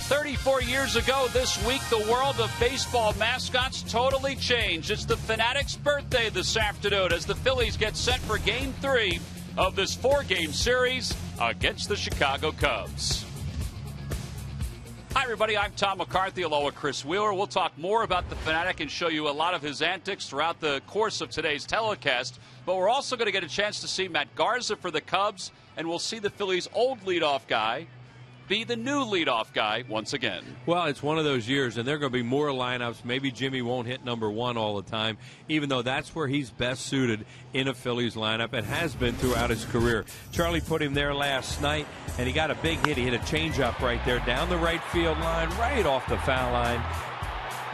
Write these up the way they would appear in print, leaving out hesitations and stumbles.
34 years ago this week, the world of baseball mascots totally changed. It's the Fanatic's birthday this afternoon as the Phillies get set for Game 3 of this 4-game series against the Chicago Cubs. Hi, everybody. I'm Tom McCarthy, along with Chris Wheeler. We'll talk more about the Fanatic and show you a lot of his antics throughout the course of today's telecast. But we're also going to get a chance to see Matt Garza for the Cubs, and we'll see the Phillies' old leadoff guy be the new leadoff guy once again. Well, it's one of those years, and there are going to be more lineups. Maybe Jimmy won't hit number one all the time, even though that's where he's best suited in a Phillies lineup and has been throughout his career. Charlie put him there last night, and he got a big hit. He hit a changeup right there down the right field line, right off the foul line.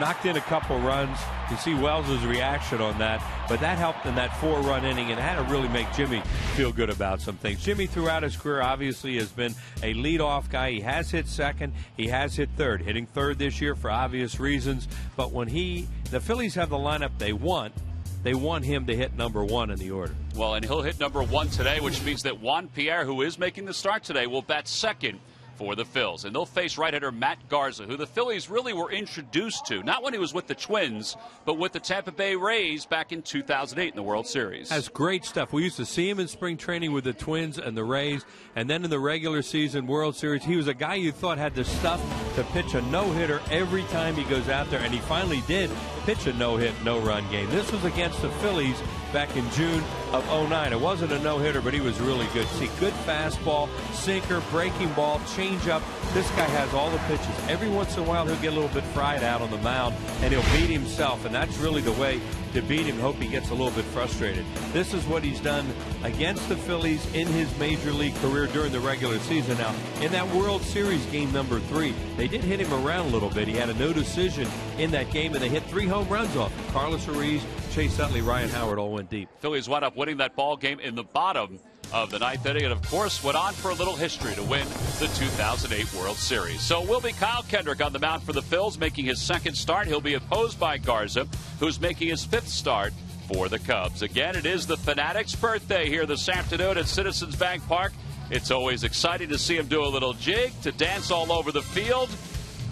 Knocked in a couple runs. You see Wells' reaction on that, but that helped in that 4-run inning and had to really make Jimmy feel good about some things. Jimmy, throughout his career, obviously has been a leadoff guy. He has hit second. He has hit third. Hitting third this year for obvious reasons. But when the Phillies have the lineup they want him to hit number one in the order. Well, and he'll hit number one today, which means that Juan Pierre, who is making the start today, will bat second for the Phils. And they'll face right-hander Matt Garza, who the Phillies really were introduced to, not when he was with the Twins, but with the Tampa Bay Rays back in 2008 in the World Series. Has great stuff. We used to see him in spring training with the Twins and the Rays, and then in the regular season World Series, he was a guy you thought had the stuff to pitch a no-hitter every time he goes out there, and he finally did pitch a no-hit, no-run game. This was against the Phillies back in June of 09. It wasn't a no-hitter, but he was really good. See, good fastball, sinker, breaking ball, changeup. This guy has all the pitches. Every once in a while, he'll get a little bit fried out on the mound, and he'll beat himself, and that's really the way to beat him. Hope he gets a little bit frustrated. This is what he's done against the Phillies in his major league career during the regular season. Now, in that World Series game number 3, they did hit him around a little bit. He had a no decision in that game, and they hit 3 home runs off him. Carlos Ruiz, Chase Utley, Ryan Howard all went deep. Phillies wound up winning that ball game in the bottom of the 9th inning, and of course went on for a little history to win the 2008 World Series. So it will be Kyle Kendrick on the mound for the Phils, making his second start. He'll be opposed by Garza, who's making his 5th start for the Cubs. Again, it is the Fanatic's birthday here this afternoon at Citizens Bank Park. It's always exciting to see him do a little jig, to dance all over the field,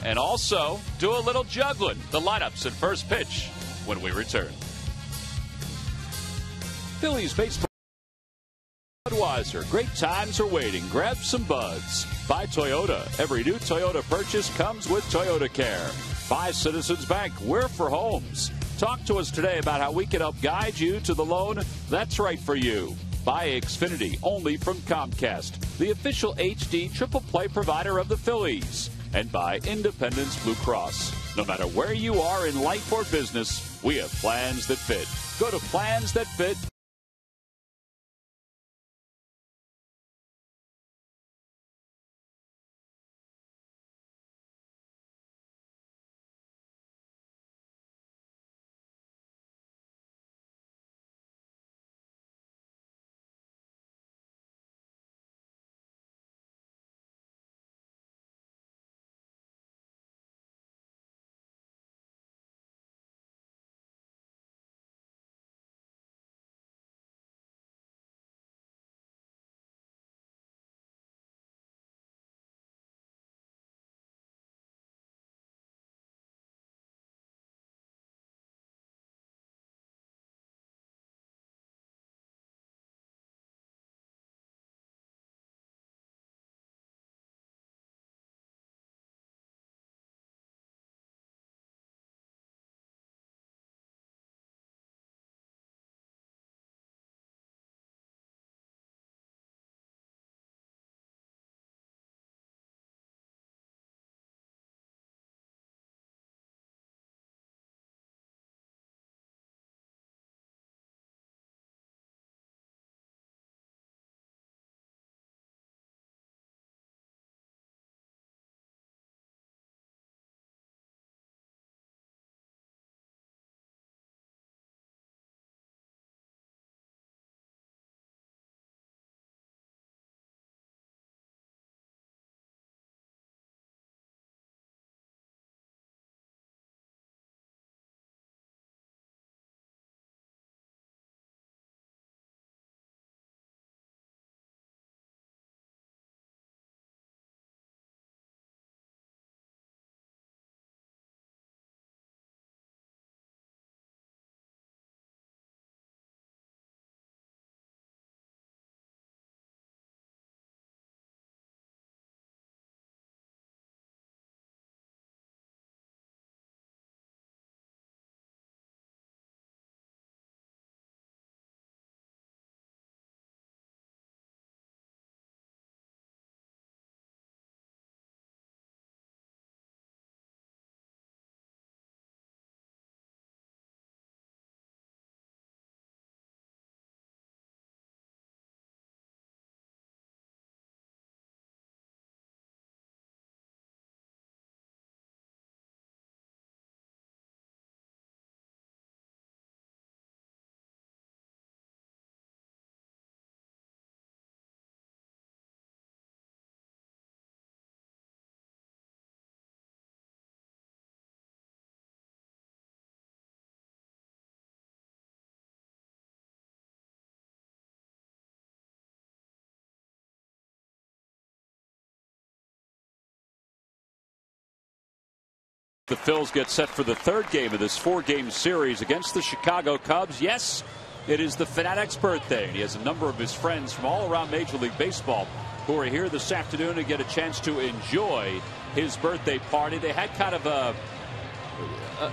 and also do a little juggling. The lineups at first pitch when we return. Phillies baseball. Budweiser, great times are waiting. Grab some buds. By Toyota, every new Toyota purchase comes with Toyota Care. By Citizens Bank, we're for homes. Talk to us today about how we can help guide you to the loan that's right for you. By Xfinity, only from Comcast, the official HD triple play provider of the Phillies. And by Independence Blue Cross. No matter where you are in life or business, we have plans that fit. Go to plans-that-fit. The Phils get set for the third game of this 4-game series against the Chicago Cubs. Yes, it is the Fanatic's birthday, and he has a number of his friends from all around Major League Baseball who are here this afternoon to get a chance to enjoy his birthday party. They had kind of a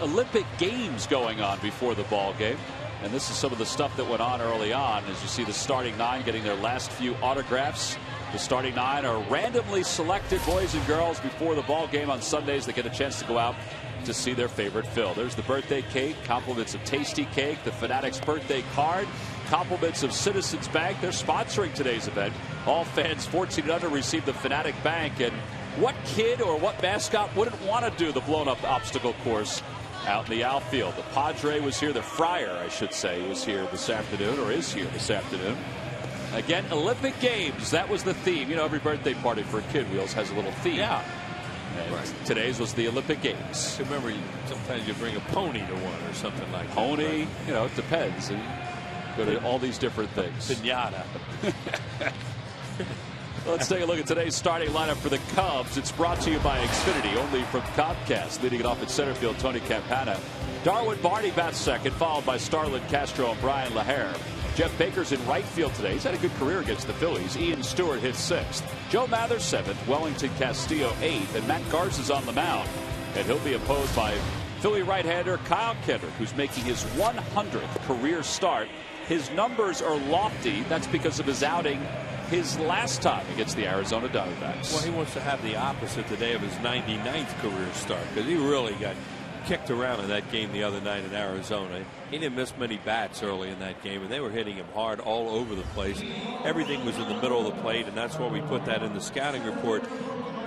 Olympic Games going on before the ball game, and this is some of the stuff that went on early on. As you see, the starting 9 getting their last few autographs. The starting 9 are randomly selected boys and girls before the ball game on Sundays. They get a chance to go out to see their favorite Phil. There's the birthday cake, compliments of Tasty Cake, the Fanatics birthday card, compliments of Citizens Bank. They're sponsoring today's event. All fans 14 and under receive the Fanatic Bank. And what kid or what mascot wouldn't want to do the blown-up obstacle course out in the outfield? The Padre was here, the Friar, I should say, was here this afternoon, or is here this afternoon. Again, Olympic Games, that was the theme. You know, every birthday party for a kid, Wheels, has a little theme. Yeah. And right. Today's was the Olympic Games. Remember, sometimes you bring a pony to one or something like pony, that. Pony, you know, it depends. And go to all these different things. Pinata. Let's take a look at today's starting lineup for the Cubs. It's brought to you by Xfinity, only from Comcast. Leading it off at center field, Tony Campana. Darwin Barney bats second, followed by Starlin Castro and Brian LaHare. Jeff Baker's in right field today. He's had a good career against the Phillies. Ian Stewart hits 6th. Joe Mather 7th. Wellington Castillo 8th. And Matt Garza's on the mound. And he'll be opposed by Philly right-hander Kyle Kendrick, who's making his 100th career start. His numbers are lofty. That's because of his outing his last time against the Arizona Diamondbacks. Well, he wants to have the opposite today of his 99th career start, because he really got kicked around in that game the other night in Arizona. He didn't miss many bats early in that game, and they were hitting him hard all over the place. Everything was in the middle of the plate, and that's why we put that in the scouting report.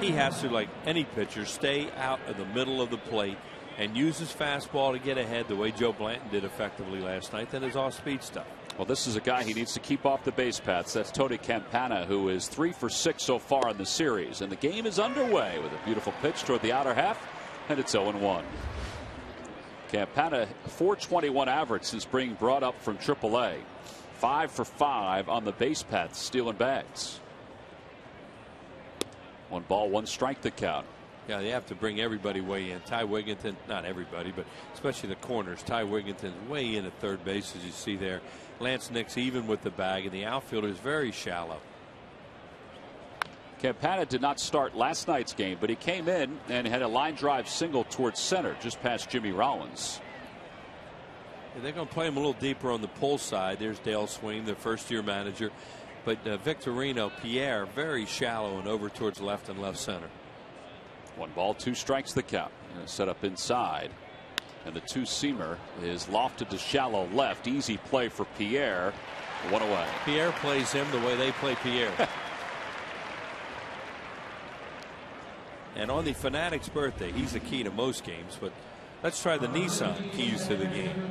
He has to, like any pitcher, stay out of the middle of the plate and use his fastball to get ahead the way Joe Blanton did effectively last night. Then his off-speed stuff. Well, this is a guy he needs to keep off the base paths. That's Tony Campana, who is 3 for 6 so far in the series. And the game is underway with a beautiful pitch toward the outer half, and it's 0-1. Campana, 421 average since being brought up from AAA. 5 for 5 on the base paths, stealing bags. 1 ball, 1 strike the count. Yeah, they have to bring everybody way in. Ty Wigginton, not everybody, but especially the corners. Ty Wigginton's way in at third base, as you see there. Lance Nix even with the bag, and the outfielder is very shallow. Campana did not start last night's game, but he came in and had a line drive single towards center just past Jimmy Rollins. Yeah, they're going to play him a little deeper on the pull side. There's Dale Swing, their first-year manager. But Victorino, Pierre, very shallow and over towards left and left center. 1 ball, 2 strikes the count. Set up inside. And the 2-seamer is lofted to shallow left. Easy play for Pierre. 1 away. Pierre plays him the way they play Pierre. And on the Fanatic's birthday, he's the key to most games. But let's try the Nissan keys to the game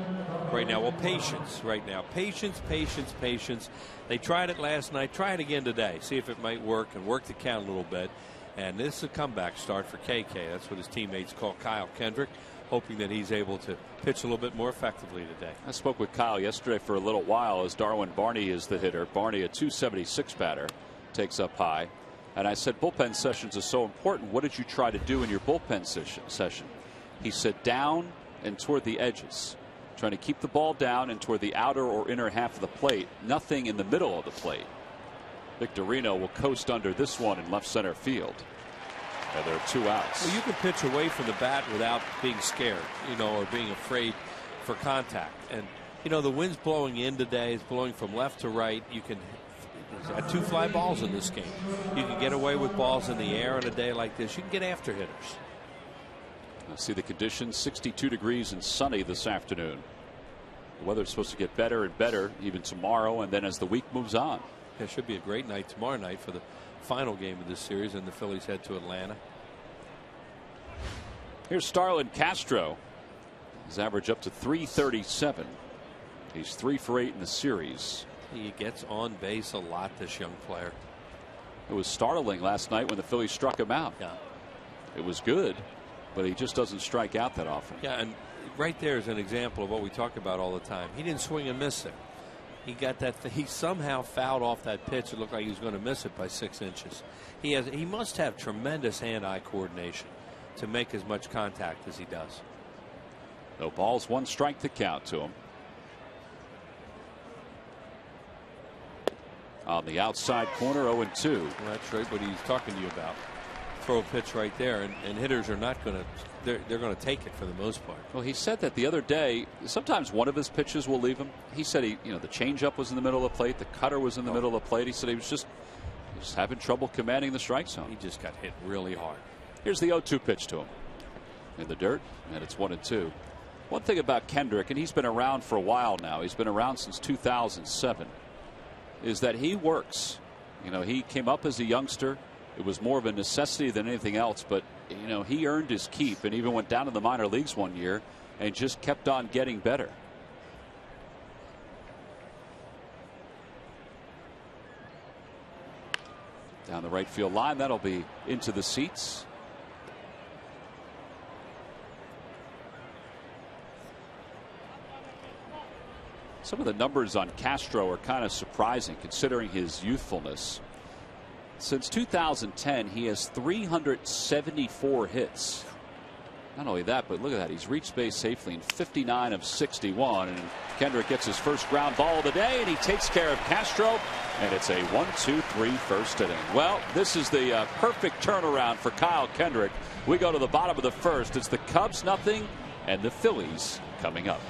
right now. Well, patience right now. Patience, patience, patience. They tried it last night. Try it again today. See if it might work and work the count a little bit. And this is a comeback start for KK. That's what his teammates call Kyle Kendrick, hoping that he's able to pitch a little bit more effectively today. I spoke with Kyle yesterday for a little while as Darwin Barney is the hitter. Barney, a 276 batter, takes up high. And I said bullpen sessions are so important. What did you try to do in your bullpen session? He said down and toward the edges, trying to keep the ball down and toward the outer or inner half of the plate. Nothing in the middle of the plate. Victorino will coast under this one in left center field. And there are 2 outs. Well, you can pitch away from the bat without being scared, or being afraid for contact. And, the wind's blowing in today. It's blowing from left to right. You can got 2 fly balls in this game. You can get away with balls in the air on a day like this. You can get after hitters. Let's see the conditions. 62 degrees and sunny this afternoon. The weather's supposed to get better and better even tomorrow and then as the week moves on. It should be a great night tomorrow night for the final game of this series, and the Phillies head to Atlanta. Here's Starlin Castro. His average up to 337. He's 3 for 8 in the series. He gets on base a lot, this young player. It was startling last night when the Phillies struck him out. Yeah. It was good, but he just doesn't strike out that often. Yeah, and right there is an example of what we talk about all the time. He didn't swing and miss there. He got that. He somehow fouled off that pitch. It looked like he was going to miss it by 6 inches. He must have tremendous hand-eye coordination. to make as much contact as he does. No balls, 1 strike to count to him. On the outside corner, 0-2. Well, that's right what he's talking to you about. Throw a pitch right there, and hitters are not going to. They're going to take it for the most part. Well, he said that the other day. Sometimes one of his pitches will leave him. He said the changeup was in the middle of the plate, the cutter was in the middle of the plate. He said he was just having trouble commanding the strike zone. He just got hit really hard. Here's the 0-2 pitch to him in the dirt, and it's 1-2. One thing about Kendrick, and he's been around for a while now. He's been around since 2007. Is that he works. He came up as a youngster. It was more of a necessity than anything else, but he earned his keep and even went down to the minor leagues one year and just kept on getting better. Down the right field line, that'll be into the seats. Some of the numbers on Castro are kind of surprising considering his youthfulness. Since 2010, he has 374 hits. Not only that, but look at that. He's reached base safely in 59 of 61. And Kendrick gets his first ground ball of the day, and he takes care of Castro. And it's a 1-2-3 first inning. Well, this is the perfect turnaround for Kyle Kendrick. We go to the bottom of the first. It's the Cubs 0 and the Phillies coming up.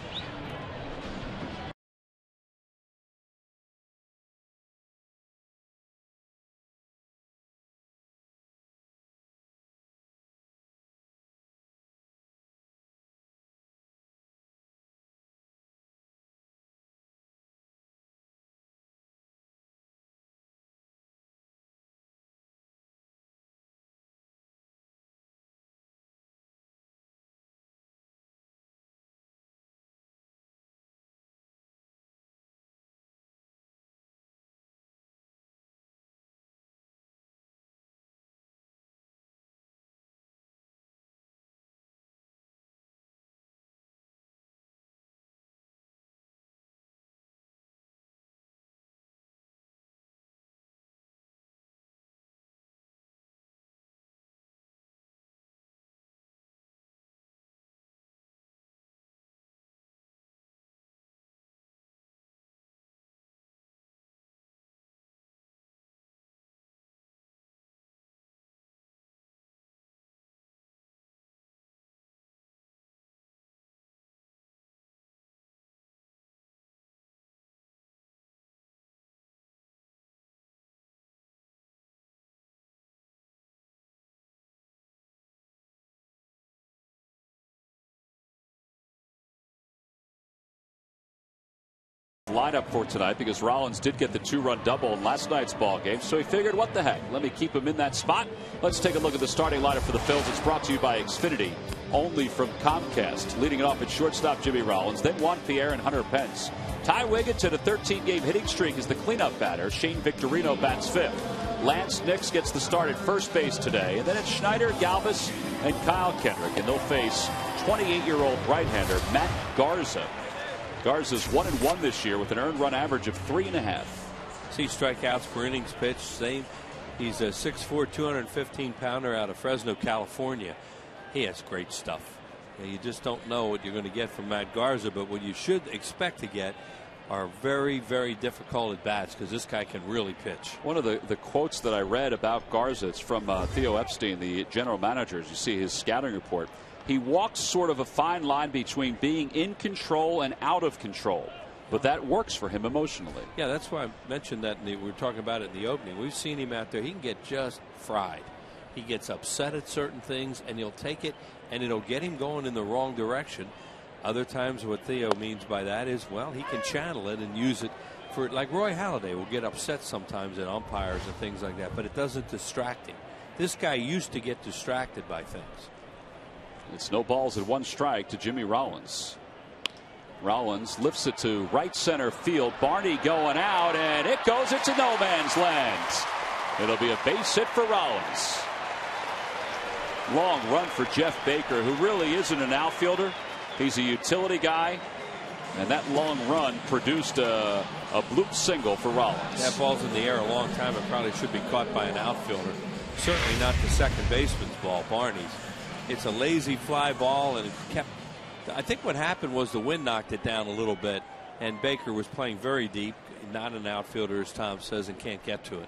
Lineup for tonight because Rollins did get the 2-run double in last night's ball game, so he figured, what the heck, let me keep him in that spot. Let's take a look at the starting lineup for the Phils. It's brought to you by Xfinity, only from Comcast. Leading it off at shortstop, Jimmy Rollins, then Juan Pierre and Hunter Pence. Ty Wigginton, a 13-game hitting streak, is the cleanup batter. Shane Victorino bats 5th. Lance Nix gets the start at first base today, and then it's Schneider, Galvis, and Kyle Kendrick, and they'll face 28-year-old right-hander Matt Garza. Garza's 1-1 this year with an earned run average of 3.5. See strikeouts per innings pitched. Same. He's a 6'4", 215-pounder out of Fresno, California. He has great stuff. You just don't know what you're going to get from Matt Garza, but what you should expect to get are very, very difficult at bats because this guy can really pitch. One of the quotes that I read about Garza, it's from Theo Epstein, the general manager. As you see his scouting report, he walks sort of a fine line between being in control and out of control, but that works for him emotionally. Yeah, that's why I mentioned that. We were talking about it in the opening. We've seen him out there. He can get just fried. He gets upset at certain things, and he'll take it, and it'll get him going in the wrong direction. Other times, what Theo means by that is, well, he can channel it and use it for, like Roy Halladay will get upset sometimes at umpires and things like that, but it doesn't distract him. This guy used to get distracted by things. It's no balls and 1 strike to Jimmy Rollins. Rollins lifts it to right center field. Barney going out, and it goes into no man's land. It'll be a base hit for Rollins. Long run for Jeff Baker, who really isn't an outfielder. He's a utility guy, and that long run produced a bloop single for Rollins. That ball's in the air a long time. It probably should be caught by an outfielder. Certainly not the second baseman's ball, Barney's. It's a lazy fly ball, and it kept. I think what happened was the wind knocked it down a little bit, and Baker was playing very deep, not an outfielder, as Tom says, and can't get to it.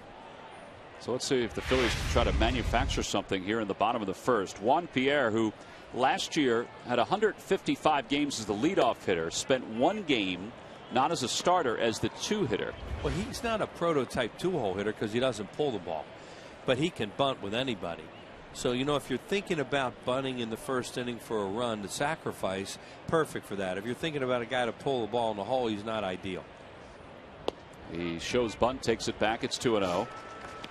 So let's see if the Phillies can try to manufacture something here in the bottom of the first. Juan Pierre, who last year had 155 games as the leadoff hitter, spent one game not as a starter, as the two-hitter. Well, he's not a prototype two-hole hitter because he doesn't pull the ball, but he can bunt with anybody. So, you know, if you're thinking about bunting in the first inning for a run to sacrifice, perfect for that. If you're thinking about a guy to pull the ball in the hole, he's not ideal. He shows bunt, takes it back. It's 2-0.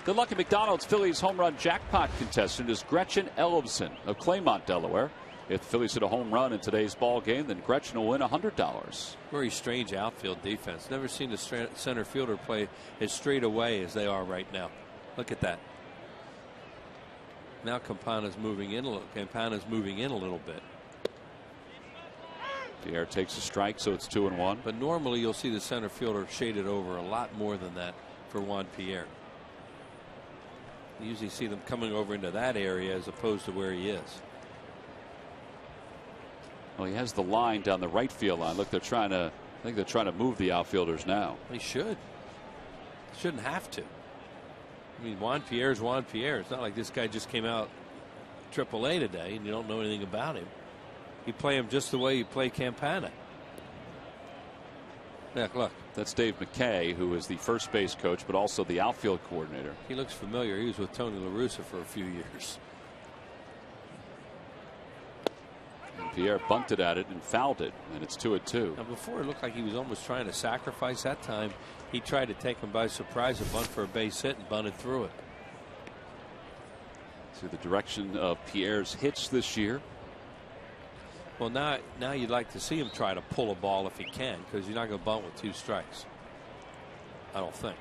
Good luck at McDonald's. Phillies home run jackpot contestant is Gretchen Ellefson of Claymont, Delaware. If the Phillies hit a home run in today's ball game, then Gretchen will win $100. Very strange outfield defense. Never seen a center fielder play as straight away as they are right now. Look at that. Now Campana's moving in a little bit. Pierre takes a strike, so it's 2-1. But normally you'll see the center fielder shaded over a lot more than that for Juan Pierre. You usually see them coming over into that area as opposed to where he is. Well, he has the line down the right field line. Look, I think they're trying to move the outfielders now. They should. Shouldn't have to. I mean, Juan Pierre's Juan Pierre. It's not like this guy just came out AAA today and you don't know anything about him. You play him just the way you play Campana. Yeah, look. That's Dave McKay, who is the first base coach, but also the outfield coordinator. He looks familiar. He was with Tony La Russa for a few years. And Pierre bunted at it and fouled it, and it's 2-2. Now, before it looked like he was almost trying to sacrifice that time. He tried to take him by surprise, a bunt for a base hit, and bunted through it. To the direction of Pierre's hits this year. Well, now you'd like to see him try to pull a ball if he can, because you're not going to bunt with 2 strikes. I don't think.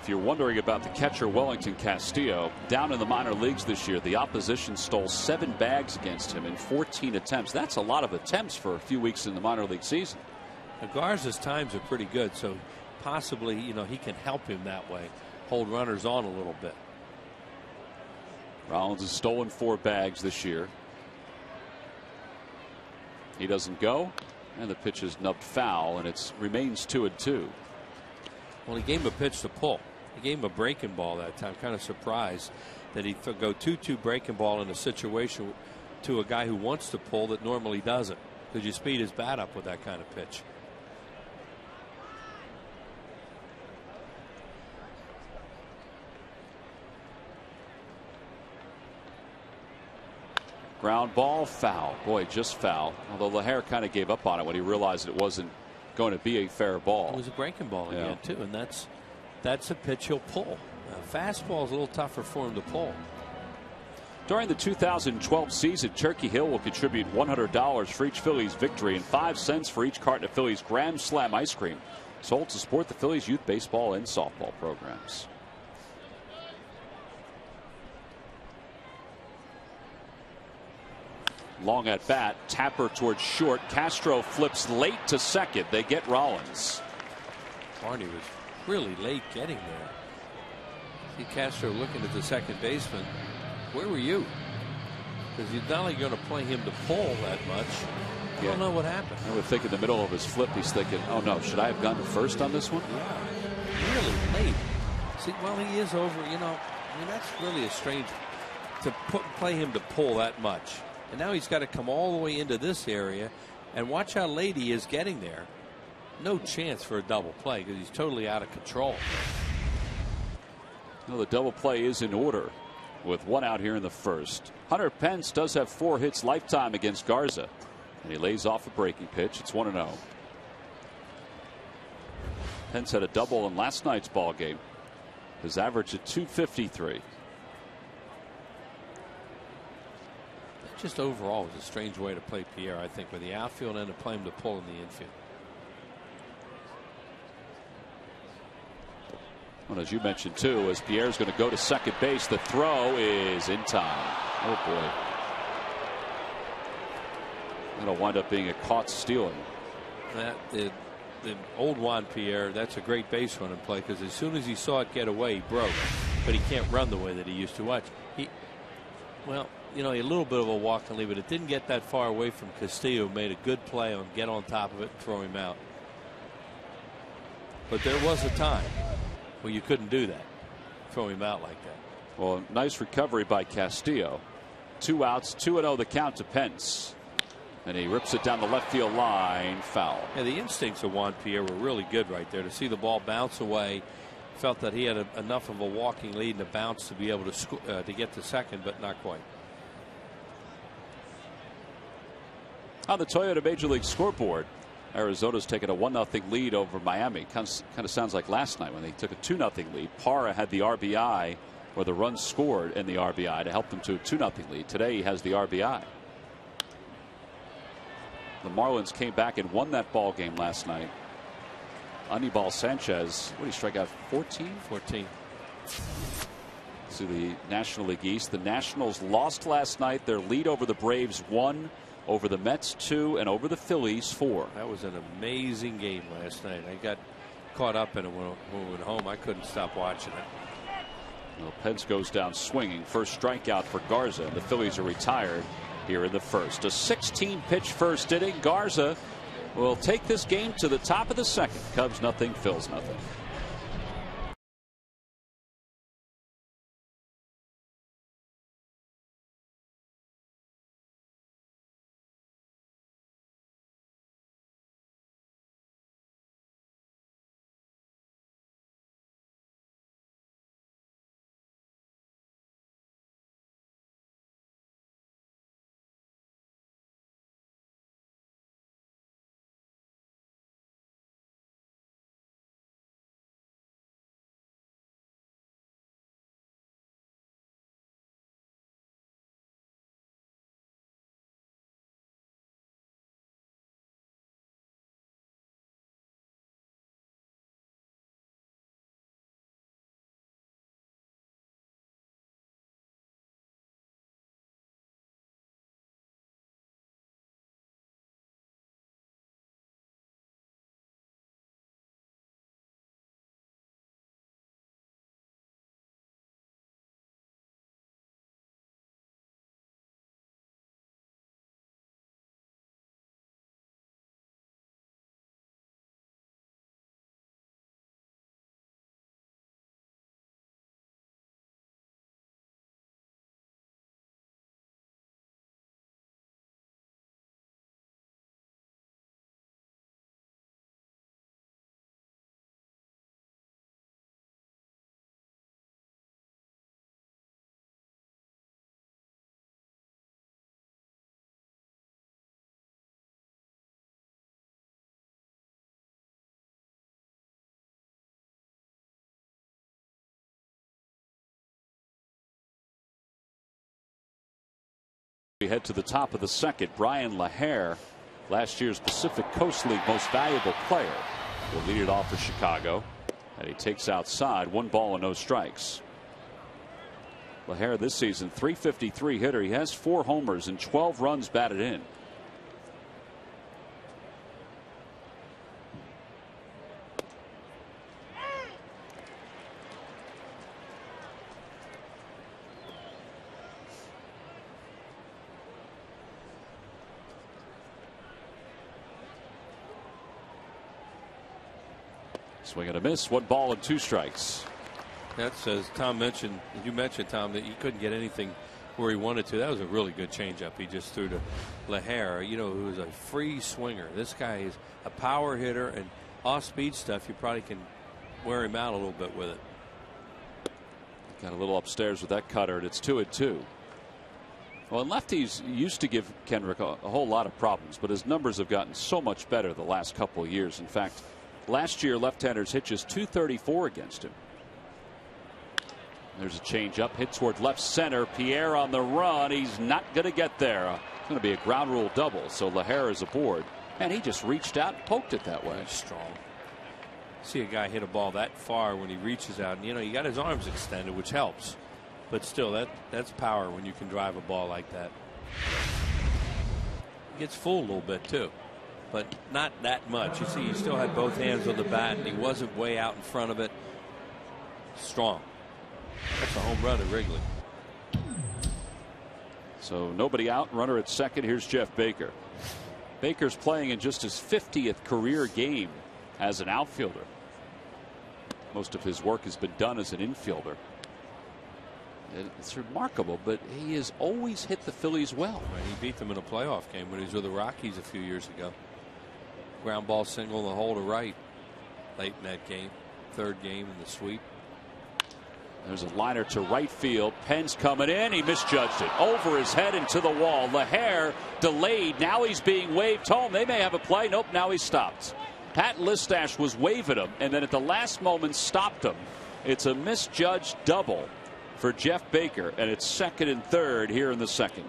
If you're wondering about the catcher Wellington Castillo, down in the minor leagues this year, the opposition stole 7 bags against him in 14 attempts. That's a lot of attempts for a few weeks in the minor league season. Now, Garza's times are pretty good, so possibly, you know, he can help him that way, hold runners on a little bit. Rollins has stolen 4 bags this year. He doesn't go, and the pitch is nubbed foul, and it remains 2-2. Well, he gave him a pitch to pull. He gave him a breaking ball that time. Kind of surprised that he go 2-2 breaking ball in a situation to a guy who wants to pull that normally doesn't, because you speed his bat up with that kind of pitch. Ground ball, foul. Boy, just foul. Although Lahair kind of gave up on it when he realized it wasn't going to be a fair ball. It was a breaking ball again, too, and that's a pitch he'll pull. Fastball is a little tougher for him to pull. During the 2012 season, Turkey Hill will contribute $100 for each Phillies victory and 5 cents for each carton of Phillies Grand Slam ice cream, sold to support the Phillies youth baseball and softball programs. Long at bat, Tapper towards short. Castro flips late to second. They get Rollins. Barney was really late getting there. See Castro looking at the second baseman. Where were you? Because you're not only going to play him to pull that much. I don't know what happened. I would think in the middle of his flip, he's thinking, oh no, should I have gone to first on this one? Yeah, really late. See, well, he is over, you know, I mean, that's really a strange to play him to pull that much. And now he's got to come all the way into this area, and watch how late he is getting there. No chance for a double play because he's totally out of control. Well, the double play is in order with 1 out here in the first. Hunter Pence does have 4 hits lifetime against Garza, and he lays off a breaking pitch. It's 1-0. Pence had a double in last night's ball game. His average at .253. Just overall was a strange way to play Pierre, I think, with the outfield and to play him to pull in the infield. Well, as you mentioned too, as Pierre's going to go to second base, the throw is in time. Oh boy. It'll wind up being a caught stealing. the old Juan Pierre, that's a great base running play, because as soon as he saw it get away, he broke. But he can't run the way that he used to. Watch. Well, you know, a little bit of a walk and leave, but it didn't get that far away from Castillo. Made a good play on get on top of it and throw him out. But there was a time where you couldn't do that. Throw him out like that. Well, nice recovery by Castillo. 2 outs, 2-0 the count to Pence. And he rips it down the left field line, foul. Yeah, the instincts of Juan Pierre were really good right there. To see the ball bounce away, felt that he had enough of a walking lead and a bounce to be able to get to second, but not quite. On the Toyota Major League scoreboard, Arizona's taken a 1-0 lead over Miami. Kind of sounds like last night when they took a 2-0 lead. Parra had the RBI, or the run scored in the RBI, to help them to a 2-0 lead. Today he has the RBI. The Marlins came back and won that ball game last night. Anibal Sanchez, what did he strike out? 14? 14. To the National League East. The Nationals lost last night. Their lead over the Braves 1, over the Mets 2, and over the Phillies 4. That was an amazing game last night. I got caught up in it when we went home. I couldn't stop watching it. Well, Pence goes down swinging. First strikeout for Garza. The Phillies are retired here in the first. A 16-pitch first inning. Garza will take this game to the top of the second. Cubs nothing, Phils nothing. We head to the top of the second. Brian LaHare, last year's Pacific Coast League most valuable player, will lead it off for Chicago. And he takes outside. 1 ball and no strikes. LaHare this season, .353 hitter. He has 4 homers and 12 runs batted in. Swing and a miss. 1 ball and 2 strikes. That's as Tom mentioned. You mentioned, Tom, that he couldn't get anything where he wanted to. That was a really good changeup he just threw to LaHare, you know, who is a free swinger. This guy is a power hitter, and off-speed stuff, you probably can wear him out a little bit with it. Got a little upstairs with that cutter, and it's 2-2. Well, and lefties used to give Kendrick a whole lot of problems, but his numbers have gotten so much better the last couple of years. In fact, last year, left-handers hit just .234 against him. There's a changeup hit toward left center. Pierre on the run. He's not going to get there. It's going to be a ground rule double. So LaHare is aboard. And he just reached out and poked it that way. That's strong. See a guy hit a ball that far when he reaches out. And, you know, he got his arms extended, which helps. But still, that's power when you can drive a ball like that. He gets full a little bit, too. but not that much. You see, he still had both hands on the bat, and he wasn't way out in front of it. Strong. That's a home run at Wrigley. So nobody out, runner at second. Here's Jeff Baker. Baker's playing in just his 50th career game as an outfielder. Most of his work has been done as an infielder. It's remarkable, but he has always hit the Phillies well. Right, he beat them in a playoff game when he was with the Rockies a few years ago. Ground ball single in the hole to right late in that game. Third game in the sweep. There's a liner to right field. Penn's coming in. He misjudged it. Over his head into the wall. Lahair delayed. Now he's being waved home. They may have a play. Nope, now he stopped. Pat Listash was waving him, and then at the last moment stopped him. It's a misjudged double for Jeff Baker, and it's second and third here in the second.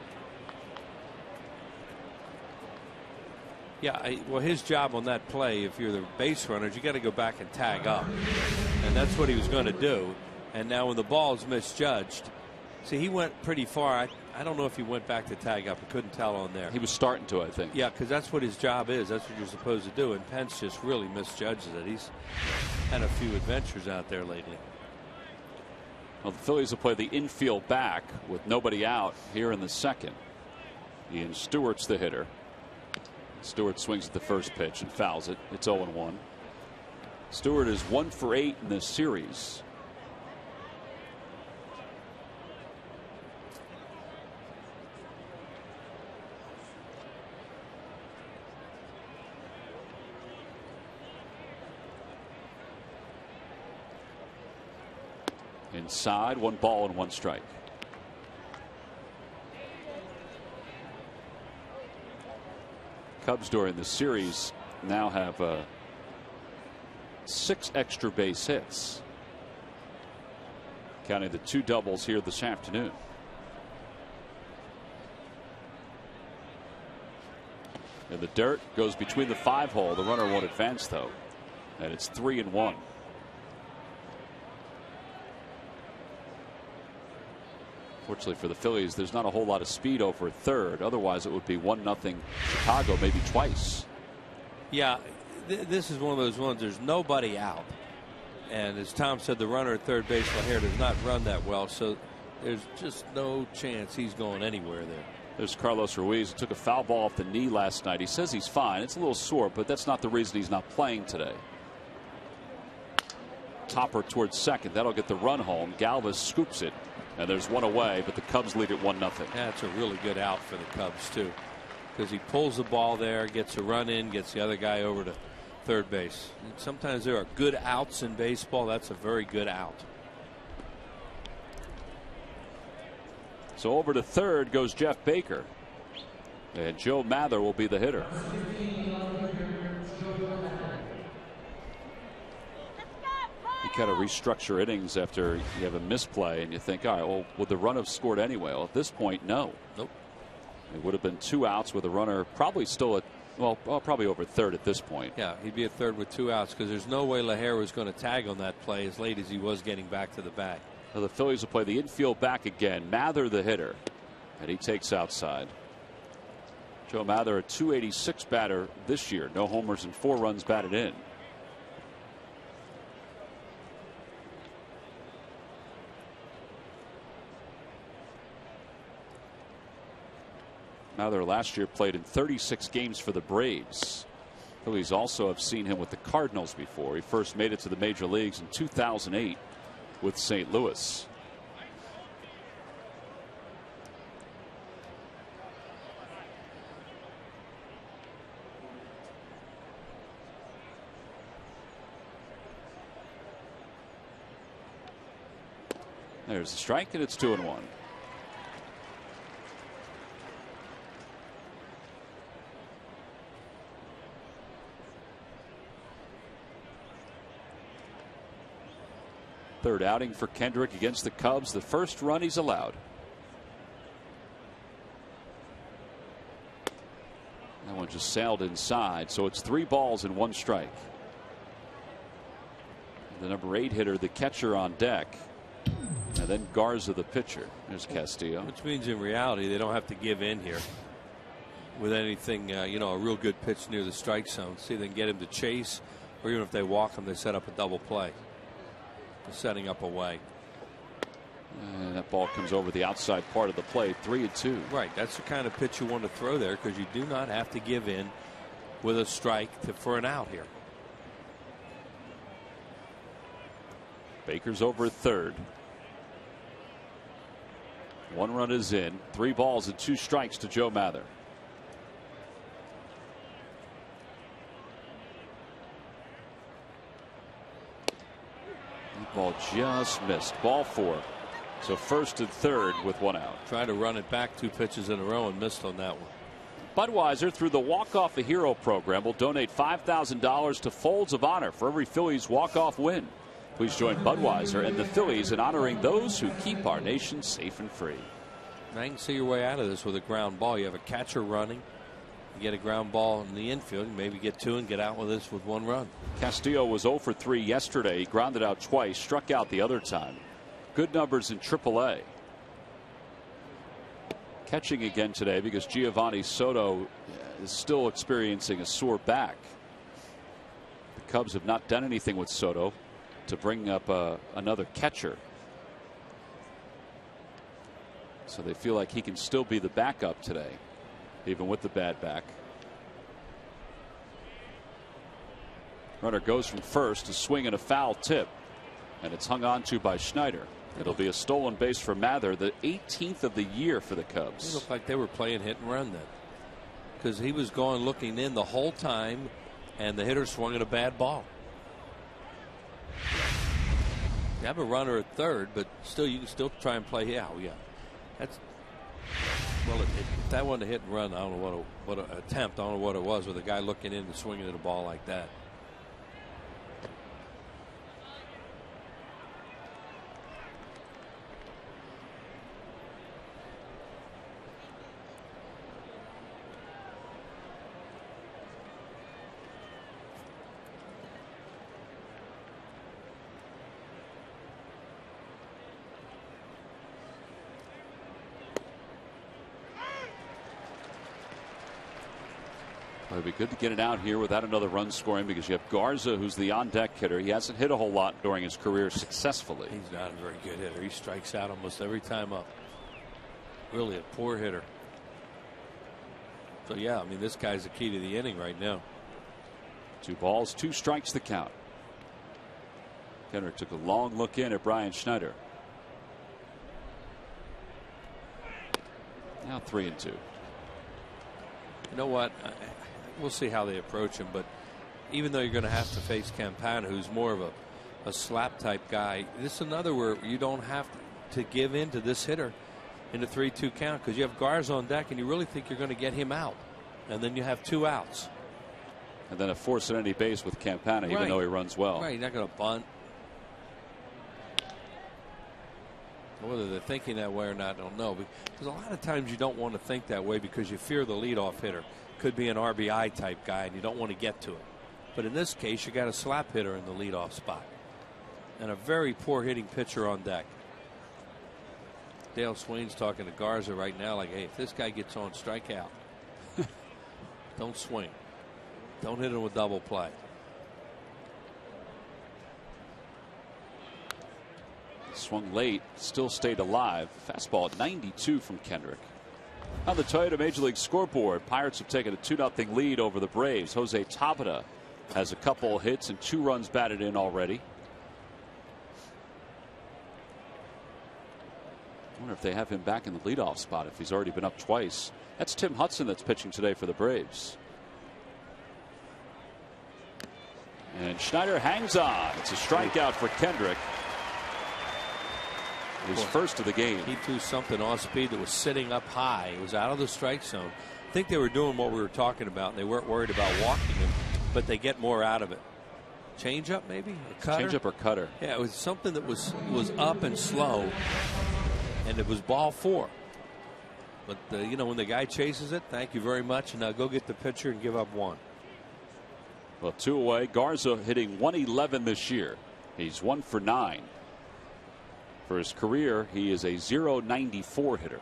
Yeah, well, his job on that play, if you're the base runners, you got to go back and tag up, and that's what he was going to do. And now when the ball is misjudged, see, he went pretty far. I don't know if he went back to tag up. I couldn't tell on there. He was starting to, I think. Yeah, because that's what his job is. That's what you're supposed to do. And Pence just really misjudges it. He's had a few adventures out there lately. Well, the Phillies will play the infield back with nobody out here in the second. Ian Stewart's the hitter. Stewart swings at the first pitch and fouls it. It's 0-1. Stewart is 1 for 8 in this series. Inside, 1 ball and 1 strike. Cubs during the series now have 6 extra base hits, counting the 2 doubles here this afternoon. And the dirt goes between the 5 hole. The runner won't advance though, and it's 3-1. Fortunately for the Phillies, there's not a whole lot of speed over third. Otherwise, it would be 1-0 Chicago, maybe twice. Yeah, this is one of those ones. There's nobody out, and as Tom said, the runner at third base, Lahair, does not run that well, so there's just no chance he's going anywhere there. There's Carlos Ruiz, who took a foul ball off the knee last night. He says he's fine. It's a little sore, but that's not the reason he's not playing today. Topper towards second. That'll get the run home. Galvis scoops it. And there's 1 away, but the Cubs lead it 1-0. That's a really good out for the Cubs, too, because he pulls the ball there, gets a run in, gets the other guy over to third base. And sometimes there are good outs in baseball. That's a very good out. So over to third goes Jeff Baker. And Joe Mather will be the hitter. You kind of restructure innings after you have a misplay and you think, all right, well, would the run have scored anyway? Well, at this point, no. Nope. It would have been 2 outs with a runner probably still at, well, probably over third at this point. Yeah, he'd be at third with 2 outs because there's no way Lahair was going to tag on that play as late as he was getting back to the bat. Now the Phillies will play the infield back again. Mather the hitter, and he takes outside. Joe Mather, a .286 batter this year. No homers and 4 runs batted in. Mather last year played in 36 games for the Braves. Phillies also have seen him with the Cardinals before. He first made it to the major leagues in 2008 with St. Louis. There's the strike, and it's 2-1. Third outing for Kendrick against the Cubs. The first run he's allowed. That one just sailed inside, so it's 3 balls and 1 strike. The number 8 hitter, the catcher on deck. And then Garza, the pitcher. There's Castillo. Which means in reality they don't have to give in here. with anything, you know, a real good pitch near the strike zone. See if they can get him to chase, or even if they walk him, they set up a double play. They're setting up a way. And that ball comes over the outside part of the plate. 3-2. Right. That's the kind of pitch you want to throw there, because you do not have to give in with a strike for an out here. Baker's over at third. 1 run is in. 3 balls and 2 strikes to Joe Mather. That ball just missed. Ball 4. So first and third with 1 out. Tried to run it back 2 pitches in a row and missed on that one. Budweiser, through the Walk Off the Hero program, will donate $5,000 to Folds of Honor for every Phillies walk-off win. Please join Budweiser and the Phillies in honoring those who keep our nation safe and free. Now you can see your way out of this with a ground ball. You have a catcher running. You get a ground ball in the infield. You maybe get 2 and get out with this with 1 run. Castillo was 0 for 3 yesterday. He grounded out twice, struck out the other time. Good numbers in AAA. Catching again today because Giovanni Soto is still experiencing a sore back. The Cubs have not done anything with Soto to bring up another catcher. So they feel like he can still be the backup today, even with the bad back. Runner goes from first, to swing and a foul tip, and it's hung on to by Schneider. It'll be a stolen base for Mather, the 18th of the year for the Cubs. It looked like they were playing hit and run then, because he was going looking in the whole time, and the hitter swung at a bad ball. You have a runner at third, but still you can still try and play. Oh yeah, that's well. If that wasn't a hit and run, I don't know what an attempt. I don't know what it was with a guy looking in and swinging at a ball like that. It'd be good to get it out here without another run scoring, because you have Garza, who's the on-deck hitter. He hasn't hit a whole lot during his career successfully. He's not a very good hitter. He strikes out almost every time up. Really a poor hitter. So yeah, I mean, this guy's the key to the inning right now. 2 balls, 2 strikes the count. Kendrick took a long look in at Brian Schneider. Now 3-2. You know what? We'll see how they approach him, but even though you're going to have to face Campana, who's more of a slap type guy, this is another where you don't have to give in to this hitter in the 3-2 count, because you have Garza on deck and you really think you're going to get him out, and then you have 2 outs. And then a force at any base with Campana, even though he runs well. Right, he's not going to bunt. Whether they're thinking that way or not, I don't know. Because a lot of times you don't want to think that way because you fear the leadoff hitter. Could be an RBI type guy and you don't want to get to it. But in this case, you got a slap hitter in the leadoff spot. And a very poor hitting pitcher on deck. Dale Swain's talking to Garza right now like, hey, if this guy gets on, strike out. Don't swing. Don't hit him with double play. Swung late, still stayed alive. Fastball at 92 from Kendrick. On the Toyota Major League scoreboard, Pirates have taken a 2-0 lead over the Braves. Jose Tabata has a couple hits and 2 runs batted in already. I wonder if they have him back in the leadoff spot if he's already been up twice. That's Tim Hudson that's pitching today for the Braves. And Schneider hangs on. It's a strikeout for Kendrick. His first of the game. He threw something off speed that was sitting up high. It was out of the strike zone. I think they were doing what we were talking about. They weren't worried about walking him, but they get more out of it. Change up maybe? A cutter? Change up or cutter. Yeah, it was something that was up and slow, and it was ball 4. But you know, when the guy chases it, thank you very much, and now go get the pitcher and give up 1. Well, 2 away. Garza hitting 111 this year. He's 1 for 9. For his career, he is a .094 hitter.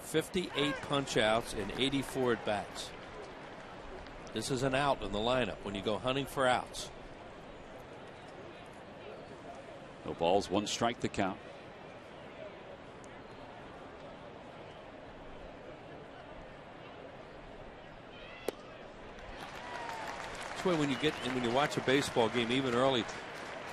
58 punch outs in 84 at bats. This is an out in the lineup when you go hunting for outs. No balls, 1 strike to count. That's why when you watch a baseball game, even early,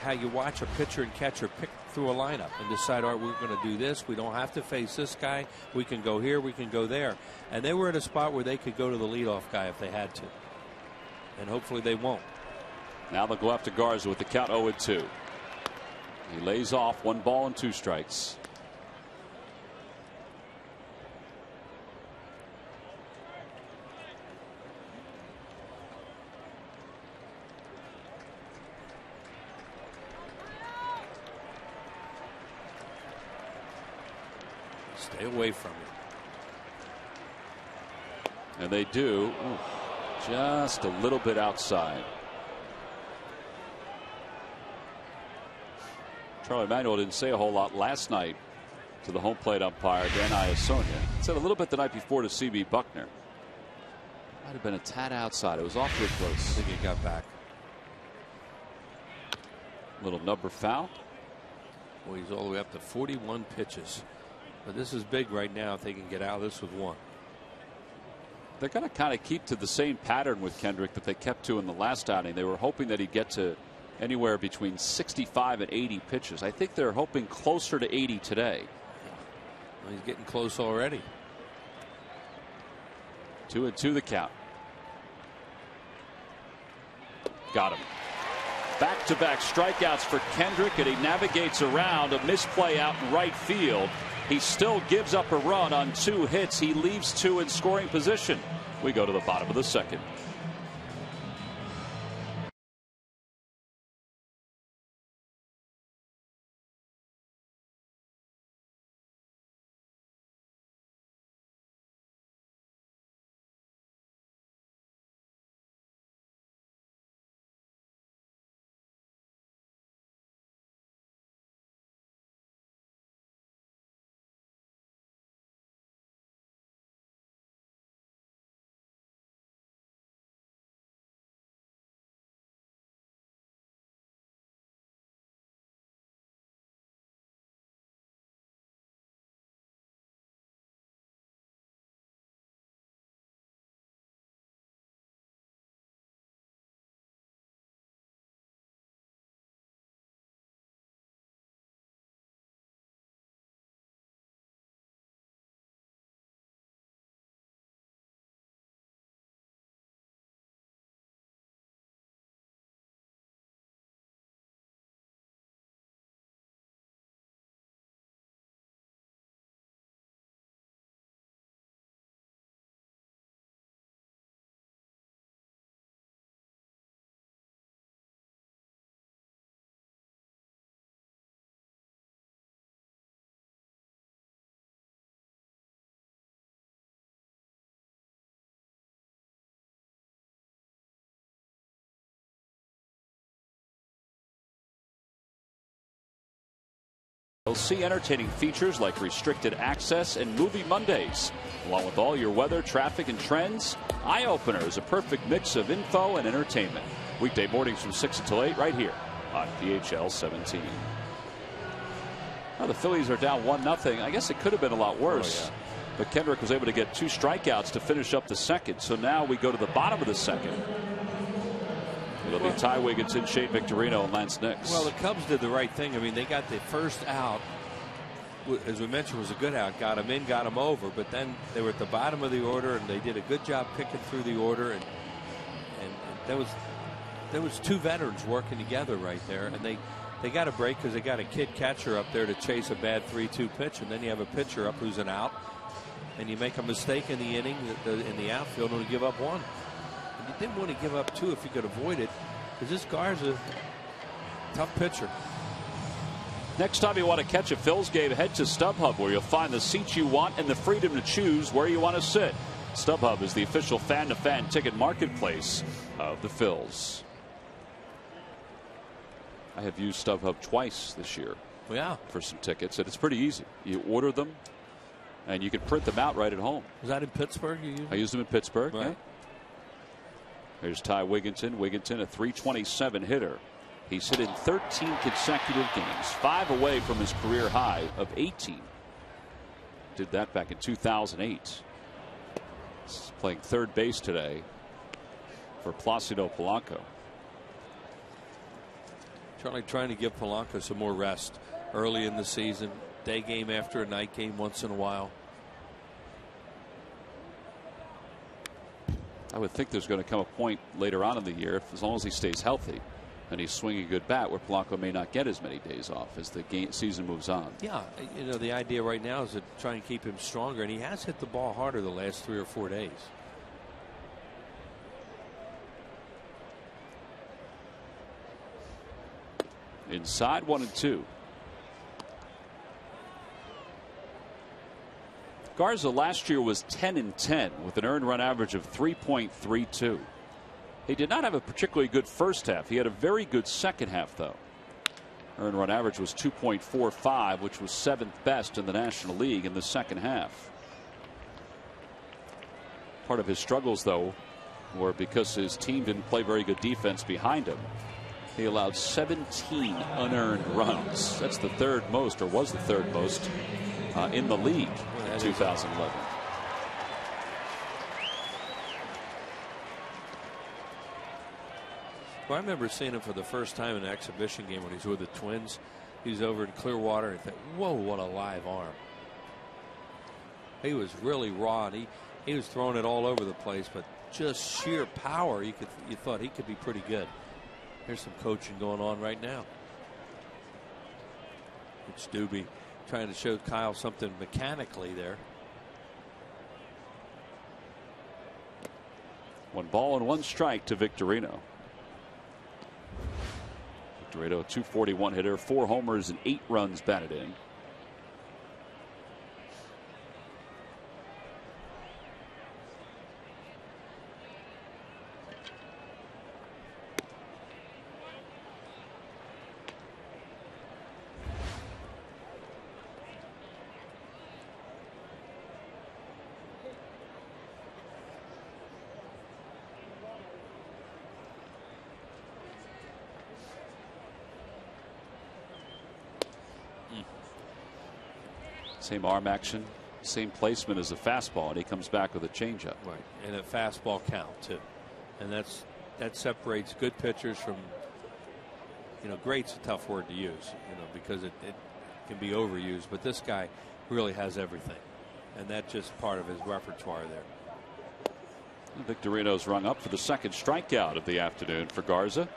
how you watch a pitcher and catcher pick through a lineup and decide, all right, we're going to do this. We don't have to face this guy. We can go here. We can go there. And they were at a spot where they could go to the leadoff guy if they had to. And hopefully they won't. Now they'll go after Garza with the count 0-2. He lays off 1 ball and 2 strikes. Stay away from it. And they do. Ooh, just a little bit outside. Charlie Manuel didn't say a whole lot last night to the home plate umpire, Dan Iasonia. Said a little bit the night before to C.B. Buckner. Might have been a tad outside. It was awfully close. I think he got back. Little number foul. Well, he's all the way up to 41 pitches. But this is big right now if they can get out of this with 1. They're going to kind of keep to the same pattern with Kendrick that they kept to in the last outing. They were hoping that he'd get to anywhere between 65 and 80 pitches. I think they're hoping closer to 80 today. Well, he's getting close already. 2-2 the count. Got him. Back-to-back strikeouts for Kendrick, and he navigates around a misplay out in right field. He still gives up a run on 2 hits. He leaves 2 in scoring position. We go to the bottom of the 2nd. You'll see entertaining features like restricted access and movie Mondays. Along with all your weather, traffic, and trends, Eye Opener is a perfect mix of info and entertainment. Weekday mornings from 6 until 8 right here on PHL 17. Now the Phillies are down 1-0. I guess it could have been a lot worse. Oh, yeah. But Kendrick was able to get 2 strikeouts to finish up the 2nd. So now we go to the bottom of the 2nd. It'll be Ty Wigginton, Shane Victorino, and Lance Nix. Well, the Cubs did the right thing. I mean, they got the first out, as we mentioned, was a good out. Got him in, got him over. But then they were at the bottom of the order, and they did a good job picking through the order. And there was 2 veterans working together right there. And they got a break because they got a kid catcher up there to chase a bad 3-2 pitch. And then you have a pitcher up who's an out. And you make a mistake in the inning in the outfield and you give up 1. You didn't want to give up 2 if you could avoid it, because this Garza, tough pitcher. Next time you want to catch a Phils game, head to StubHub, where you'll find the seats you want and the freedom to choose where you want to sit. StubHub is the official fan-to-fan ticket marketplace of the Phils. I have used StubHub twice this year. Yeah. For some tickets, and it's pretty easy. You order them, And you can print them out right at home. Was that in Pittsburgh? I used them in Pittsburgh. Right. Yeah. There's Ty Wigginton. Wigginton, a .327 hitter. He's hit in 13 consecutive games, 5 away from his career high of 18. Did that back in 2008. He's playing third base today for Placido Polanco. Charlie trying to give Polanco some more rest early in the season. Day game after a night game once in a while. I would think there's going to come a point later on in the year, as long as he stays healthy and he's swinging a good bat, where Polanco may not get as many days off as the season moves on. Yeah, you know, the idea right now is to try and keep him stronger, and he has hit the ball harder the last 3 or 4 days. Inside 1-2. Garza last year was 10-10 with an earned run average of 3.32. He did not have a particularly good first half. He had a very good second half, though. Earned run average was 2.45, which was 7th best in the National League in the second half. Part of his struggles, though, were because his team didn't play very good defense behind him. He allowed 17 unearned runs. That's the third most, or was the third most, in the league in 2011. Well, I remember seeing him for the first time in an exhibition game when he was with the Twins. He was over in Clearwater, and I thought, whoa, what a live arm. He was really raw, and he was throwing it all over the place, but just sheer power. You thought he could be pretty good. Here's some coaching going on right now. It's Doobie trying to show Kyle something mechanically there. 1 ball and 1 strike to Victorino. Victorino, a .241 hitter, 4 homers and 8 runs batted in. Same arm action, same placement as a fastball, and he comes back with a changeup. Right, and a fastball count too, and that separates good pitchers from, you know, great's a tough word to use, you know, because it can be overused, but this guy really has everything, and that's just part of his repertoire there. Victorino's rung up for the second strikeout of the afternoon for Garza.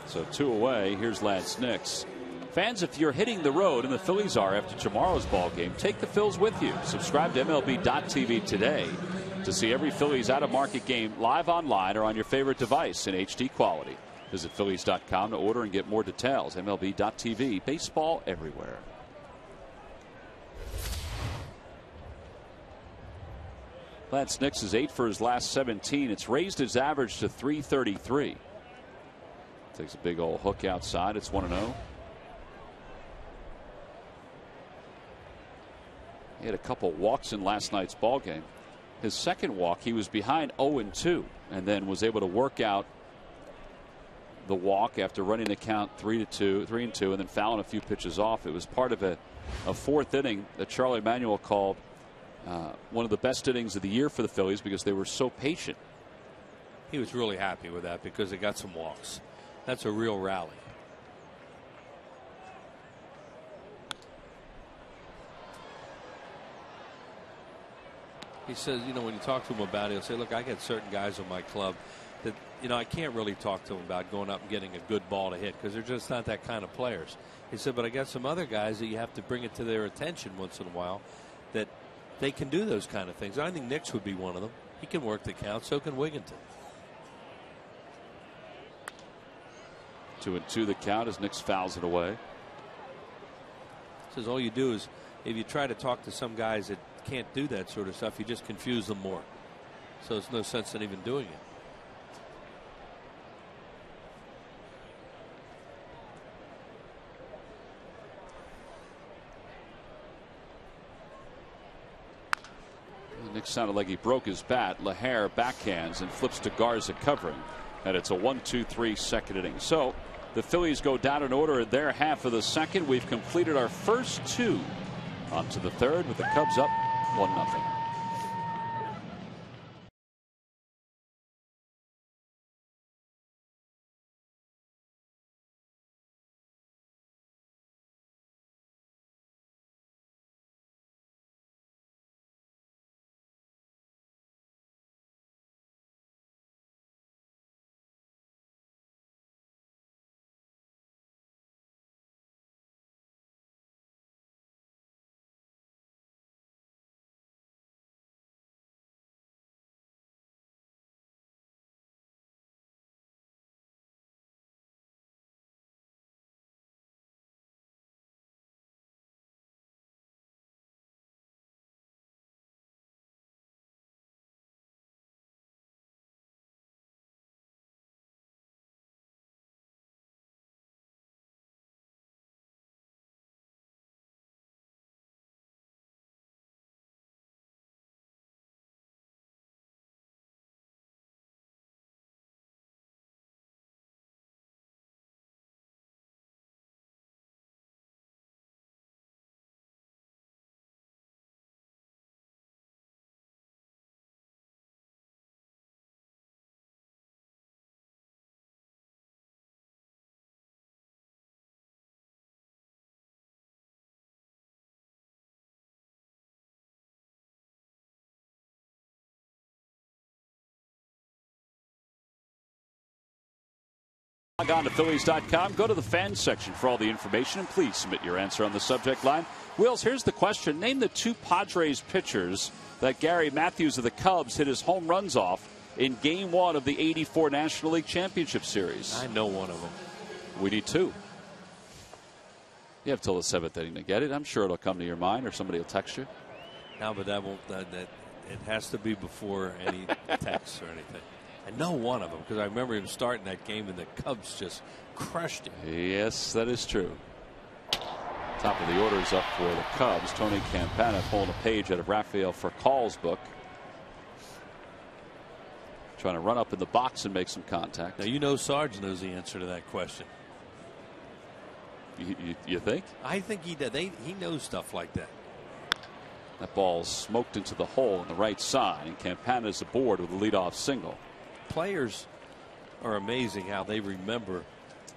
So 2 away. Here's Lance Nix. Fans, if you're hitting the road, and the Phillies are after tomorrow's ball game, take the Phils with you. Subscribe to MLB.tv today to see every Phillies out-of-market game live online or on your favorite device in HD quality. Visit Phillies.com to order and get more details. MLB.tv, baseball everywhere. Lance Nix is 8 for his last 17. It's raised his average to .333. Takes a big old hook outside. It's 1-0. He had a couple walks in last night's ball game. His second walk, he was behind 0-2, and then was able to work out the walk after running the count 3-2, and then fouling a few pitches off. It was part of a fourth inning that Charlie Manuel called one of the best innings of the year for the Phillies because they were so patient. He was really happy with that because they got some walks. That's a real rally. He says, you know, when you talk to him about it, he'll say, look, I got certain guys on my club that, you know, I can't really talk to them about going up and getting a good ball to hit because they're just not that kind of players. He said, but I got some other guys that you have to bring it to their attention once in a while that they can do those kind of things. I think Nix would be one of them. He can work the count. So can Wigginton. 2-2 the count as Nix fouls it away. Says all you do is if you try to talk to some guys that can't do that sort of stuff, you just confuse them more. So there's no sense in even doing it. It sounded like he broke his bat. Lahair backhands and flips to Garza covering. And it's a 1-2-3 second inning. So the Phillies go down in order in their half of the second. We've completed our first two. On to the third with the Cubs up 1-0. Log on to Phillies.com. Go to the fans section for all the information, and please submit your answer on the subject line. Wills, here's the question. Name the two Padres pitchers that Gary Matthews of the Cubs hit his home runs off in Game 1 of the '84 National League Championship Series. I know one of them. We need two. You have till the 7th inning to get it. I'm sure it'll come to your mind, or somebody will text you. No, but that won't. That it has to be before any texts or anything. I know one of them because I remember him starting that game and the Cubs just crushed him. Yes, that is true. Top of the order is up for the Cubs. Tony Campana pulling a page out of Rafael Furcal's book. Trying to run up in the box and make some contact. Now, you know Sarge knows the answer to that question. You think? I think he did. He knows stuff like that. That ball smoked into the hole on the right side, and Campana's aboard with a leadoff single. Players are amazing how they remember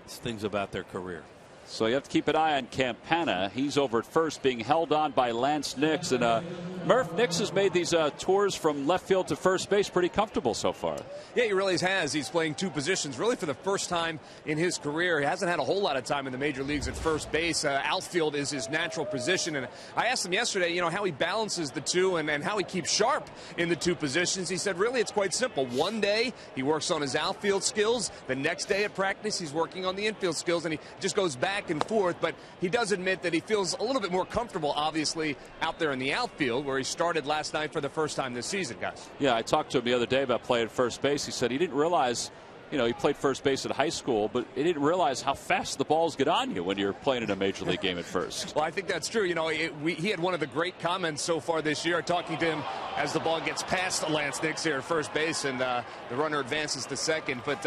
things about their career. So you have to keep an eye on Campana. He's over at first, being held on by Lance Nix. And Murph, Nix has made these tours from left field to first base pretty comfortable so far. Yeah, he really has. He's playing two positions really for the first time in his career. He hasn't had a whole lot of time in the major leagues at first base. Outfield is his natural position. And I asked him yesterday, how he balances the two and how he keeps sharp in the two positions. He said, really, it's quite simple. One day he works on his outfield skills. The next day at practice, he's working on the infield skills. And he just goes back and forth, but he does admit that he feels a little bit more comfortable, obviously, out there in the outfield where he started last night for the first time this season, guys. Yeah, I talked to him the other day about playing first base. He said he didn't realize, he played first base at high school, but he didn't realize how fast the balls get on you when you're playing in a major league game at first. Well, I think that's true. He had one of the great comments so far this year, talking to him as the ball gets past Lance Nix here at first base, and the runner advances to second. But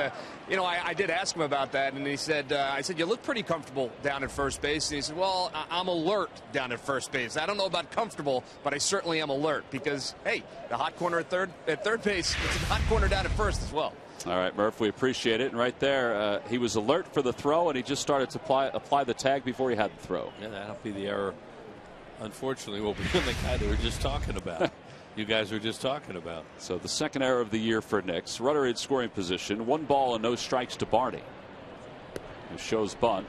I did ask him about that, and he said, I said, you look pretty comfortable down at first base. And he said, well, I'm alert down at first base. I don't know about comfortable, but I certainly am alert because, hey, the hot corner at third base, it's a hot corner down at first as well. All right, Murph, we appreciate it. And right there, he was alert for the throw, and he just started to apply the tag before he had the throw. Yeah, that'll be the error. Unfortunately, will be the guy that we're just talking about. You guys were just talking about. So the second error of the year for Nix. Runner in scoring position. 1 ball and no strikes to Barney, who shows bunt,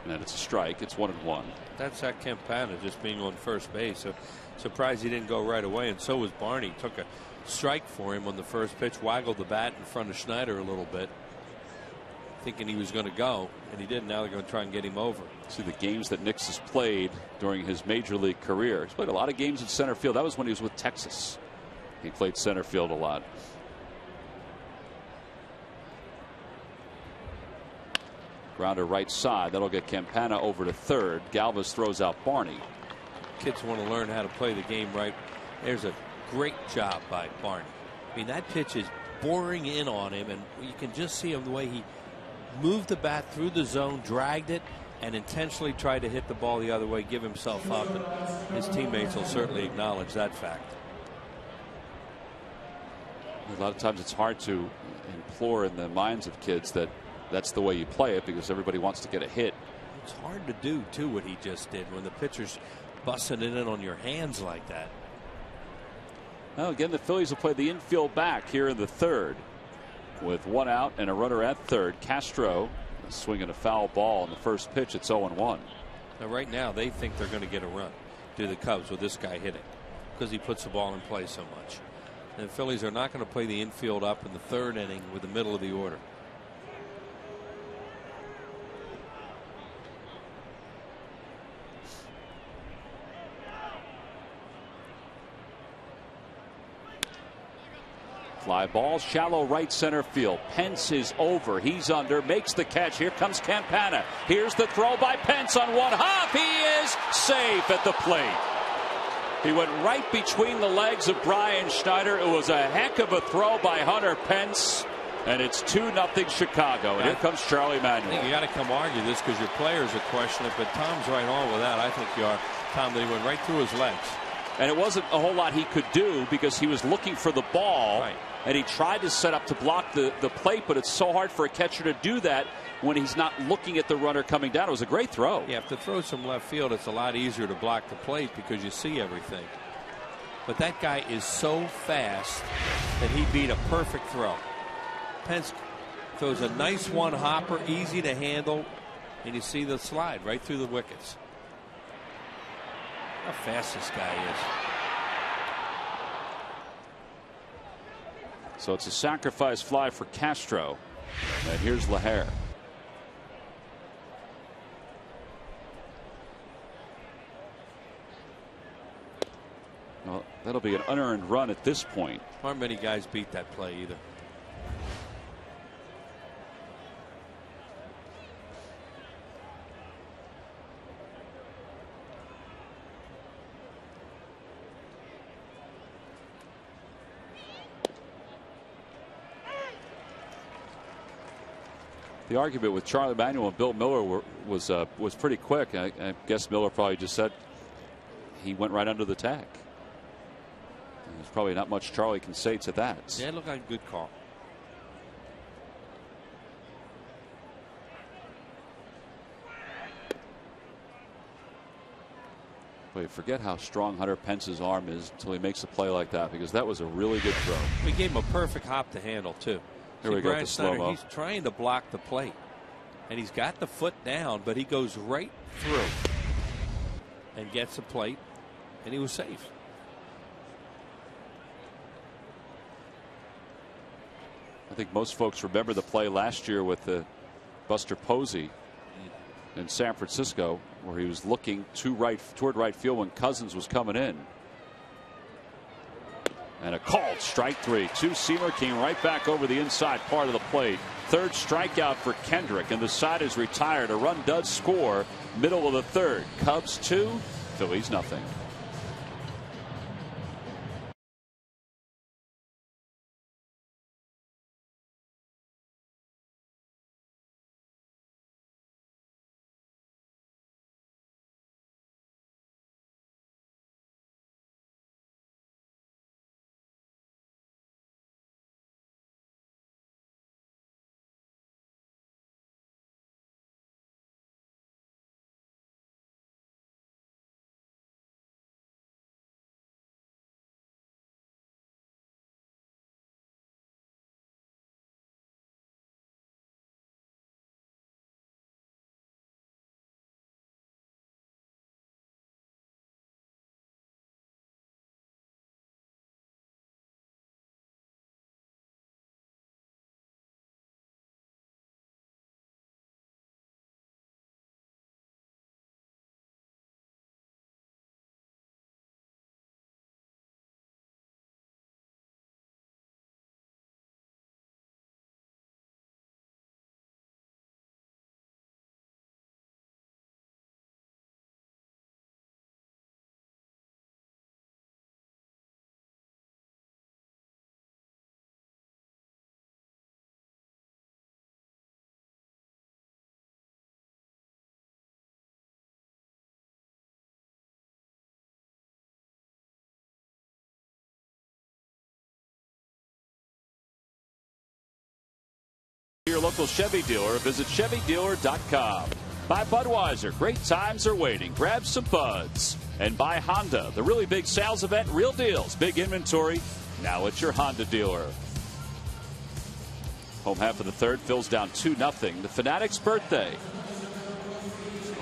and it's a strike. It's 1-1. That's that Campana just being on first base. So surprised he didn't go right away, and so was Barney. Took a strike for him on the first pitch, waggled the bat in front of Schneider a little bit, thinking he was going to go, and he didn't. Now they're going to try and get him over. See the games that Nix has played during his major league career. He's played a lot of games in center field. That was when he was with Texas. He played center field a lot. Grounder right side. That'll get Campana over to third. Galvis throws out Barney. Kids want to learn how to play the game right. There's a great job by Barney. I mean, that pitch is boring in on him, and you can just see him the way he moved the bat through the zone, dragged it, and intentionally tried to hit the ball the other way, give himself up. And his teammates will certainly acknowledge that fact. A lot of times it's hard to implore in the minds of kids that that's the way you play it, because everybody wants to get a hit. It's hard to do, too, what he just did when the pitcher's busting it in on your hands like that. Well, again, the Phillies will play the infield back here in the third with one out and a runner at third. Castro swinging a foul ball on the first pitch. It's 0-1. Now, right now, they think they're going to get a run, do the Cubs, with this guy hitting, because he puts the ball in play so much. And the Phillies are not going to play the infield up in the third inning with the middle of the order. Fly ball, shallow right center field. Pence is over. He's under. Makes the catch. Here comes Campana. Here's the throw by Pence on one hop. He is safe at the plate. He went right between the legs of Brian Schneider. It was a heck of a throw by Hunter Pence. And it's 2-0 Chicago. And here comes Charlie Manuel. I think you got to come argue this because your players are questioning it, but Tom's right on with that. I think you are, Tom, that he went right through his legs. And it wasn't a whole lot he could do because he was looking for the ball. Right. And he tried to set up to block the plate, but it's so hard for a catcher to do that when he's not looking at the runner coming down. It was a great throw. Yeah, if to throw some left field, it's a lot easier to block the plate because you see everything. But that guy is so fast that he beat a perfect throw. Pence throws a nice one hopper, easy to handle, and you see the slide right through the wickets. How fast this guy is. So it's a sacrifice fly for Castro. And here's Lahair. Well, that'll be an unearned run at this point. Aren't many guys beat that play either. The argument with Charlie Manuel and Bill Miller was pretty quick. I guess Miller probably just said he went right under the tag. There's probably not much Charlie can say to that. Yeah, it looked like a good call. Wait, forget how strong Hunter Pence's arm is until he makes a play like that, because that was a really good throw. We gave him a perfect hop to handle too. Here we go, the slow-mo. He's trying to block the plate, and he's got the foot down, but he goes right through and gets the plate, and he was safe. I think most folks remember the play last year with the Buster Posey in San Francisco, where he was looking toward right field when Cousins was coming in. And a called strike three. Two-seamer came right back over the inside part of the plate. Third strikeout for Kendrick, and the side is retired. A run does score middle of the third. Cubs 2, Phillies nothing. local Chevy dealer or visit ChevyDealer.com. By Budweiser, great times are waiting. Grab some buds. And by Honda, the really big sales event, real deals, big inventory. Now it's your Honda dealer. Home half of the third, Phil's down 2-0. The Fanatics' birthday.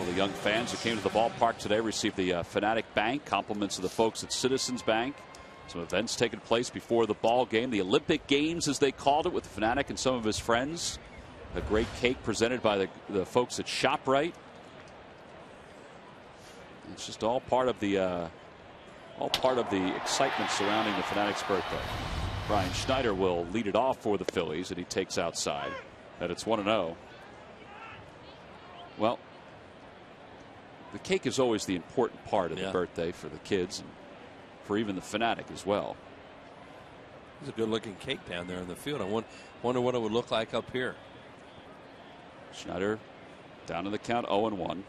All the young fans who came to the ballpark today received the Fanatic Bank. Compliments of the folks at Citizens Bank. Some events taking place before the ball game. The Olympic Games, as they called it, with the Fanatic and some of his friends. A great cake presented by the folks at ShopRite. It's just all part of the excitement surrounding the Fanatics' birthday. Brian Schneider will lead it off for the Phillies, and he takes outside. And it's 1-0. Well, the cake is always the important part of the birthday for the kids and for even the Fanatic as well. It's a good-looking cake down there in the field. I wonder what it would look like up here. Schneider down in the count, 0-1.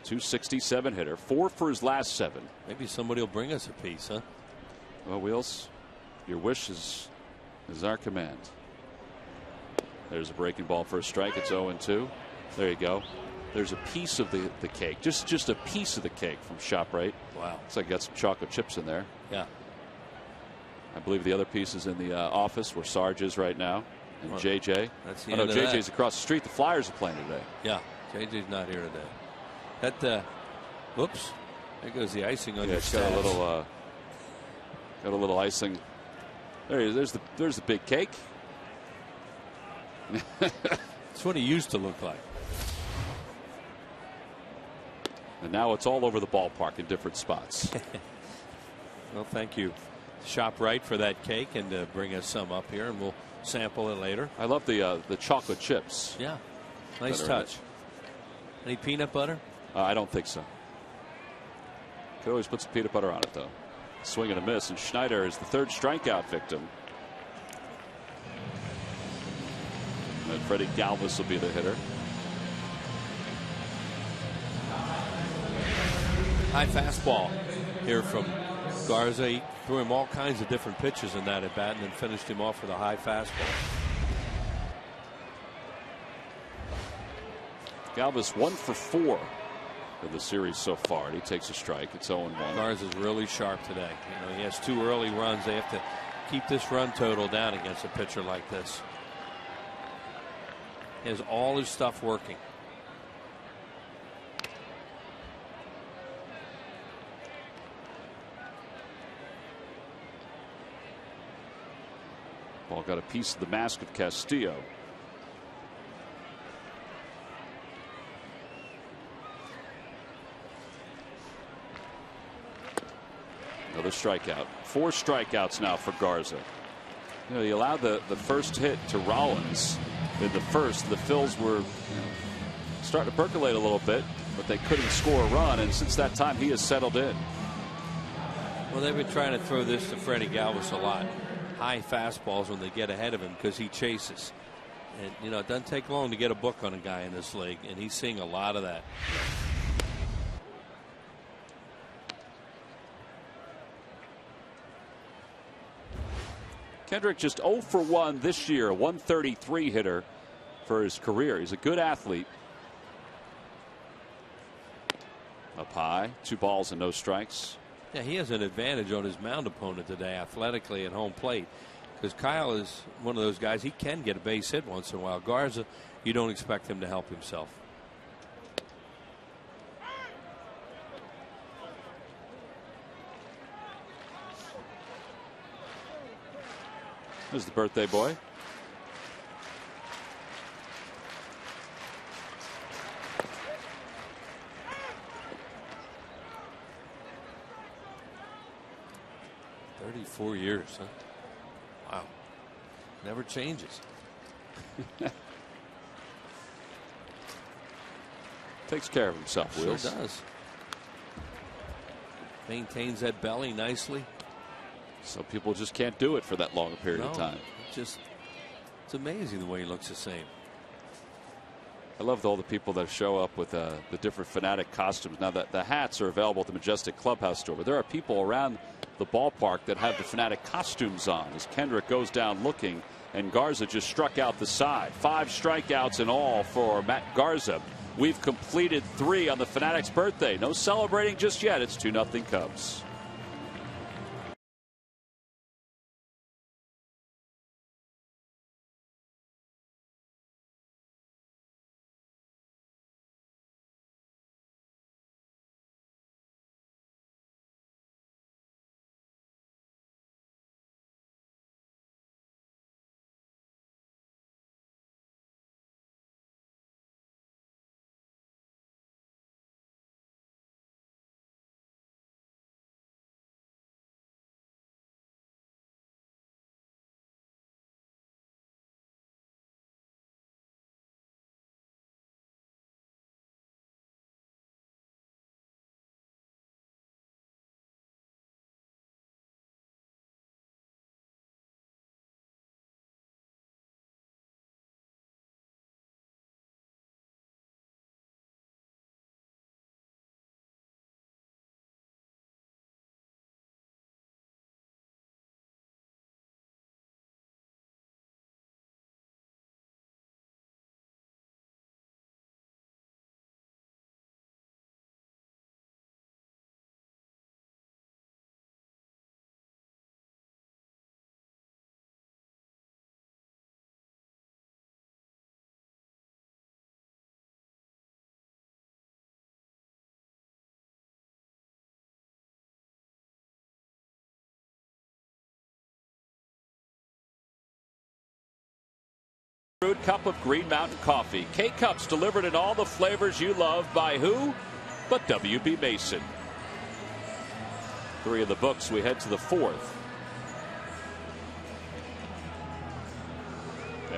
267 hitter, 4 for his last 7. Maybe somebody will bring us a piece, huh? Well, Wheels, your wish is our command. There's a breaking ball for a strike. It's 0-2. There you go. There's a piece of the cake, just a piece of the cake from ShopRite. Wow. Looks like I got some chocolate chips in there. Yeah. I believe the other piece is in the office where Sarge is right now. And JJ. That's the end of JJ's that. Across the street. The Flyers are playing today. Yeah, JJ's not here today. That whoops, there goes the icing on your it's got a little icing. There he is. There's the big cake. That's what he used to look like. And now it's all over the ballpark in different spots. Well, thank you, ShopRite, for that cake, and bring us some up here, and we'll sample it later. I love the chocolate chips. Yeah, nice touch. Any peanut butter? I don't think so. Could always put some peanut butter on it, though. Swing and a miss, and Schneider is the third strikeout victim. And Freddie Galvis will be the hitter. High fastball here from Garza. He threw him all kinds of different pitches in that at bat, and then finished him off with a high fastball. Galvis 1 for 4 in the series so far, and he takes a strike. It's 0-1. Garza's really sharp today. You know, he has 2 early runs. They have to keep this run total down against a pitcher like this. He has all his stuff working. Ball got a piece of the mask of Castillo. Another strikeout. 4 strikeouts now for Garza. You know, he allowed the first hit to Rollins in the first. The Phils were starting to percolate a little bit, but they couldn't score a run, and since that time he has settled in. Well, they've been trying to throw this to Freddie Galvis a lot. High fastballs when they get ahead of him because he chases. And, you know, it doesn't take long to get a book on a guy in this league, and he's seeing a lot of that. Kendrick just 0 for 1 this year, a 133 hitter for his career. He's a good athlete. Up high, 2 balls and no strikes. Yeah, he has an advantage on his mound opponent today athletically at home plate, because Kyle is one of those guys, he can get a base hit once in a while. Garza, you don't expect him to help himself. There's the birthday boy. "34 years, huh? Wow. Never changes." Takes care of himself, Wheels. Sure does. Maintains that belly nicely. Some people just can't do it for that long a period of time. It's amazing the way he looks the same. I love all the people that show up with the different Fanatic costumes. Now, the hats are available at the Majestic Clubhouse store, but there are people around the ballpark that have the Fanatic costumes on. As Kendrick goes down looking and Garza just struck out the side. 5 strikeouts in all for Matt Garza. We've completed 3 on the Fanatics' birthday. No celebrating just yet. It's 2-0 Cubs. Brewed cup of Green Mountain coffee. K-Cups delivered in all the flavors you love by who but W.B. Mason. 3 of the books. We head to the 4th.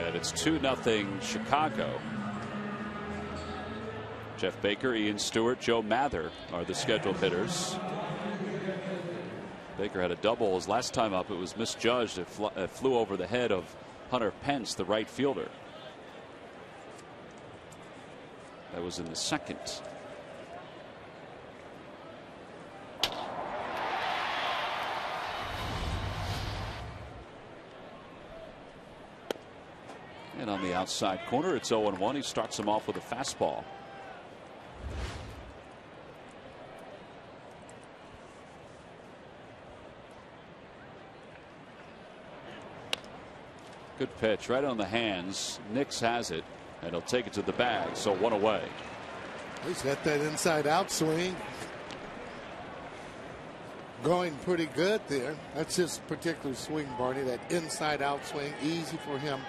And it's 2-0 Chicago. Jeff Baker, Ian Stewart, Joe Mather are the scheduled hitters. Baker had a double his last time up. It was misjudged. It flew over the head of Hunter Pence, the right fielder. That was in the 2nd. And on the outside corner, it's 0-1. He starts him off with a fastball. Good pitch right on the hands. Nix has it, and he'll take it to the bag. So 1 away. He's got that inside out swing going pretty good there. That's his particular swing, Barney. That inside out swing, easy for him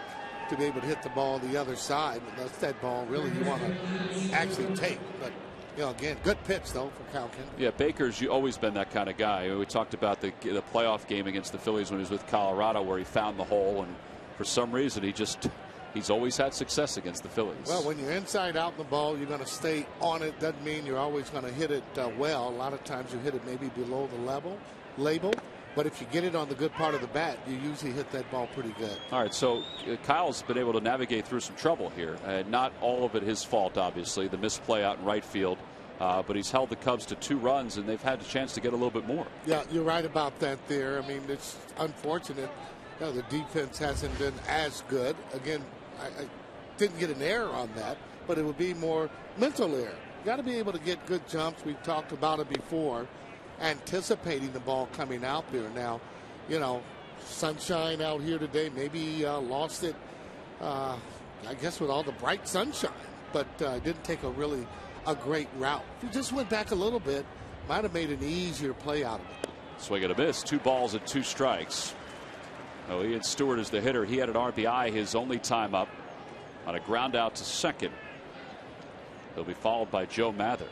to be able to hit the ball the other side. But that's that ball really you want to actually take. But you know, again, good pitch though for Calkin. Yeah, Baker's always been that kind of guy. We talked about the playoff game against the Phillies when he was with Colorado, where he found the hole, and for some reason he's always had success against the Phillies. Well, when you're inside out in the ball, you're going to stay on it. Doesn't mean you're always going to hit it well. A lot of times you hit it maybe below the label. But if you get it on the good part of the bat, you usually hit that ball pretty good. All right, so Kyle's been able to navigate through some trouble here. Not all of it his fault, obviously. The misplay out in right field. But he's held the Cubs to 2 runs, and they've had a chance to get a little bit more. Yeah, you're right about that there. I mean, it's unfortunate. You know, the defense hasn't been as good. Again, I didn't get an error on that, but it would be more mental error. You got to be able to get good jumps. We've talked about it before, anticipating the ball coming out there. Now, you know, sunshine out here today. Maybe lost it, I guess, with all the bright sunshine, but didn't take a great route. If he just went back a little bit, might have made an easier play out of it. Swing and a miss. 2 balls and 2 strikes. Oh, Ian Stewart is the hitter. He had an RBI his only time up on a ground out to second. He'll be followed by Joe Mather.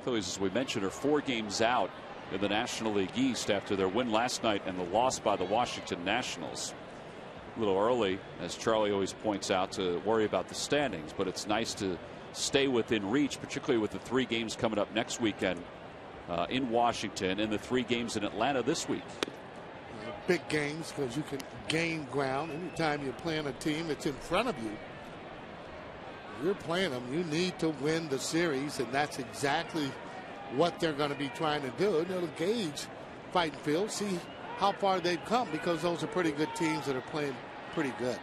Phillies, as we mentioned, are 4 games out in the National League East after their win last night and the loss by the Washington Nationals. A little early, as Charlie always points out, to worry about the standings, but it's nice to stay within reach, particularly with the 3 games coming up next weekend in Washington and the 3 games in Atlanta this week. Big games because you can gain ground. Anytime you're playing a team that's in front of you, you're playing them, you need to win the series, and that's exactly what they're going to be trying to do. And it'll gauge Fighting Field, see how far they've come, because those are pretty good teams that are playing pretty good.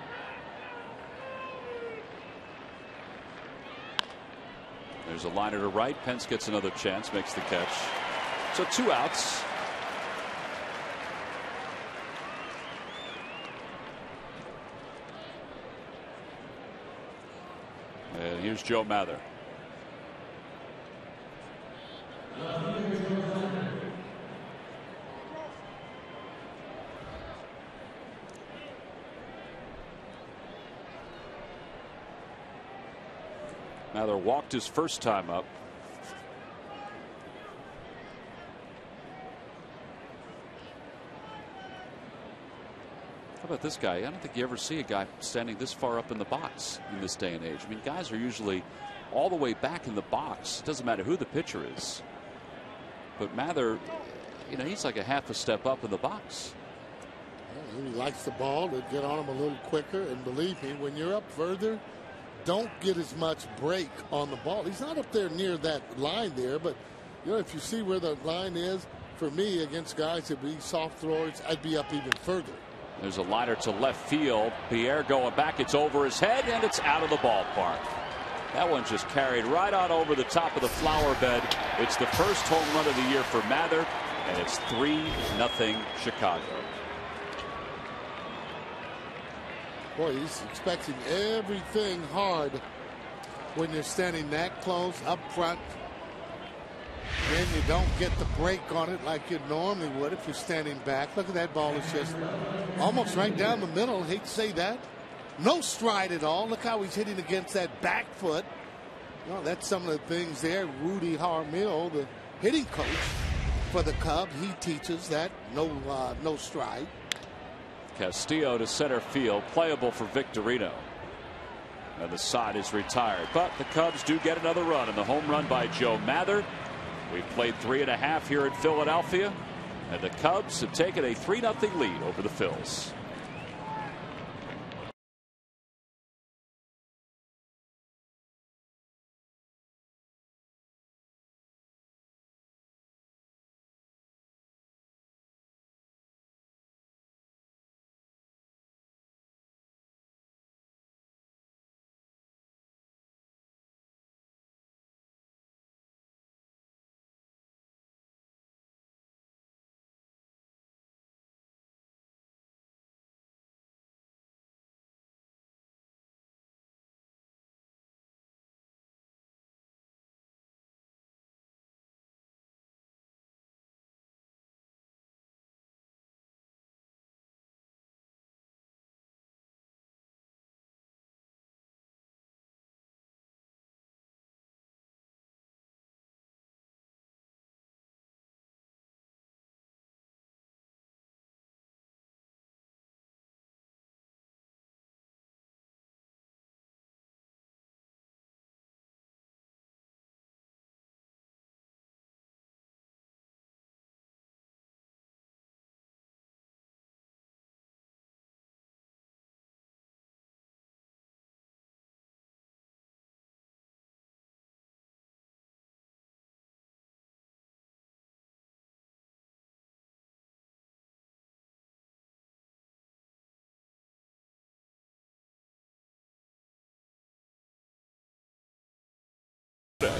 There's a liner to right. Pence gets another chance, makes the catch. So 2 outs. And here's Joe Mather. Mather walked his first time up. How about this guy? I don't think you ever see a guy standing this far up in the box in this day and age. I mean, guys are usually all the way back in the box. It doesn't matter who the pitcher is. But Mather, you know, he's like a half a step up in the box. Well, he likes the ball to get on him a little quicker. And believe me, when you're up further, don't get as much break on the ball. He's not up there near that line there, but you know, if you see where the line is, for me, against guys that be soft throwers, I'd be up even further. There's a liner to left field. Pierre going back. It's over his head, and it's out of the ballpark. That one just carried right on over the top of the flower bed. It's the first home run of the year for Mather, and it's 3-0 Chicago. Boy, he's expecting everything hard when you're standing that close up front. Then you don't get the break on it like you normally would if you're standing back. Look at that ball. It's just almost right down the middle. Hate to say that. No stride at all. Look how he's hitting against that back foot. You know, that's some of the things there. Rudy Harmil, the hitting coach for the Cubs, he teaches that no stride. Castillo to center field, playable for Victorino. And the side is retired. But the Cubs do get another run, and the home run by Joe Mather. We've played 3.5 here in Philadelphia, and the Cubs have taken a 3-0 lead over the Phils.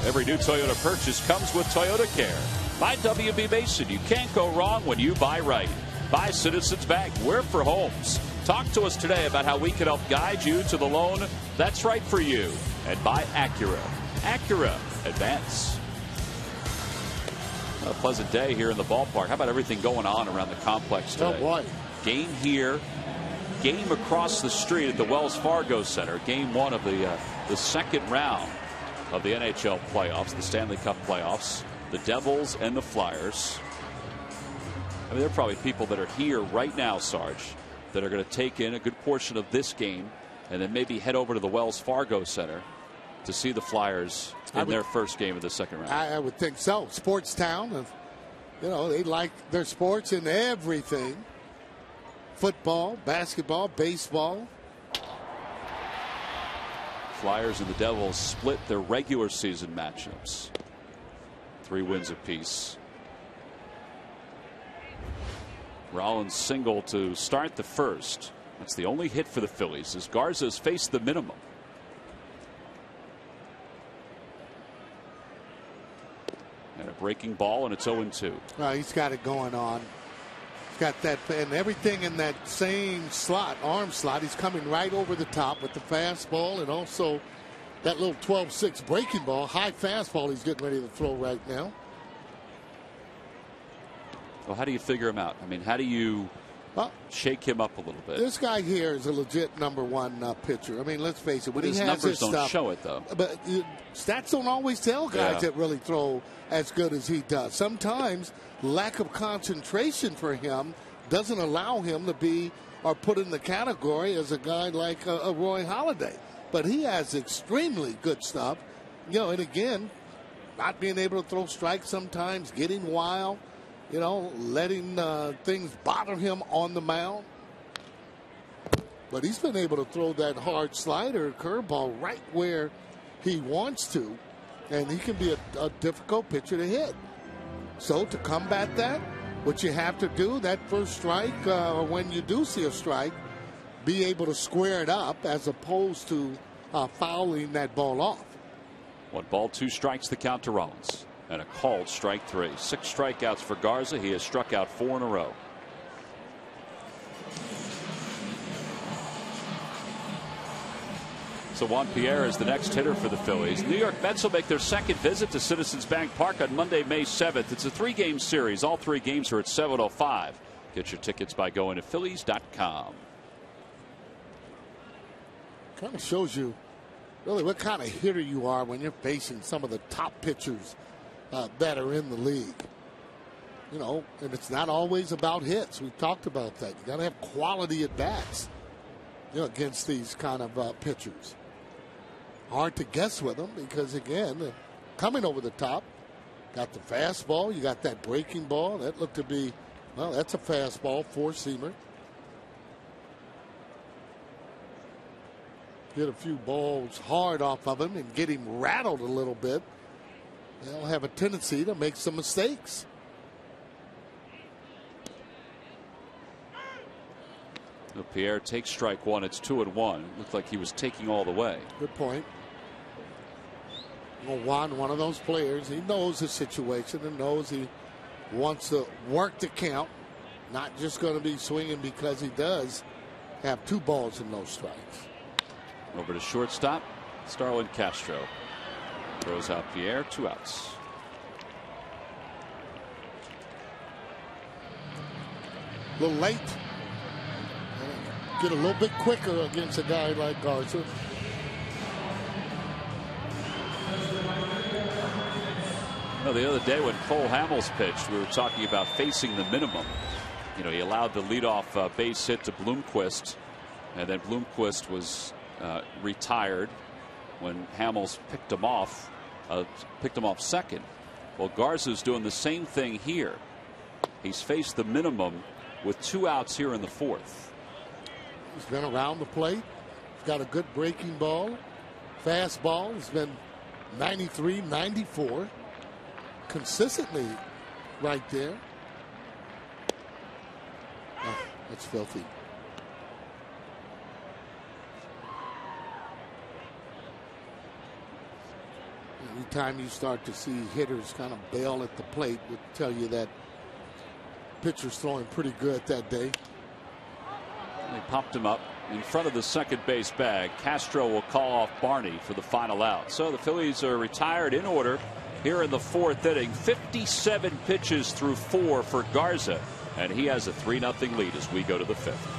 Every new Toyota purchase comes with Toyota Care. By W.B. Mason, you can't go wrong when you buy right. By Citizens Bank, we're for homes. Talk to us today about how we can help guide you to the loan that's right for you. And by Acura. Acura, advance. A pleasant day here in the ballpark. How about everything going on around the complex today? Oh, boy. Game here. Game across the street at the Wells Fargo Center. Game 1 of the second round of the NHL playoffs, the Stanley Cup playoffs. The Devils and the Flyers. I mean, there are probably people that are here right now, Sarge, that are going to take in a good portion of this game and then maybe head over to the Wells Fargo Center to see the Flyers in their first game of the second round. I would think so. Sports town. You know, they like their sports in everything. Football, basketball, baseball. Flyers and the Devils split their regular season matchups. 3 wins apiece. Rollins single to start the first. That's the only hit for the Phillies as Garza's faced the minimum. And a breaking ball, and it's 0-2. He's got it going on. He's got that, and everything in that same slot, arm slot. He's coming right over the top with the fastball and also that little 12-6 breaking ball, high fastball he's getting ready to throw right now. Well, how do you figure him out? I mean, how do you shake him up a little bit? This guy here is a legit #1 pitcher. I mean, let's face it. When his he has numbers his don't show it, though. But stats don't always tell guys that really throw as good as he does. Sometimes lack of concentration for him doesn't allow him to be or put in the category as a guy like a Roy Halladay. But he has extremely good stuff. You know, and again, not being able to throw strikes sometimes, getting wild, you know, letting things bother him on the mound. But he's been able to throw that hard slider, curveball right where he wants to. And he can be a difficult pitcher to hit. So to combat that, what you have to do, that first strike, or when you do see a strike, be able to square it up as opposed to fouling that ball off. 1 ball, 2 strikes, the count to Rollins. And a called strike 3. 6 strikeouts for Garza. He has struck out 4 in a row. So Juan Pierre is the next hitter for the Phillies. New York Mets will make their second visit to Citizens Bank Park on Monday, May 7th. It's a 3-game series. All 3 games are at 7:05. Get your tickets by going to Phillies.com. Kind of shows you really what kind of hitter you are when you're facing some of the top pitchers that are in the league. You know, and it's not always about hits. We've talked about that. You got to have quality at bats, you know, against these kind of pitchers. Hard to guess with them because, again, coming over the top, got the fastball, you got that breaking ball. That looked to be, well, that's a fastball, 4-seamer. Get a few balls hard off of him and get him rattled a little bit. They'll have a tendency to make some mistakes. Well, Pierre takes strike 1. It's 2-1. Looked like he was taking all the way. Good point. Well, one of those players, he knows the situation and knows he wants to work the count. Not just going to be swinging because he does have 2 balls and no strikes. Over to shortstop, Starlin Castro. Throws out Pierre, 2 outs. A little late. Get a little bit quicker against a guy like Garza. Well, the other day when Cole Hamels pitched, we were talking about facing the minimum. You know, he allowed the leadoff base hit to Bloomquist, and then Bloomquist was retired when Hamels picked him off second. Well, Garza's doing the same thing here. He's faced the minimum with 2 outs here in the 4th. He's been around the plate. He's got a good breaking ball. Fastball. He's been 93, 94. Consistently right there. Oh, that's filthy. Anytime you start to see hitters kind of bail at the plate, would tell you that pitcher's throwing pretty good that day. They popped him up in front of the second base bag. Castro will call off Barney for the final out. So the Phillies are retired in order here in the 4th inning. 57 pitches through 4 for Garza, and he has a 3-0 lead as we go to the 5th.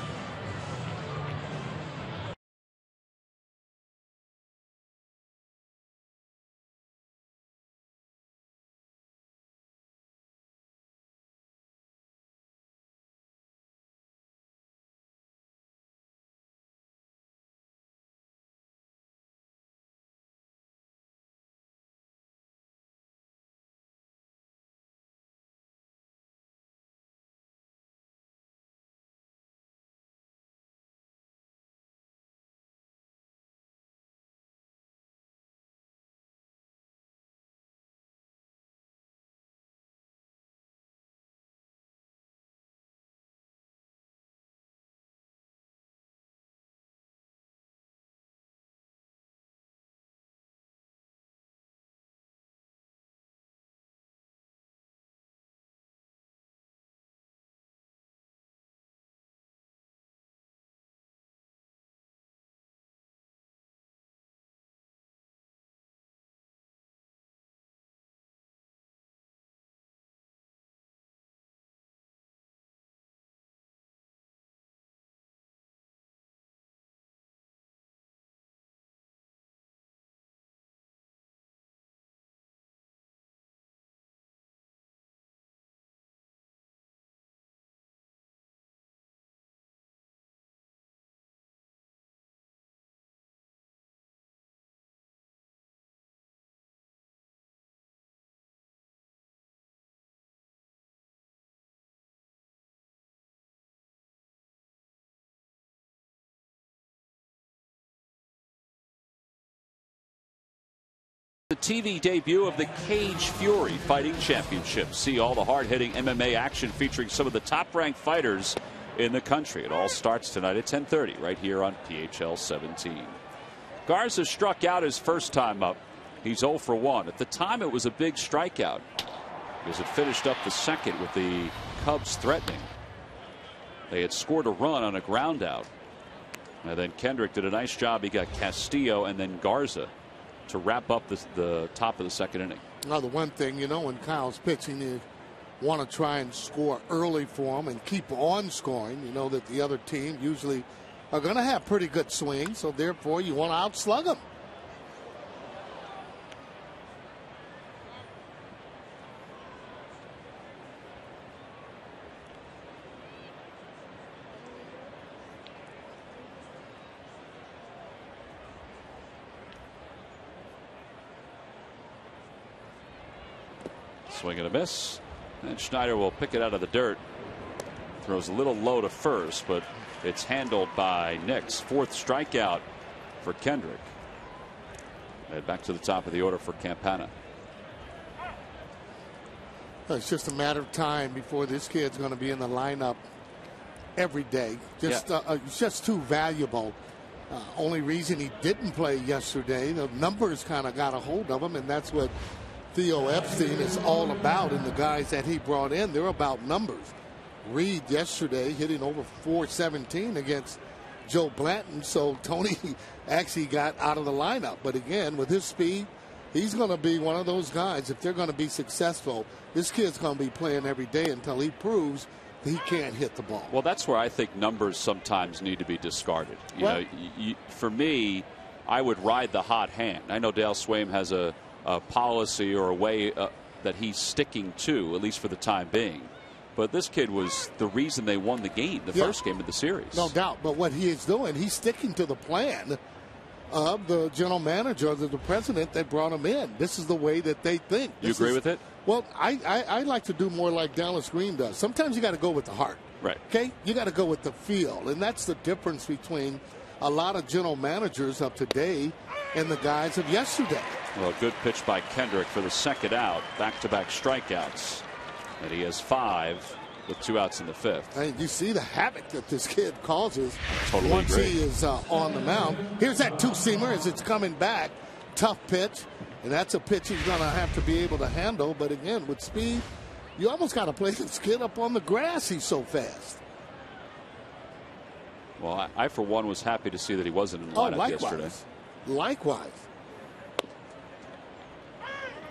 The TV debut of the Cage Fury Fighting Championship. See all the hard-hitting MMA action featuring some of the top-ranked fighters in the country. It all starts tonight at 10:30 right here on PHL 17. Garza struck out his first time up. He's 0 for 1. At the time, it was a big strikeout because it finished up the second with the Cubs threatening. They had scored a run on a ground out. And then Kendrick did a nice job. He got Castillo and then Garza to wrap up the top of the second inning. Now, the one thing, you know, when Kyle's pitching, you want to try and score early for him and keep on scoring. You know that the other team usually are going to have pretty good swings, so therefore you want to outslug them. Swing and a miss. And Schneider will pick it out of the dirt. Throws a little low to first, but it's handled by Nix. Fourth strikeout for Kendrick. And back to the top of the order for Campana. It's just a matter of time before this kid's going to be in the lineup every day. It's just too valuable. Only reason he didn't play yesterday, the numbers kind of got a hold of him, and that's what Theo Epstein is all about, and the guys that he brought in, they're about numbers. Reed yesterday hitting over 417 against Joe Blanton, so Tony actually got out of the lineup. But again, with his speed, he's going to be one of those guys. If they're going to be successful, this kid's going to be playing every day until he proves that he can't hit the ball. Well, that's where I think numbers sometimes need to be discarded. You know, for me, I would ride the hot hand. I know Dale Swaim has a policy or a way that he's sticking to, at least for the time being. But this kid was the reason they won the game, the first game of the series. No doubt. But what he is doing, he's sticking to the plan of the general manager, of the president that brought him in. This is the way that they think. You agree with it? Well, I like to do more like Dallas Green does. Sometimes you got to go with the heart. Right. Okay? You got to go with the feel. And that's the difference between a lot of general managers of today and the guys of yesterday. Well, a good pitch by Kendrick for the second out. Back-to-back strikeouts. And he has 5 with 2 outs in the 5th. And you see the havoc that this kid causes Totally once agree. he is on the mound. Here's that two-seamer as it's coming back. Tough pitch. And that's a pitch he's going to have to be able to handle. But again, with speed, you almost got to play this kid up on the grass. He's so fast. Well, I for one was happy to see that he wasn't in the lineup yesterday. Likewise.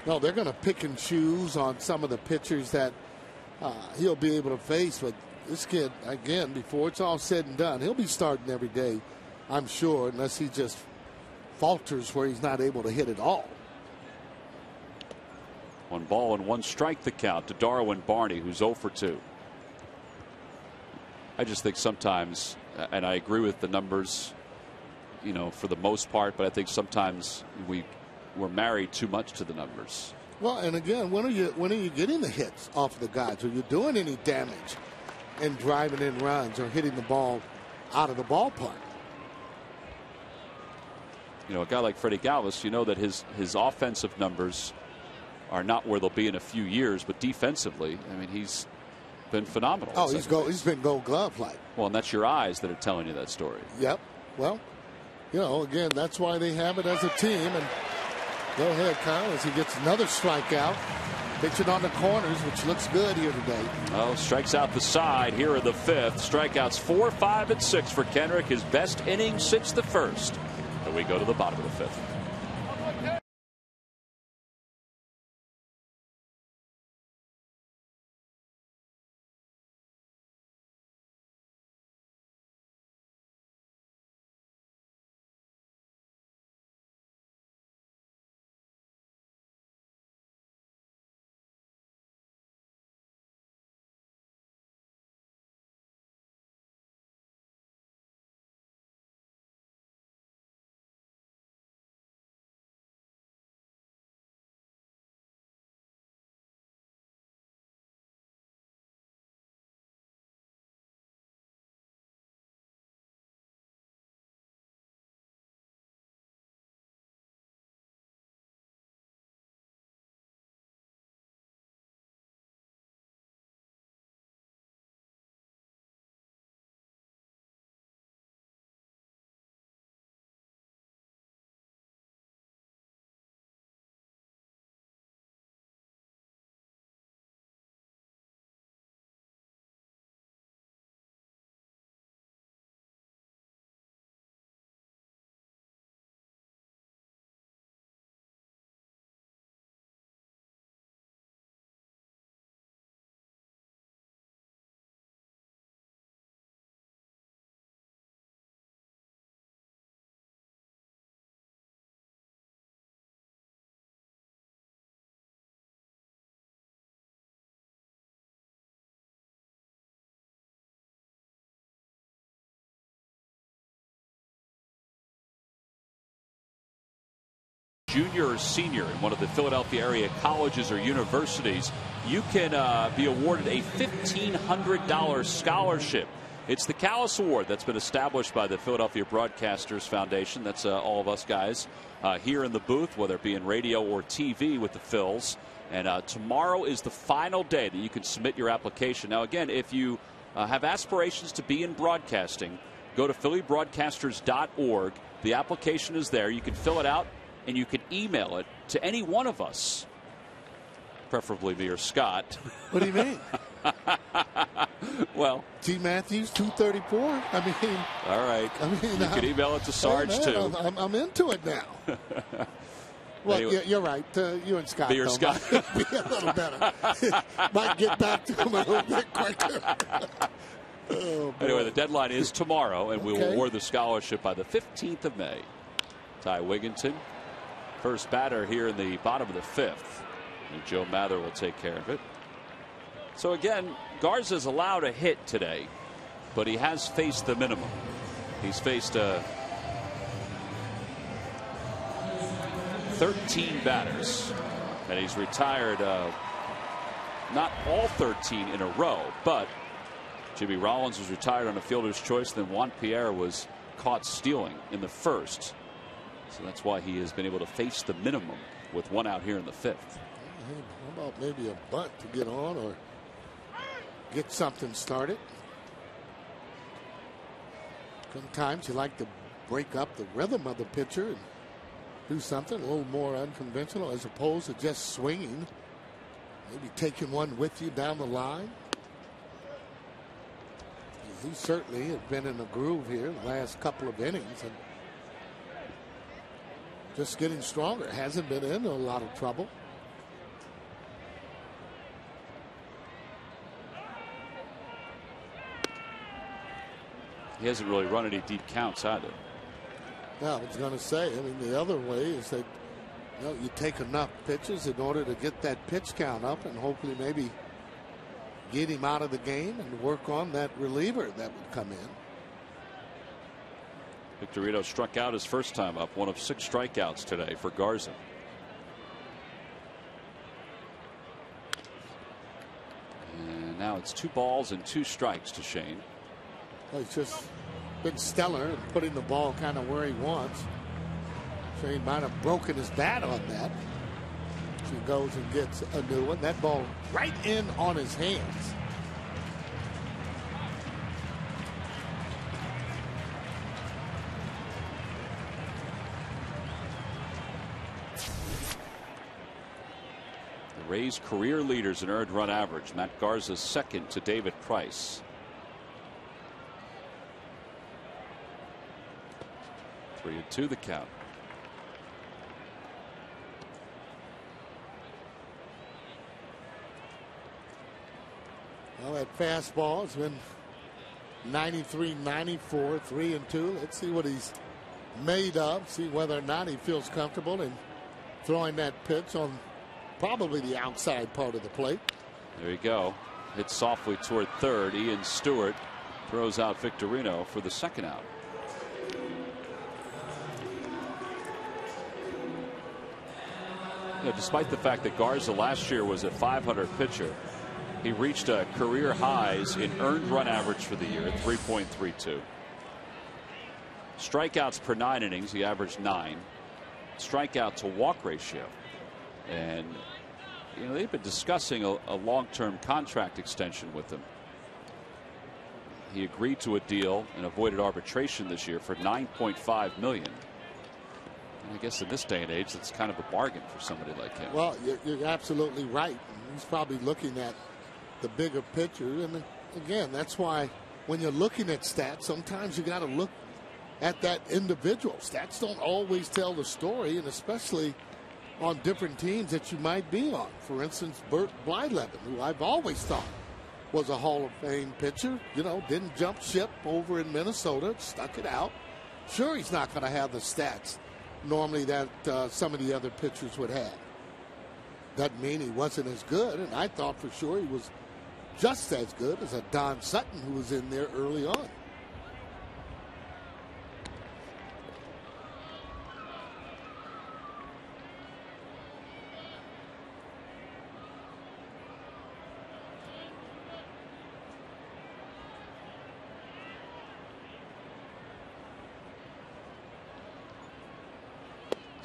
No, they're going to pick and choose on some of the pitchers that he'll be able to face. But this kid, again, before it's all said and done, he'll be starting every day, I'm sure, unless he just falters where he's not able to hit at all. 1 ball and 1 strike the count to Darwin Barney, who's 0 for 2. I just think sometimes, and I agree with the numbers, you know, for the most part, but I think sometimes we're married too much to the numbers. Well, and again, when are you getting the hits off of the guys? Are you doing any damage and driving in runs or hitting the ball out of the ballpark? You know, a guy like Freddie Galvis, you know that his offensive numbers are not where they'll be in a few years, but defensively, I mean, he's been phenomenal. Oh, he's been Gold Glove like. Well, and that's your eyes that are telling you that story. Yep. Well, you know, again, that's why they have it as a team. And go ahead, Kyle, as he gets another strikeout. Pitching on the corners, which looks good here today. Oh, strikes out the side here in the 5th. Strikeouts 4, 5, and 6 for Kendrick. His best inning since the 1st. And we go to the bottom of the 5th. junior or senior in one of the Philadelphia area colleges or universities, you can be awarded a $1,500 scholarship. It's the Callis Award that's been established by the Philadelphia Broadcasters Foundation. That's all of us guys here in the booth, whether it be in radio or TV with the Phils. And tomorrow is the final day that you can submit your application. Now, again, if you have aspirations to be in broadcasting, go to phillybroadcasters.org. The application is there. You can fill it out, and you can email it to any one of us, preferably me or Scott. What do you mean? Well, T. Matthews, 234. I mean, all right. I mean, you can email it to Sarge too. I'm into it now. Well, anyway, you're right. You and Scott. Be or Scott. Might be a little better. Might get back to him a little bit quicker. Oh, anyway, the deadline is tomorrow, and we will award the scholarship by the 15th of May. Ty Wigginton, first batter here in the bottom of the fifth. And Joe Mather will take care of it. So again, Garza's allowed a hit today, but he has faced the minimum. He's faced 13 batters, and he's retired not all 13 in a row, but Jimmy Rollins was retired on a fielder's choice. Then Juan Pierre was caught stealing in the first. So that's why he has been able to face the minimum with one out here in the fifth. How about maybe a bunt to get on or get something started? Sometimes you like to break up the rhythm of the pitcher and do something a little more unconventional as opposed to just swinging. Maybe taking one with you down the line. He certainly has been in a groove here the last couple of innings and just getting stronger. Hasn't been in a lot of trouble. He hasn't really run any deep counts either. Yeah, I was going to say, I mean, the other way is that you take enough pitches in order to get that pitch count up and hopefully maybe get him out of the game and work on that reliever that would come in. Victorino struck out his first time up, one of 6 strikeouts today for Garza. And now it's 2 balls and 2 strikes to Shane. Well, he's just been stellar and putting the ball kind of where he wants. Shane might have broken his bat on that. He goes and gets a new one. That ball right in on his hands. The Rays career leaders in earned run average. Matt Garza second to David Price. 3-2 the count. Well, that fastball has been 93, 94, 3-2. Let's see what he's made of. See whether or not he feels comfortable in throwing that pitch on probably the outside part of the plate. There you go. Hit softly toward third. Ian Stewart throws out Victorino for the second out. Despite the fact that Garza last year was a .500 pitcher, he reached career highs in earned run average for the year at 3.32. Strikeouts per 9 innings, he averaged 9. Strikeout to walk ratio. And they've been discussing a long-term contract extension with him. He agreed to a deal and avoided arbitration this year for $9.5 million. And I guess in this day and age, it's kind of a bargain for somebody like him. Well, you're absolutely right. He's probably looking at the bigger picture. And again, that's why when you're looking at stats, sometimes you got to look at that individual. Stats don't always tell the story, and especially on different teams that you might be on. For instance, Bert Blyleven, who I've always thought was a Hall of Fame pitcher, didn't jump ship over in Minnesota, stuck it out. Sure, he's not going to have the stats normally that some of the other pitchers would have. Doesn't mean he wasn't as good, and I thought for sure he was just as good as a Don Sutton who was in there early on.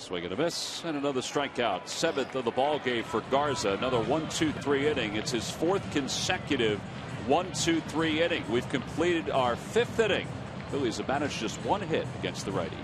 Swing and a miss, and another strikeout. 7th of the ball game for Garza. Another 1-2-3 inning. It's his 4th consecutive 1-2-3 inning. We've completed our 5th inning. Phillies have managed just 1 hit against the righty.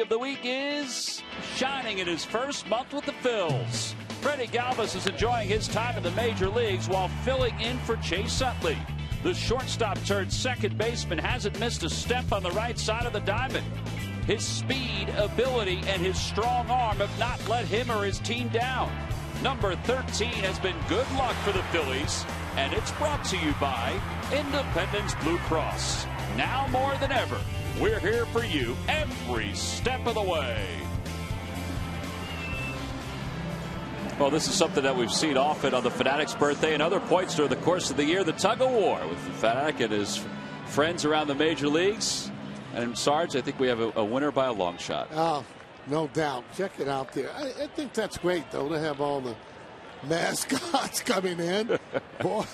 Of the week is shining in his first month with the Phils. Freddie Galvis is enjoying his time in the major leagues while filling in for Chase Utley. The shortstop turned second baseman hasn't missed a step on the right side of the diamond. His speed, ability, and his strong arm have not let him or his team down. Number 13 has been good luck for the Phillies, and it's brought to you by Independence Blue Cross. Now more than ever, we're here for you every step of the way. Well, this is something that we've seen often on the Fanatic's birthday and other points during the course of the year. The tug of war with the Fanatic and his friends around the major leagues. And Sarge, I think we have a winner by a long shot. Oh, no doubt. Check it out there. I think that's great, though, to have all the mascots coming in. Boy,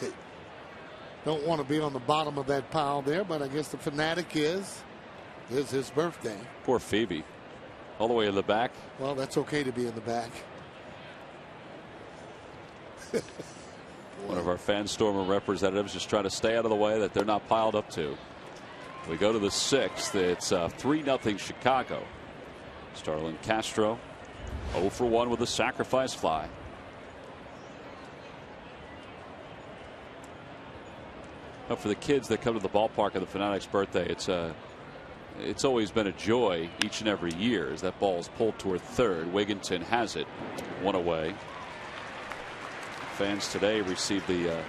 don't want to be on the bottom of that pile there, but I guess the Fanatic is. It's his birthday. Poor Phoebe. All the way in the back. Well, that's okay to be in the back. One of our Fanstormer representatives just trying to stay out of the way that they're not piled up to. We go to the 6th. It's 3-0 Chicago. Starlin Castro 0 for 1 with a sacrifice fly. But for the kids that come to the ballpark on the Fanatic's birthday, it's always been a joy each and every year as that ball is pulled toward third. Wigginton has it, 1 away. Fans today received the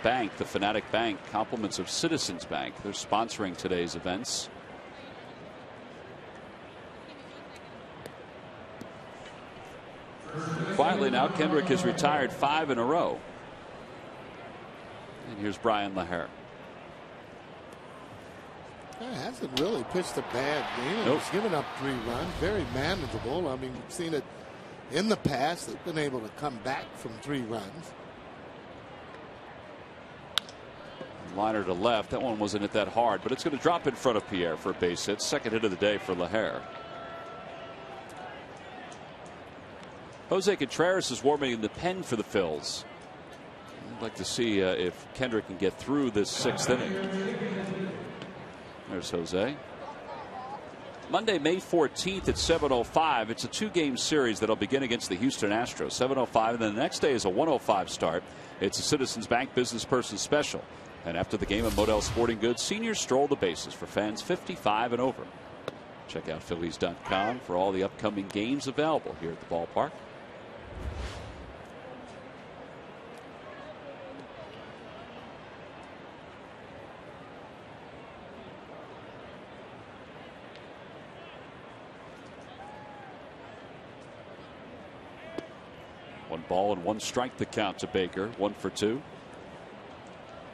bank, the Fanatic Bank, compliments of Citizens Bank. They're sponsoring today's events. Quietly now, Kendrick has retired 5 in a row. And here's Brian Laher. Hasn't really pitched a bad game. Nope. He's given up 3 runs. Very manageable. I mean, we've seen it in the past. They've been able to come back from 3 runs. Liner to left. That one wasn't hit that hard, but it's going to drop in front of Pierre for a base hit. Second hit of the day for Laher. Jose Contreras is warming in the pen for the Phils. I'd like to see if Kendrick can get through this 6th inning. There's Jose. Monday, May 14th at 7:05. It's a 2-game series that'll begin against the Houston Astros. 7:05, and then the next day is a 1:05 start. It's a Citizens Bank Business Person Special. And after the game at Modell Sporting Goods, seniors stroll the bases for fans 55 and over. Check out Phillies.com for all the upcoming games available here at the ballpark. One ball and 1 strike the count to Baker. 1 for 2.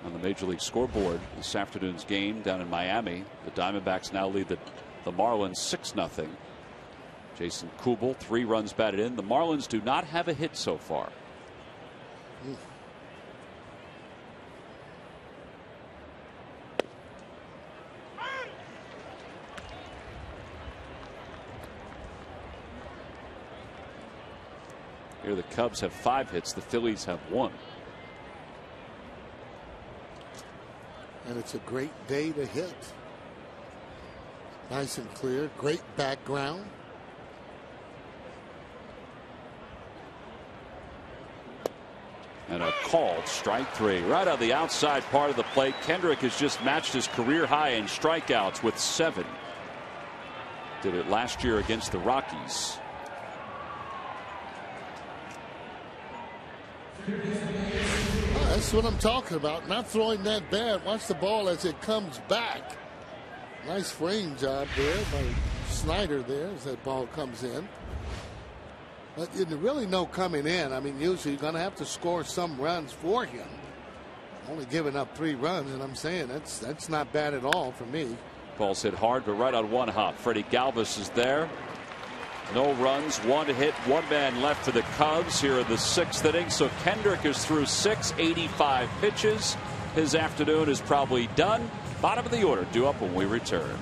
On the Major League scoreboard this afternoon's game down in Miami, the Diamondbacks now lead the Marlins 6-0. Jason Kubel, 3 runs batted in. The Marlins do not have a hit so far. Here the Cubs have 5 hits. The Phillies have 1. And it's a great day to hit. Nice and clear. Great background. And a called strike 3 right on the outside part of the plate. Kendrick has just matched his career high in strikeouts with 7. Did it last year against the Rockies. That's what I'm talking about. Not throwing that bad. Watch the ball as it comes back. Nice frame job there by Snyder there as that ball comes in. But you really know coming in. I mean, usually you're going to have to score some runs for him. Only giving up 3 runs, and I'm saying that's not bad at all for me. Ball's hit hard, but right on one hop. Freddie Galvis is there. No runs, 1 hit, 1 man left for the Cubs here in the 6th inning. So Kendrick is through 85 pitches. His afternoon is probably done. Bottom of the order due up when we return.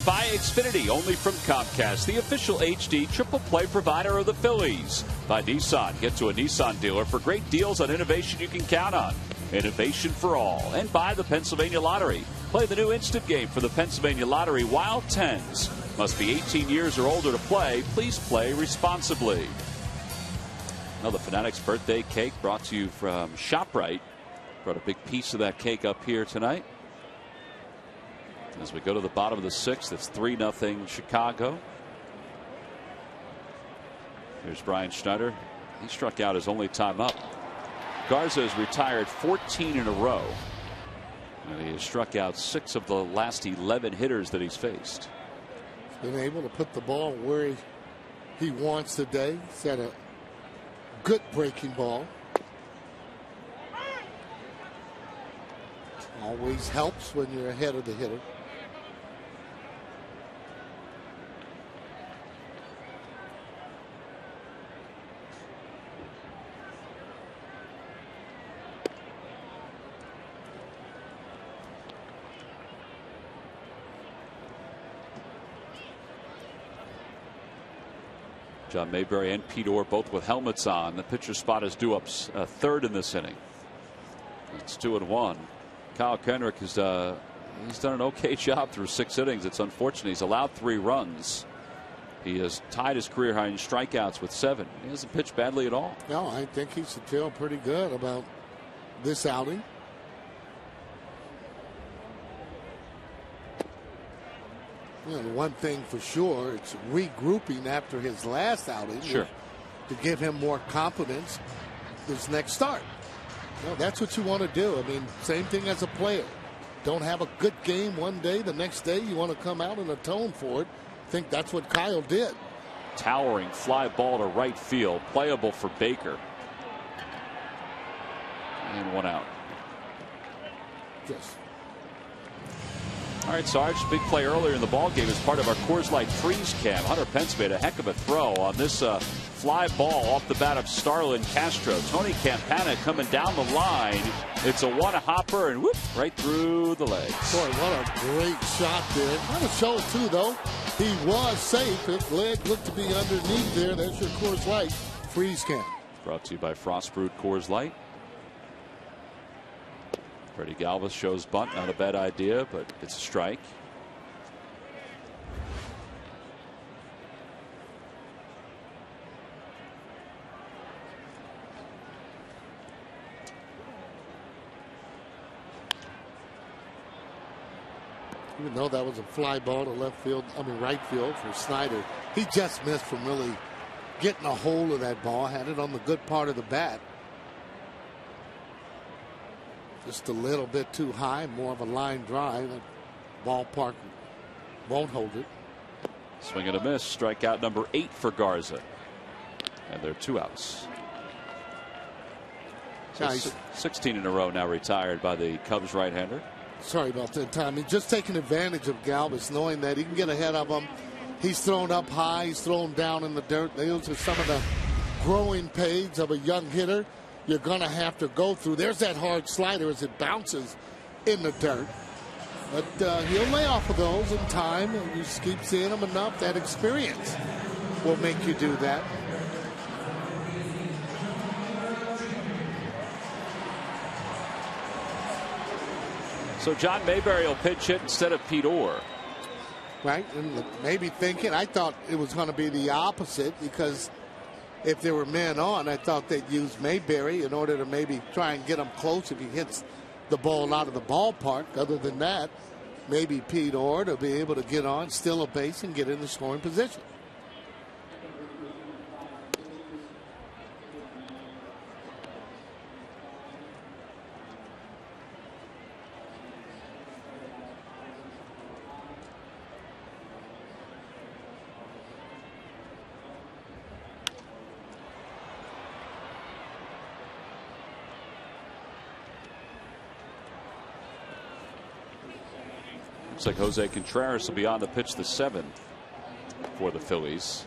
By Xfinity, only from Comcast, the official HD triple play provider of the Phillies. By Nissan, get to a Nissan dealer for great deals on innovation you can count on. Innovation for all. And by the Pennsylvania Lottery. Play the new instant game for the Pennsylvania Lottery, Wild Tens. Must be 18 years or older to play. Please play responsibly. Another Fanatics birthday cake brought to you from ShopRite. Brought a big piece of that cake up here tonight. As we go to the bottom of the 6th, it's 3-0 Chicago. Here's Brian Schneider. He struck out his only time up. Garza has retired 14 in a row. And he has struck out 6 of the last 11 hitters that he's faced. He's been able to put the ball where he wants today. He's got a good breaking ball. Always helps when you're ahead of the hitter. John Mayberry and Pete Orr both with helmets on. The pitcher spot is due up 3rd in this inning. It's 2-1. Kyle Kendrick has he's done an okay job through 6 innings. It's unfortunate he's allowed 3 runs. He has tied his career high in strikeouts with 7. He hasn't pitched badly at all. No, I think he should feel pretty good about this outing. You know, one thing for sure, it's regrouping after his last outing. Sure. To give him more confidence this next start. Well, that's what you want to do. I mean, same thing as a player. Don't have a good game one day. The next day you want to come out and atone for it. I think that's what Kyle did. Towering fly ball to right field. Playable for Baker. And 1 out. Just All right, Sarge, big play earlier in the ball game as part of our Coors Light freeze cam. Hunter Pence made a heck of a throw on this fly ball off the bat of Starlin Castro. Tony Campana coming down the line. It's a one-hopper and whoop, right through the legs. Boy, what a great shot there. Kind of showed, too, though. He was safe. His leg looked to be underneath there. That's your Coors Light freeze cam. Brought to you by Frost Brewed Coors Light. Freddie Galvis shows bunt. Not a bad idea, but it's a strike. Even though that was a fly ball to right field for Snyder, he just missed from really getting a hold of that ball. Had it on the good part of the bat. Just a little bit too high, more of a line drive. The ballpark won't hold it. Swing and a miss. Strikeout number 8 for Garza. And they're 2 outs. So Nice. 16 in a row now retired by the Cubs right-hander. Sorry about that, Tommy. Just taking advantage of Galvis, knowing that he can get ahead of him. He's thrown up high. He's thrown down in the dirt. Those are some of the growing pains of a young hitter you're going to have to go through. There's that hard slider as it bounces in the dirt. But he'll lay off of those in time. And you just keep seeing them enough. That experience will make you do that. So John Mayberry will pitch it instead of Pete Orr. Right, and maybe thinking, I thought it was going to be the opposite, because if there were men on, I thought they'd use Mayberry in order to maybe try and get him close if he hits the ball out of the ballpark. Other than that, maybe Pete Orr to be able to get on, steal a base, and get in the scoring position. Looks like Jose Contreras will be on the pitch the 7th for the Phillies.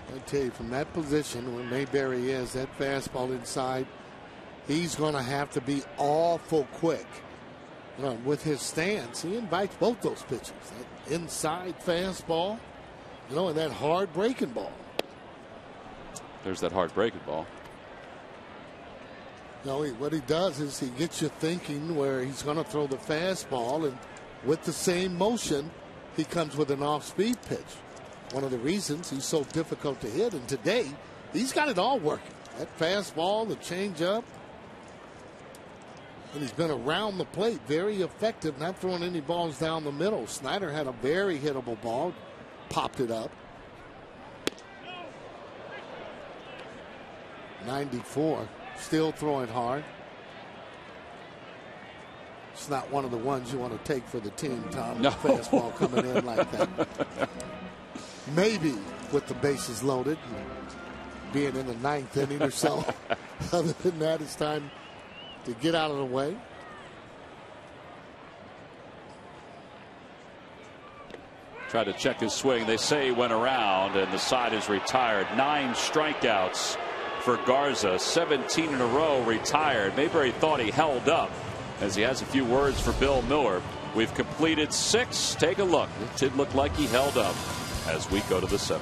I tell you, from that position where Mayberry is, that fastball inside, he's going to have to be awful quick. With his stance, he invites both those pitches. That inside fastball, and that hard breaking ball. There's that hard breaking ball. What he does is he gets you thinking where he's going to throw the fastball, and with the same motion, he comes with an off-speed pitch. One of the reasons he's so difficult to hit, and today, he's got it all working. That fastball, the changeup. And he's been around the plate, very effective, not throwing any balls down the middle. Snyder had a very hittable ball, popped it up. 94, still throwing hard. It's not one of the ones you want to take for the team, Tom. No. The fastball coming in like that. Maybe with the bases loaded, being in the 9th inning or so. Other than that, it's time to get out of the way. Tried to check his swing. They say he went around, and the side is retired. 9 strikeouts for Garza. 17 in a row retired. Mayberry thought he held up, as he has a few words for Bill Miller. We've completed 6. Take a look. It did look like he held up as we go to the 7th.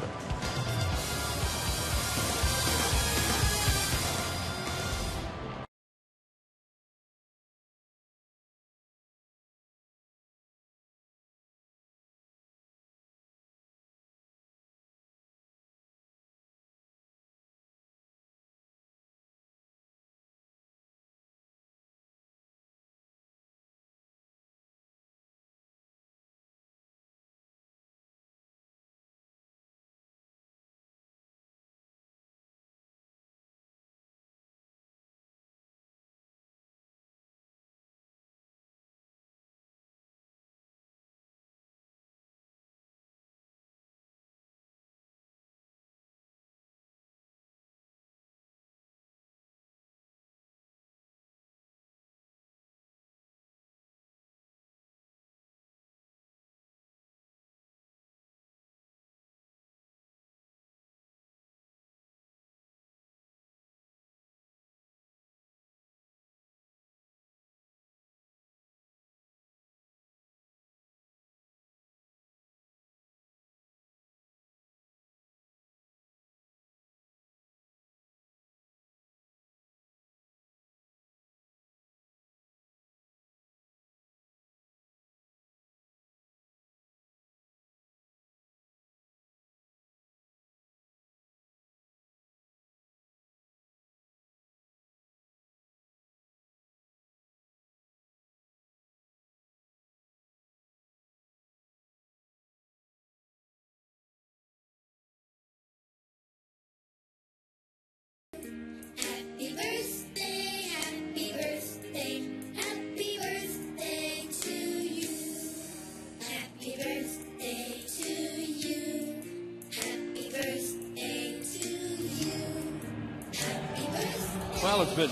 Well, it's been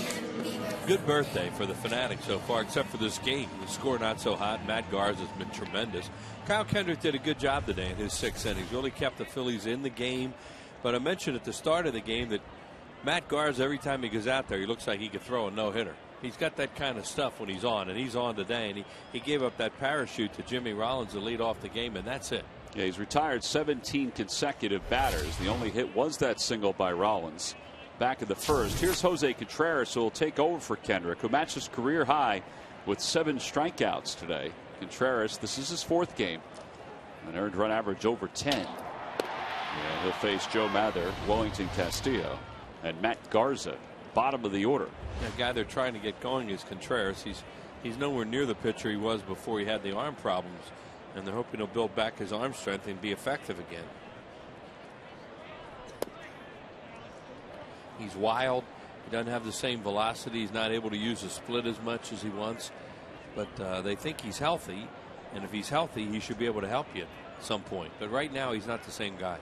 good birthday for the Fanatics so far, except for this game. The score not so hot. Matt Garza has been tremendous. Kyle Kendrick did a good job today in his 6th innings. Really kept the Phillies in the game. But I mentioned at the start of the game that Matt Garza, every time he goes out there, he looks like he could throw a no-hitter. He's got that kind of stuff when he's on, and he's on today. And he gave up that parachute to Jimmy Rollins to lead off the game, and that's it. Yeah, he's retired 17 consecutive batters. The only hit was that single by Rollins back in the first. Here's Jose Contreras, who will take over for Kendrick, who matched his career high with 7 strikeouts today. Contreras, this is his 4th game. An earned run average over 10. Yeah, he'll face Joe Mather, Wellington Castillo, and Matt Garza, bottom of the order. The guy they're trying to get going is Contreras. He's nowhere near the pitcher he was before he had the arm problems, and they're hoping he'll build back his arm strength and be effective again. He's wild. He doesn't have the same velocity. He's not able to use the split as much as he wants, but they think he's healthy, and if he's healthy, he should be able to help you at some point. But right now, he's not the same guy.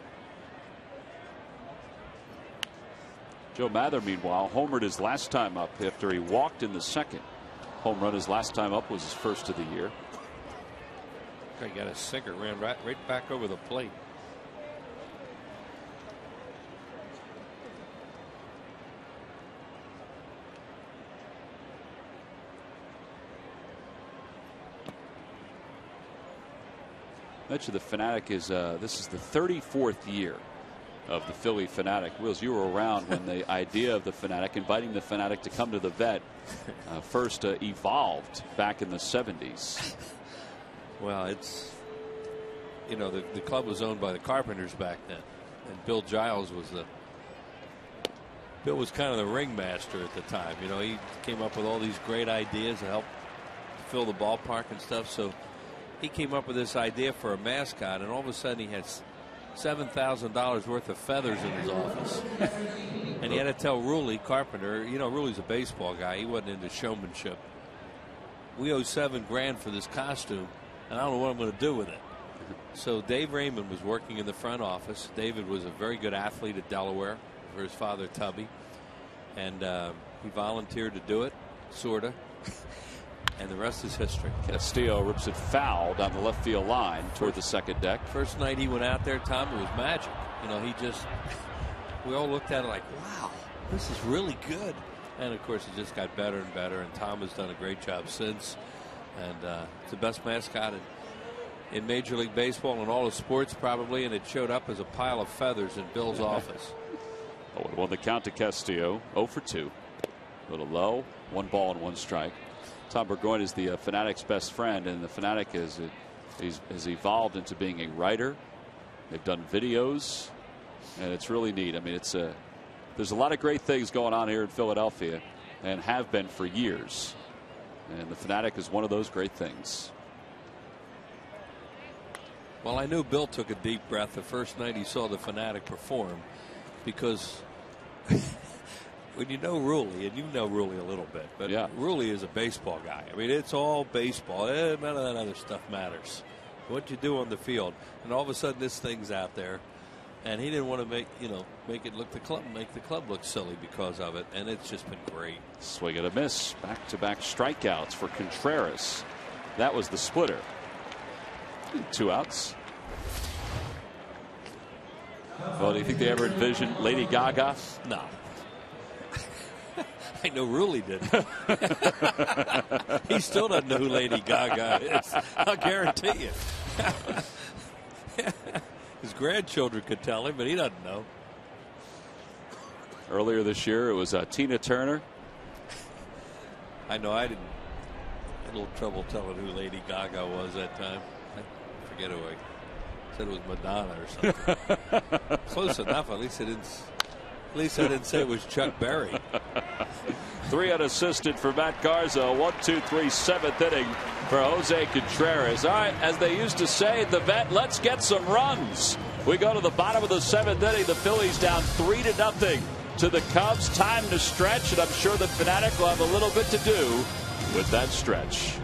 Joe Mather, meanwhile, homered his last time up after he walked in the 2nd. Home run his last time up was his 1st of the year. He got a sinker, ran right back over the plate. Mention the Fanatic is this is the 34th year of the Philly Fanatic. Wills, you were around when the idea of the Fanatic, inviting the Fanatic to come to the vet, first evolved back in the 70s. Well, it's, you know, the club was owned by the Carpenters back then, and Bill Giles was Bill was kind of the ringmaster at the time. You know, he came up with all these great ideas to help fill the ballpark and stuff. So he came up with this idea for a mascot, and all of a sudden he had $7,000 worth of feathers in his office. And he had to tell Ruley Carpenter, you know, Ruley's a baseball guy. He wasn't into showmanship. We owe $7 grand for this costume, and I don't know what I'm going to do with it. So Dave Raymond was working in the front office. David was a very good athlete at Delaware for his father, Tubby. And he volunteered to do it, sort of. And the rest is history. Castillo rips it foul down the left field line toward the 2nd deck. First night he went out there, Tom, it was magic. You know, we all looked at it like, wow, this is really good. And of course, it just got better and better. And Tom has done a great job since. And it's the best mascot in Major League Baseball and all the sports, probably. And it showed up as a pile of feathers in Bill's office. Oh, won the count to Castillo. 0 for 2. A little low. 1 ball and 1 strike. Tom Burgoyne is the Fanatic's best friend, and the Fanatic has evolved into being a writer. They've done videos, and it's really neat. I mean, there's a lot of great things going on here in Philadelphia, and have been for years. And the Fanatic is one of those great things. Well, I knew Bill took a deep breath the first night he saw the Fanatic perform, because when you know Ruley, and you know Ruley a little bit, but yeah, Ruley is a baseball guy. I mean, it's all baseball. None of that other stuff matters. What you do on the field, and all of a sudden this thing's out there, and he didn't want to make it look make the club look silly because of it, and it's just been great. Swing and a miss. Back-to-back strikeouts for Contreras. That was the splitter. 2 outs. Well, do you think they ever envisioned Lady Gaga? No. I know Ruley did. He still doesn't know who Lady Gaga is. I'll guarantee you. His grandchildren could tell him, but he doesn't know. Earlier this year, it was Tina Turner. I know. I had a little trouble telling who Lady Gaga was that time. I forget who I said it was Madonna or something. Close enough. At least I didn't say it was Chuck Berry. 3 unassisted for Matt Garza. 1-2-3 7th inning for Jose Contreras. All right, as they used to say at the vet, let's get some runs. We go to the bottom of the 7th inning. The Phillies down 3-0 to the Cubs. Time to stretch, and I'm sure the Fanatic will have a little bit to do with that stretch.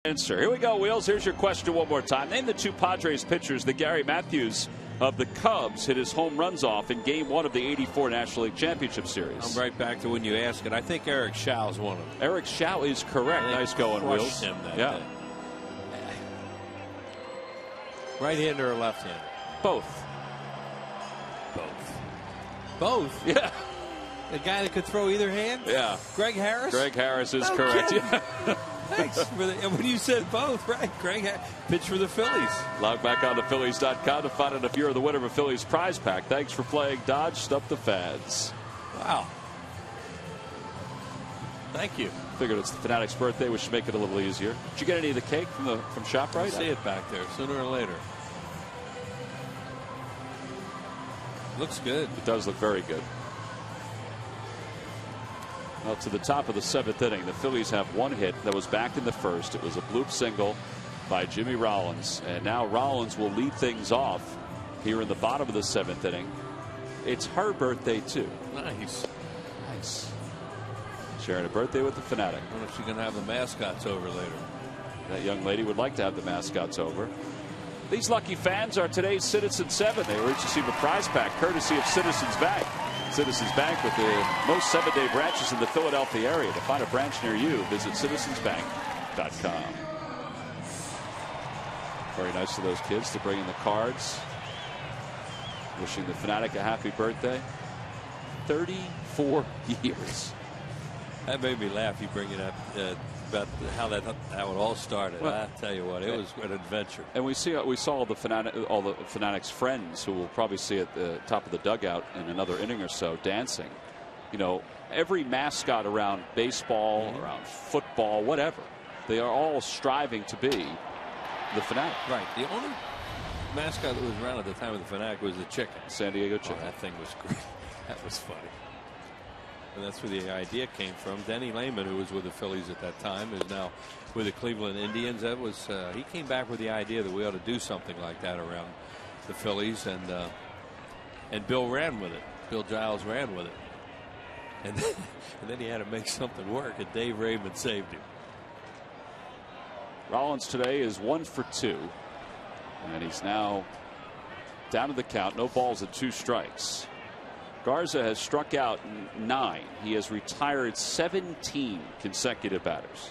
Answer. Here we go, Wheels. Here's your question one more time. Name the two Padres pitchers that Gary Matthews of the Cubs hit his home runs off in Game 1 of the '84 National League Championship Series. I'm right back to when you ask it. I think Eric Shaw's one of them. Eric Shaw is correct. Nice going, Wheels. Yeah. Right-hander or left-hander? Both. Both? Yeah. The guy that could throw either hand? Yeah. Greg Harris? Greg Harris is correct. Yeah. Thanks. And when you said both, right? Greg Harris pitched for the Phillies. Log back on to Phillies.com to find out if you're the winner of a Phillies prize pack. Thanks for playing Dodge Stuff the Fads. Wow. Thank you. Figured it's the Fanatic's birthday. We should make it a little easier. Did you get any of the cake from ShopRite? I see it back there sooner or later. Looks good. It does look very good. Well, to the top of the 7th inning, the Phillies have one hit that was back in the first. It was a bloop single by Jimmy Rollins, and now Rollins will lead things off here in the bottom of the 7th inning. It's her birthday too. Nice. Sharing a birthday with the Fanatic. I wonder if she's going to have the mascots over later. That young lady would like to have the mascots over. These lucky fans are today's Citizens 7. They will each receive a prize pack courtesy of Citizens Bank. Citizens Bank with the most 7-day branches in the Philadelphia area. To find a branch near you, visit citizensbank.com. Very nice of those kids to bring in the cards. Wishing the Fanatic a happy birthday. 34 years. That made me laugh. You bring it up about how it all started. Well, I tell you what, it was an adventure. And we saw all the Fanatics' friends who will probably see at the top of the dugout in another inning or so dancing. You know, every mascot around baseball, around football, whatever, they are all striving to be the Fanatic. Right. The only mascot that was around at the time of the Fanatic was the chicken. San Diego chicken. Oh, that thing was great. That was funny. And that's where the idea came from. Denny Lehman, who was with the Phillies at that time, is now with the Cleveland Indians. That was he came back with the idea that we ought to do something like that around the Phillies, and Bill ran with it. Bill Giles ran with it, and then he had to make something work, and Dave Raymond saved him. Rollins today is 1 for 2, and he's now down to the count. No balls and 2 strikes. Garza has struck out 9. He has retired 17 consecutive batters.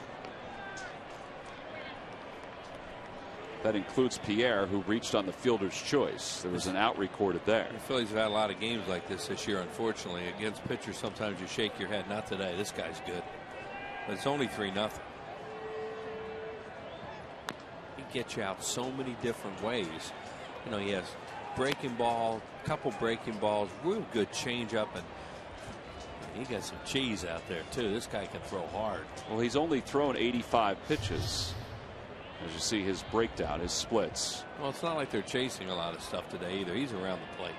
That includes Pierre, who reached on the fielder's choice. There was an out recorded there. The Phillies have had a lot of games like this year, unfortunately. Against pitchers, sometimes you shake your head. Not today. This guy's good. But it's only 3-0. He gets you out so many different ways. You know, he has breaking ball, couple breaking balls, real good changeup, and he got some cheese out there too. This guy can throw hard. Well, he's only thrown 85 pitches. As you see his breakdown, his splits. Well, it's not like they're chasing a lot of stuff today either. He's around the plate.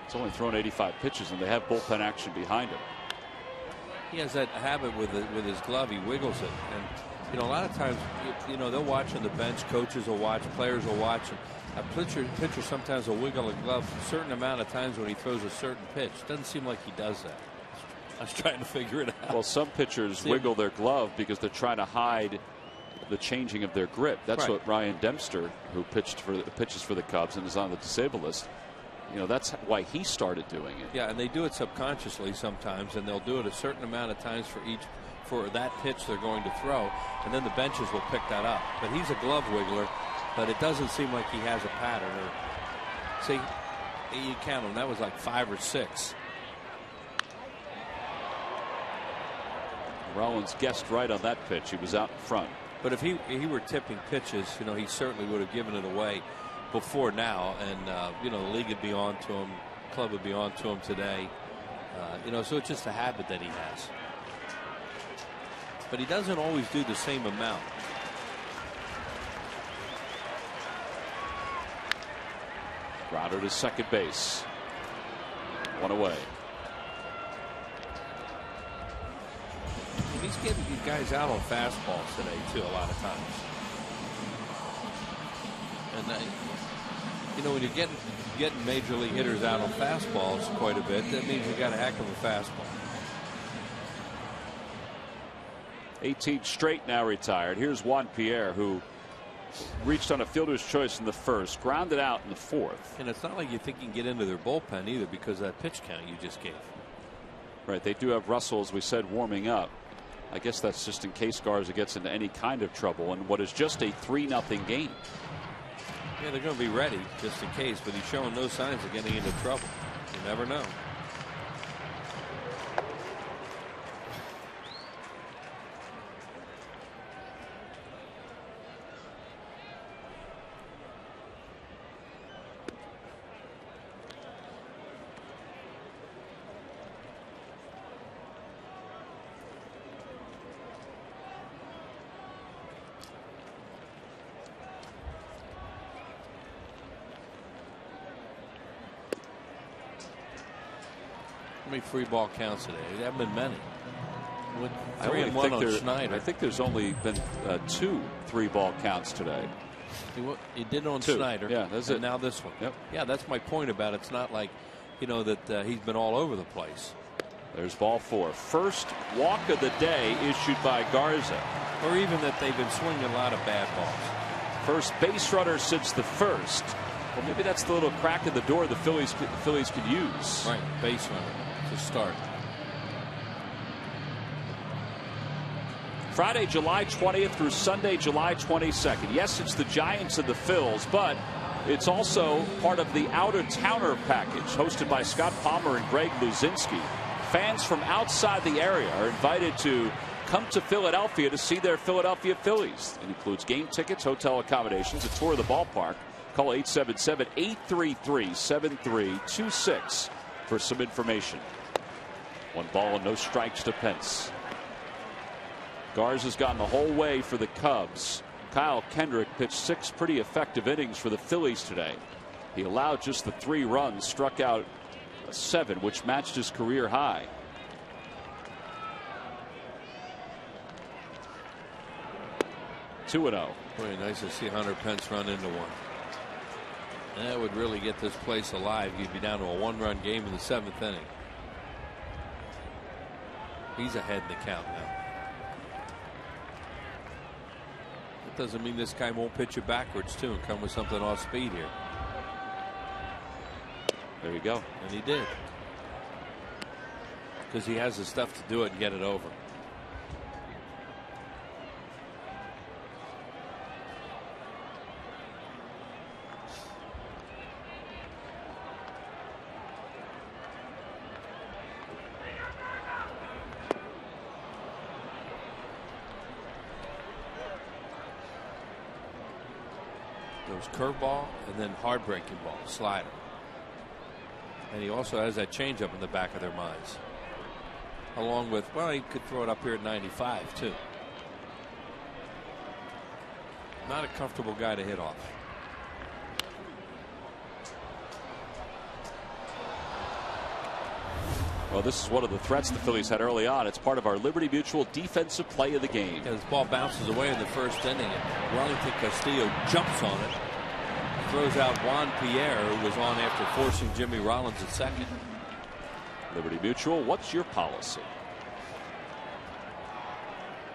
He's only thrown 85 pitches, and they have bullpen action behind him. He has that habit with his glove. He wiggles it, and you know, a lot of times, you know, they'll watch on the bench. Coaches will watch. Players will watch. A pitcher sometimes will wiggle a glove a certain amount of times when he throws a certain pitch. Doesn't seem like he does that. I was trying to figure it out. Well, some pitchers wiggle their glove because they're trying to hide the changing of their grip. That's right. what Ryan Dempster, who pitches for the Cubs and is on the disabled list, you know, that's why he started doing it. Yeah, and they do it subconsciously sometimes, and they'll do it a certain amount of times for that pitch they're going to throw, and then the benches will pick that up. But he's a glove wiggler, but it doesn't seem like he has a pattern. See, you count them. That was like 5 or 6. Rollins guessed right on that pitch. He was out in front. But if he were tipping pitches, you know, he certainly would have given it away before now, and you know, the league would be on to him, club would be on to him today. You know, so it's just a habit that he has. But he doesn't always do the same amount. Grounded to second base. 1 away. He's getting these guys out on fastballs today too, a lot of times. And you know, when you're getting major league hitters out on fastballs quite a bit, that means you got a heck of a fastball. 18 straight now retired. Here's Juan Pierre, who reached on a fielder's choice in the first, grounded out in the fourth. And it's not like you think you can get into their bullpen either because of that pitch count you just gave. Right. They do have Russell, as we said, warming up. I guess that's just in case Garza gets into any kind of trouble in what is just a 3-0 game. Yeah, they're going to be ready just in case, but he's showing no signs of getting into trouble. You never know. How many free ball counts today? There haven't been many. With 3 and 1 on Schneider. I think there's only been 2 3-ball counts today. He did on 2. Schneider. Yeah, that's it. Now this one. Yep. Yeah, that's my point about it. It's not like, you know, that he's been all over the place. There's ball 4. First walk of the day issued by Garza. Or even that they've been swinging a lot of bad balls. First base runner since the first. Well, maybe that's the little crack in the door the Phillies could use. Right, base runner to start. Friday, July 20th through Sunday, July 22nd. Yes, it's the Giants and the Phils, but it's also part of the Out-of-Towner package hosted by Scott Palmer and Greg Luzinski. Fans from outside the area are invited to come to Philadelphia to see their Philadelphia Phillies. It includes game tickets, hotel accommodations, a tour of the ballpark. Call 877-833-7326 for some information. 1 ball and no strikes to Pence. Garza's gone the whole way for the Cubs. Kyle Kendrick pitched 6 pretty effective innings for the Phillies today. He allowed just the 3 runs, struck out 7, which matched his career high. Two 2-0. Boy, nice to see Hunter Pence run into one. That would really get this place alive. You'd be down to a 1-run game in the 7th inning. He's ahead in the count now. That doesn't mean this guy won't pitch it backwards too and come with something off speed here. There you go. And he did. Because he has the stuff to do it and get it over. Curveball and then hard breaking ball, slider. And he also has that changeup in the back of their minds. Along with, well, he could throw it up here at 95 too. Not a comfortable guy to hit off. Well, this is one of the threats the Phillies had early on. It's part of our Liberty Mutual defensive play of the game. Yeah, this ball bounces away in the first inning, and Wellington Castillo jumps on it. Throws out Juan Pierre, who was on after forcing Jimmy Rollins at second. Liberty Mutual, what's your policy?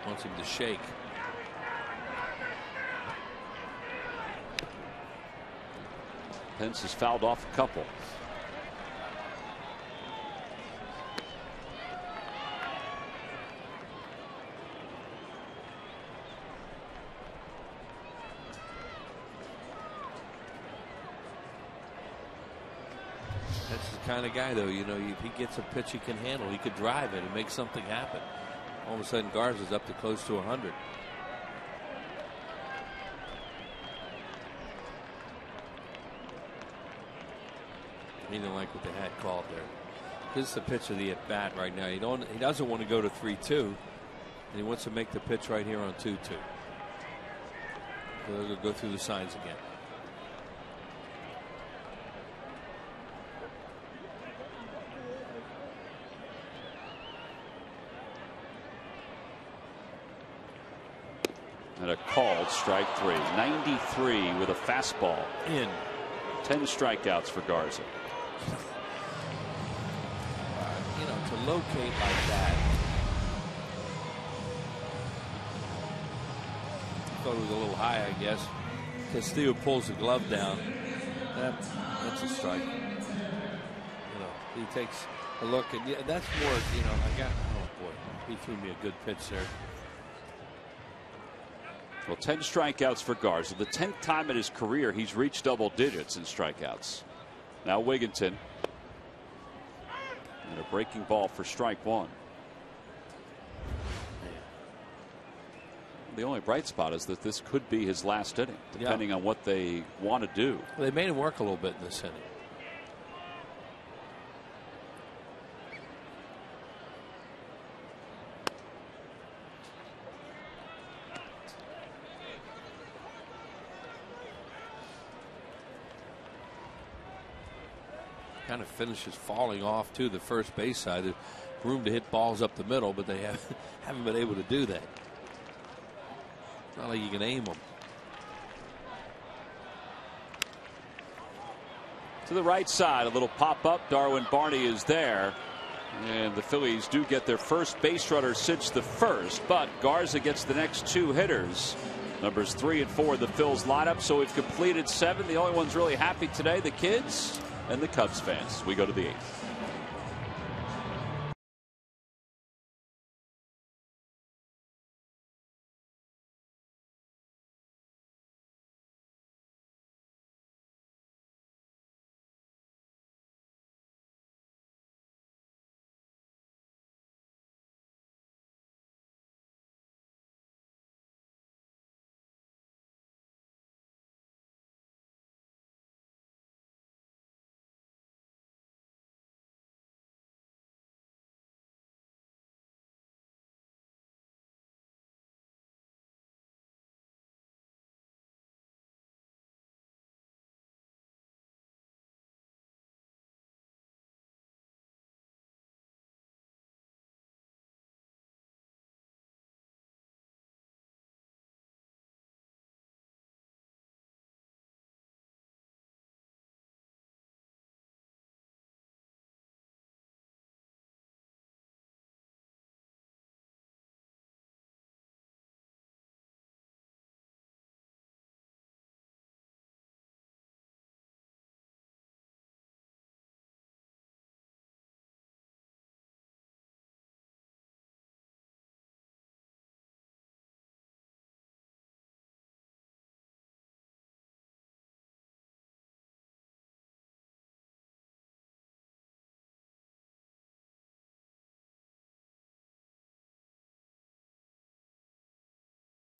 Wants him to shake. Pence has fouled off a couple. That's the kind of guy, though, you know, if he gets a pitch he can handle, he could drive it and make something happen. All of a sudden, Garza's up to close to 100. He didn't like what they had called there. This is the pitch of the at bat right now. He doesn't want to go to 3-2, and he wants to make the pitch right here on 2-2. So they're going to go through the signs again. And a called strike 3. 93 with a fastball. In. 10 strikeouts for Garza. You know, to locate like that. thought it was a little high, I guess. Castillo pulls the glove down. That's a strike. He takes a look, and that's more, oh boy, he threw me a good pitch there. Well, 10 strikeouts for Garza. The 10th time in his career he's reached double digits in strikeouts. Now Wigginton. And a breaking ball for strike one. The only bright spot is that this could be his last inning, depending on what they want to do. Well, they made him work a little bit in this inning. Kind of finishes falling off to the first base side. There's room to hit balls up the middle, but they haven't been able to do that. Not like you can aim them. To the right side, a little pop up. Darwin Barney is there. And the Phillies do get their first base runner since the first, but Garza gets the next two hitters. Numbers 3 and 4 in the Phils lineup. So we've completed 7. The only ones really happy today, the kids and the Cubs fans. We go to the 8th.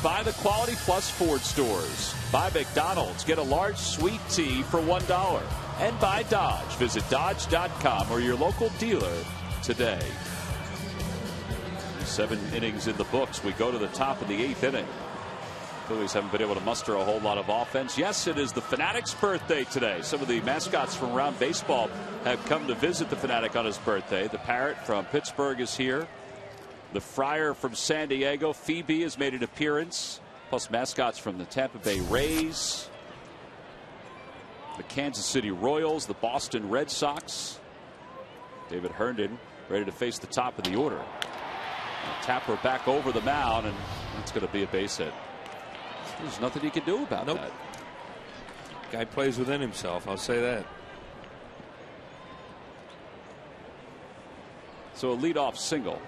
Buy the Quality Plus Ford stores. Buy McDonald's. Get a large sweet tea for $1. And buy Dodge. Visit Dodge.com or your local dealer today. 7 innings in the books. We go to the top of the 8th inning. Phillies haven't been able to muster a whole lot of offense. Yes, it is the Fanatic's birthday today. Some of the mascots from around baseball have come to visit the Fanatic on his birthday. The Parrot from Pittsburgh is here. The Friar from San Diego, Phoebe, has made an appearance. Plus mascots from the Tampa Bay Rays, the Kansas City Royals, the Boston Red Sox. David Herndon ready to face the top of the order. Tapper back over the mound, and it's going to be a base hit. There's nothing he can do about that. Guy plays within himself, I'll say that. So a leadoff single.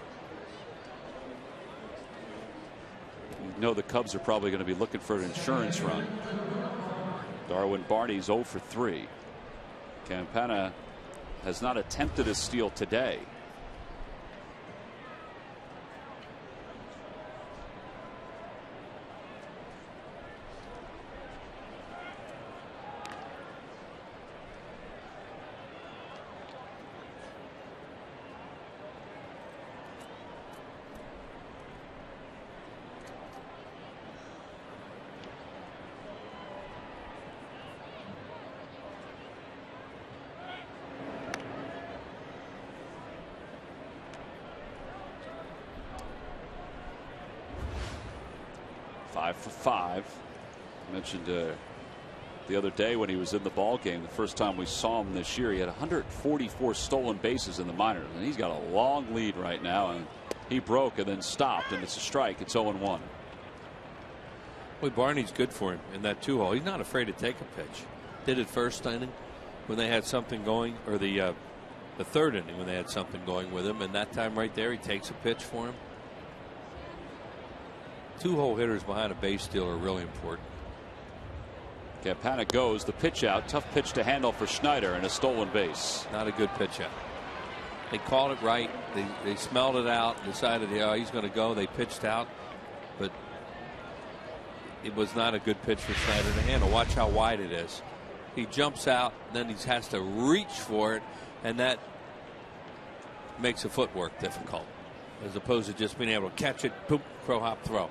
You know the Cubs are probably going to be looking for an insurance run. Darwin Barney's 0 for 3. Campana has not attempted a steal today. For 5. I mentioned the other day when he was in the ball game, the first time we saw him this year, he had 144 stolen bases in the minors, and he's got a long lead right now, and he broke and then stopped, and it's a strike. It's 0-1. Well, Boy, Barney's good for him in that 2-hole. He's not afraid to take a pitch. Did it first inning when they had something going, or the third inning when they had something going with him, and that time right there he takes a pitch for him. 2-hole hitters behind a base steal are really important. Campana goes, the pitch out, tough pitch to handle for Schneider, and a stolen base. Not a good pitch out. They called it right. They smelled it out, decided, yeah, he's going to go. They pitched out, but it was not a good pitch for Schneider to handle. Watch how wide it is. He jumps out, then he has to reach for it, and that makes the footwork difficult, as opposed to just being able to catch it, poop, crow hop, throw.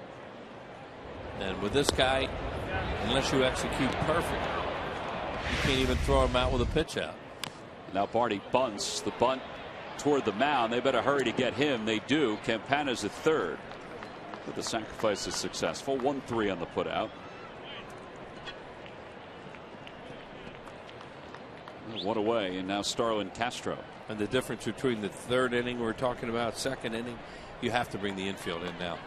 And with this guy, unless you execute perfect, you can't even throw him out with a pitch out. Now Barney bunts the bunt toward the mound. They better hurry to get him. They do. Campana's at third. But the sacrifice is successful. 1-3 on the putout. One away, and now Starlin Castro. And the difference between the third inning we're talking about, second inning, you have to bring the infield in now.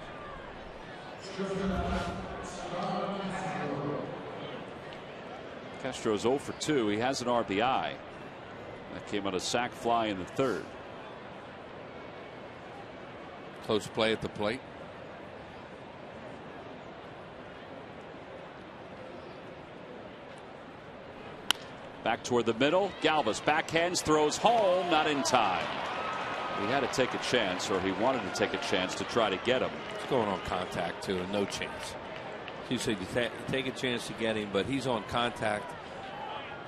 Castro's 0 for 2. He has an RBI. That came on a sac fly in the third. Close play at the plate. Back toward the middle. Galvis backhands, throws home, not in time. He had to take a chance, or he wanted to take a chance to try to get him. He's going on contact too, and no chance. You said you take a chance to get him, but he's on contact.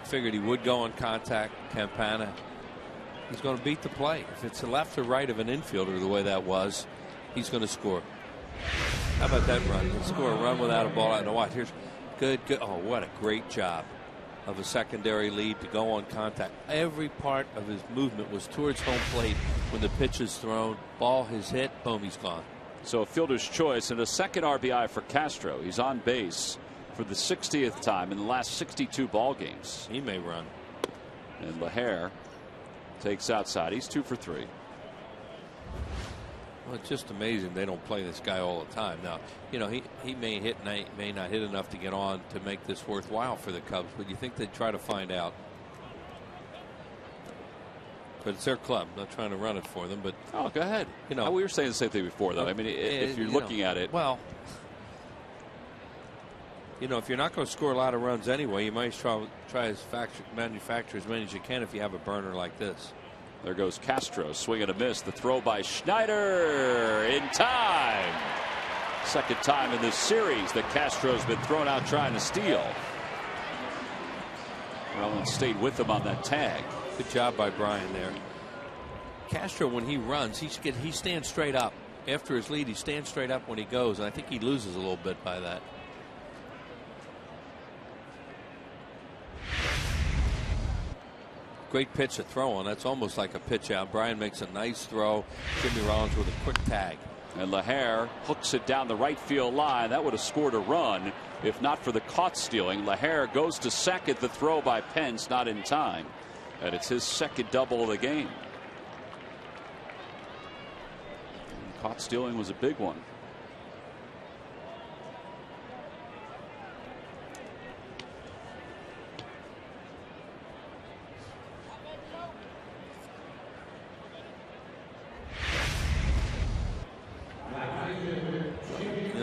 Figured he would go on contact. Campana, he's going to beat the play. If it's the left or right of an infielder the way that was, he's going to score. How about that run? He'll score a run without a ball out. Now watch, here's good. Oh, what a great job of a secondary lead to go on contact. Every part of his movement was towards home plate when the pitch is thrown. Ball is hit, boom, he's gone. So a fielder's choice and a second RBI for Castro. He's on base for the 60th time in the last 62 ball games. He may run. And LaHare takes outside. He's 2 for 3. Well, it's just amazing they don't play this guy all the time. Now, you know, he may hit and may not hit enough to get on to make this worthwhile for the Cubs, but you think they'd try to find out. But it's their club. I'm not trying to run it for them, but go ahead. You know, we were saying the same thing before, though. I mean, if you're looking at it, well, you know, if you're not going to score a lot of runs anyway, you might try to manufacture as many as you can if you have a burner like this. There goes Castro, swing and a miss. The throw by Schneider in time. Second time in this series that Castro's been thrown out trying to steal. Rollins stayed with him on that tag. Good job by Brian there. Castro, when he runs, he stands straight up. After his lead, he stands straight up when he goes, and I think he loses a little bit by that. Great pitch to throw on. That's almost like a pitch out. Brian makes a nice throw. Jimmy Rollins with a quick tag. And LaHare hooks it down the right field line. That would have scored a run if not for the caught stealing. LaHare goes to second. The throw by Pence not in time. And it's his second double of the game. And caught stealing was a big one.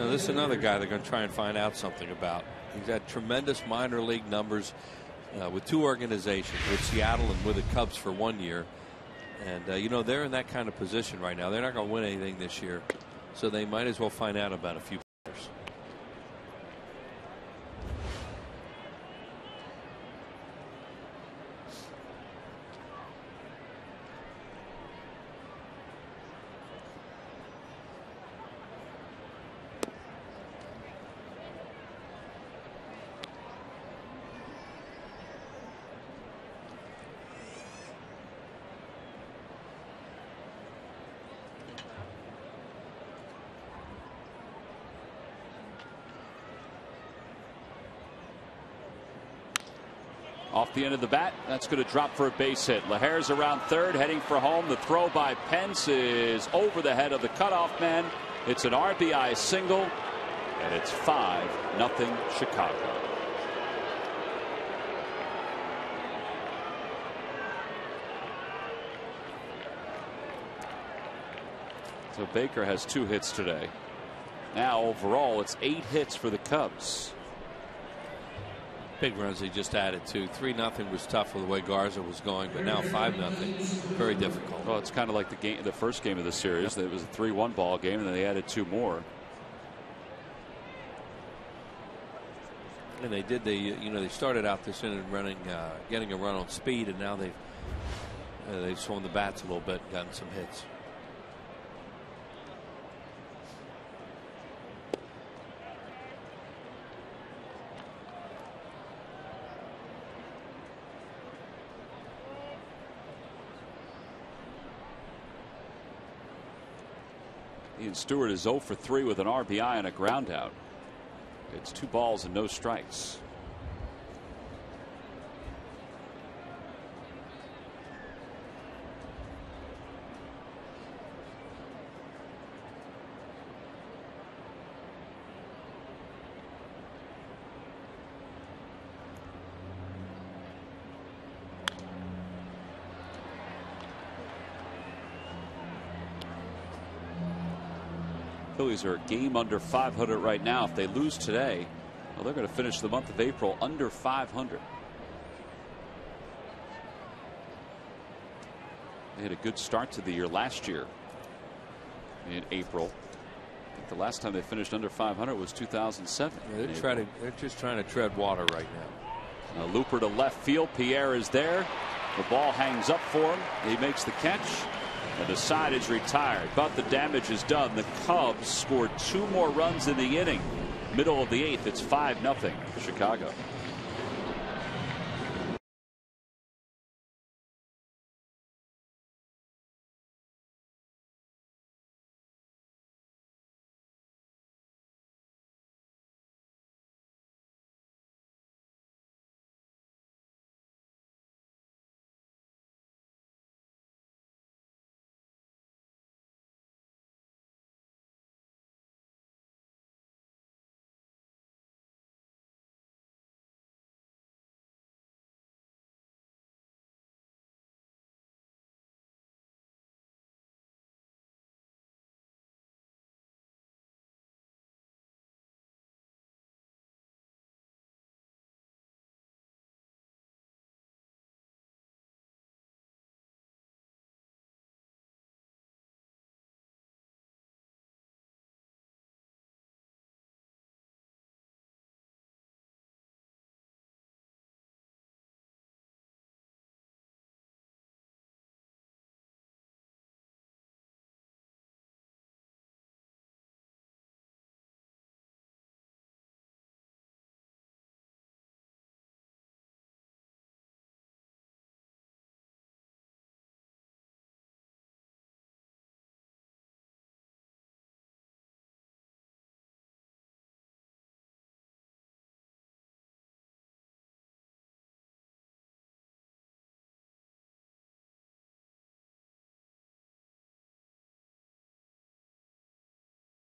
This is another guy they're going to try and find out something about. He's had tremendous minor league numbers with 2 organizations, with Seattle and with the Cubs for 1 year. And, you know, they're in that kind of position right now. They're not going to win anything this year, so they might as well find out about a few players. Off the end of the bat, that's going to drop for a base hit. LaHare's around third, heading for home. The throw by Pence is over the head of the cutoff man. It's an RBI single. And it's 5-0 Chicago. So Baker has 2 hits today. Now overall it's 8 hits for the Cubs. Big runs he just added to. 3-0 was tough with the way Garza was going, but now 5-0, very difficult. Well, it's kind of like the first game of the series. It was a 3-1 ball game, and then they added 2 more. And they did they started out this inning running, getting a run on speed, and now they've swung the bats a little bit, and gotten some hits. Ian Stewart is 0 for 3 with an RBI and a ground out. It's 2 balls and no strikes. Phillies are a game under 500 right now. If they lose today, well, they're going to finish the month of April under 500. They had a good start to the year last year in April. I think the last time they finished under 500 was 2007. Yeah, they're just trying to tread water right now. A looper to left field. Pierre is there. The ball hangs up for him. He makes the catch. And the side is retired, but the damage is done. The Cubs scored 2 more runs in the inning. Middle of the 8th, it's 5-0 Chicago.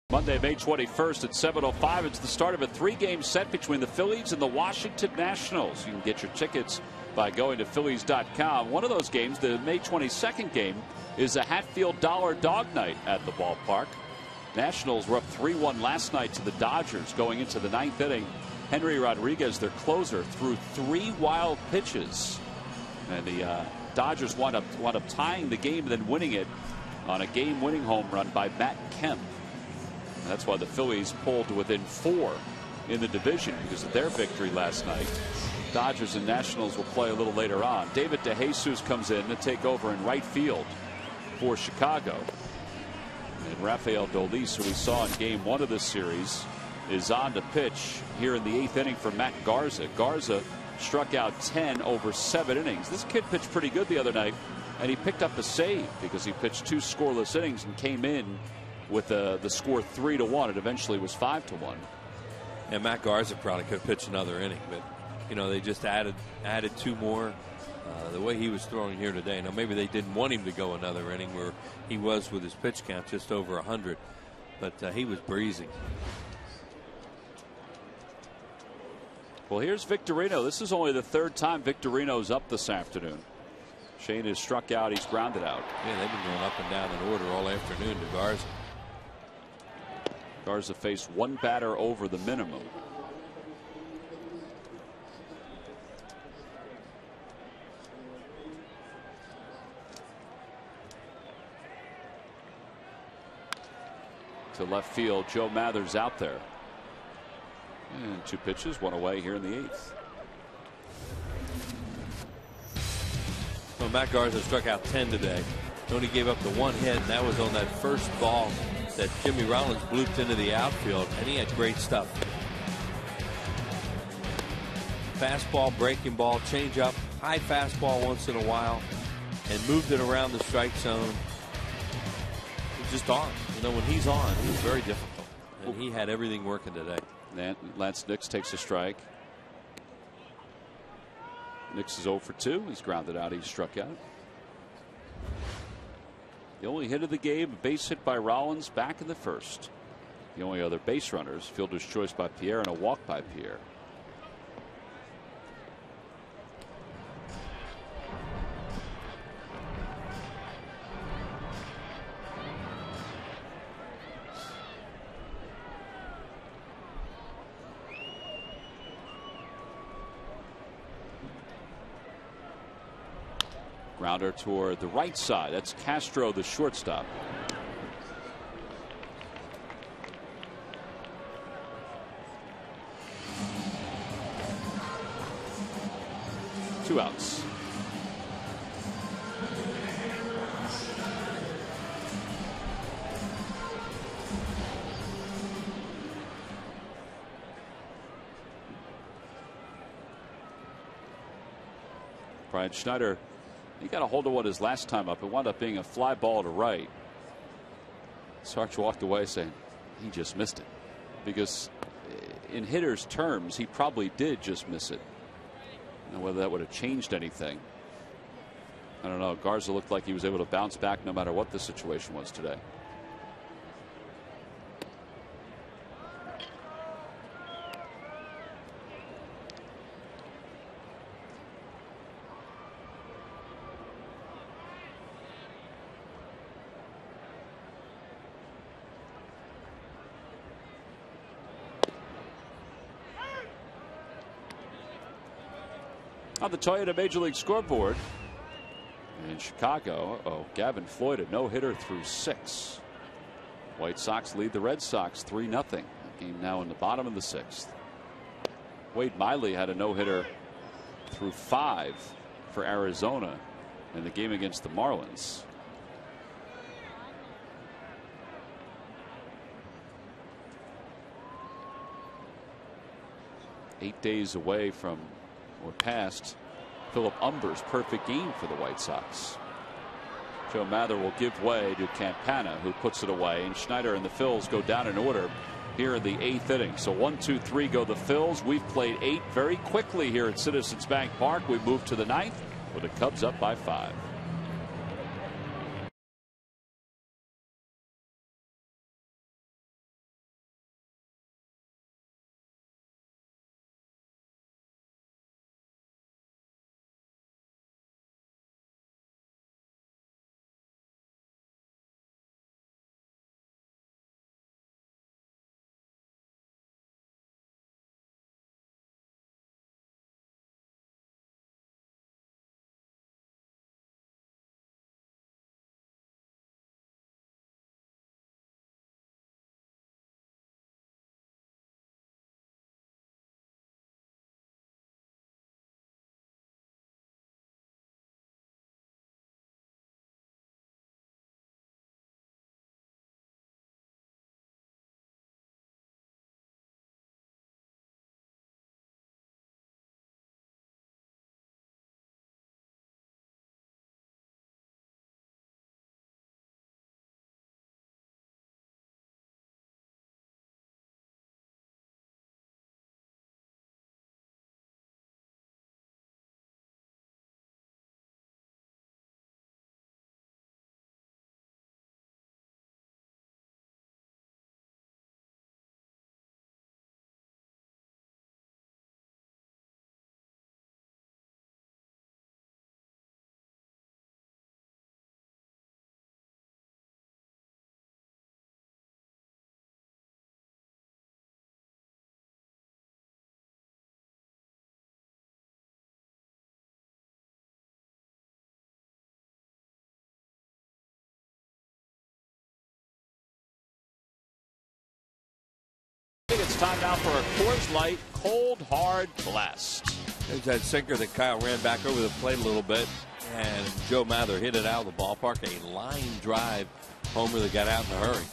Monday, May 21st at 7:05. It's the start of a 3-game set between the Phillies and the Washington Nationals. You can get your tickets by going to Phillies.com. One of those games, the May 22nd game, is a Hatfield Dollar Dog Night at the ballpark. Nationals were up 3-1 last night to the Dodgers going into the 9th inning. Henry Rodriguez, their closer, threw 3 wild pitches. And the Dodgers wound up tying the game and then winning it on a game-winning home run by Matt Kemp. That's why the Phillies pulled to within 4 in the division because of their victory last night. Dodgers and Nationals will play a little later on. David DeJesus comes in to take over in right field for Chicago. And Rafael Dolis, who we saw in game 1 of this series, is on to pitch here in the 8th inning for Matt Garza. Garza struck out 10 over 7 innings. This kid pitched pretty good the other night, and he picked up a save because he pitched 2 scoreless innings and came in with the score 3-1. It eventually was 5-1. And Matt Garza probably could have pitched another inning, but they just added 2 more. The way he was throwing here today. Now maybe they didn't want him to go another inning where he was with his pitch count just over 100, but he was breezing. Well, here's Victorino. This is only the third time Victorino's up this afternoon. Shane has struck out. He's grounded out. Yeah, they've been going up and down in order all afternoon to Garza. Garza faced one batter over the minimum. To left field, Joe Mather's out there. And 2 pitches, 1 away here in the 8th. Well, Matt Garza struck out 10 today. He only gave up the 1 hit, and that was on that first ball that Jimmy Rollins blooped into the outfield, and he had great stuff. Fastball, breaking ball, change up, high fastball once in a while, and moved it around the strike zone. He's just on. You know, when he's on, he's very difficult, and he had everything working today. Lance Nix takes a strike. Nix is 0 for 2. He's grounded out. He's struck out. The only hit of the game, a base hit by Rollins back in the first. The only other base runners, fielder's choice by Pierre and a walk by Pierre. Grounder toward the right side. That's Castro, the shortstop. Two outs. Brian Schneider, he got a hold of one his last time up. It wound up being a fly ball to right. Sarge walked away saying he just missed it, because in hitters' terms he probably did just miss it. Now, whether that would have changed anything, I don't know. Garza looked like he was able to bounce back no matter what the situation was today. On the Toyota Major League scoreboard in Chicago, Gavin Floyd, a no-hitter through 6. White Sox lead the Red Sox 3-0. Game now in the bottom of the 6th. Wade Miley had a no-hitter through 5 for Arizona in the game against the Marlins. Eight days away from, or past, Philip Umber's perfect game for the White Sox. Joe Mather will give way to Campana, who puts it away, and Schneider and the Phils go down in order here in the 8th inning. So 1, 2, 3 go the Phils. We've played 8 very quickly here at Citizens Bank Park. We move to the 9th with the Cubs up by 5. time now for a Coors Light Cold Hard Blast. There's that sinker that Kyle ran back over the plate a little bit, and Joe Mather hit it out of the ballpark. A line drive homer that got out in a hurry.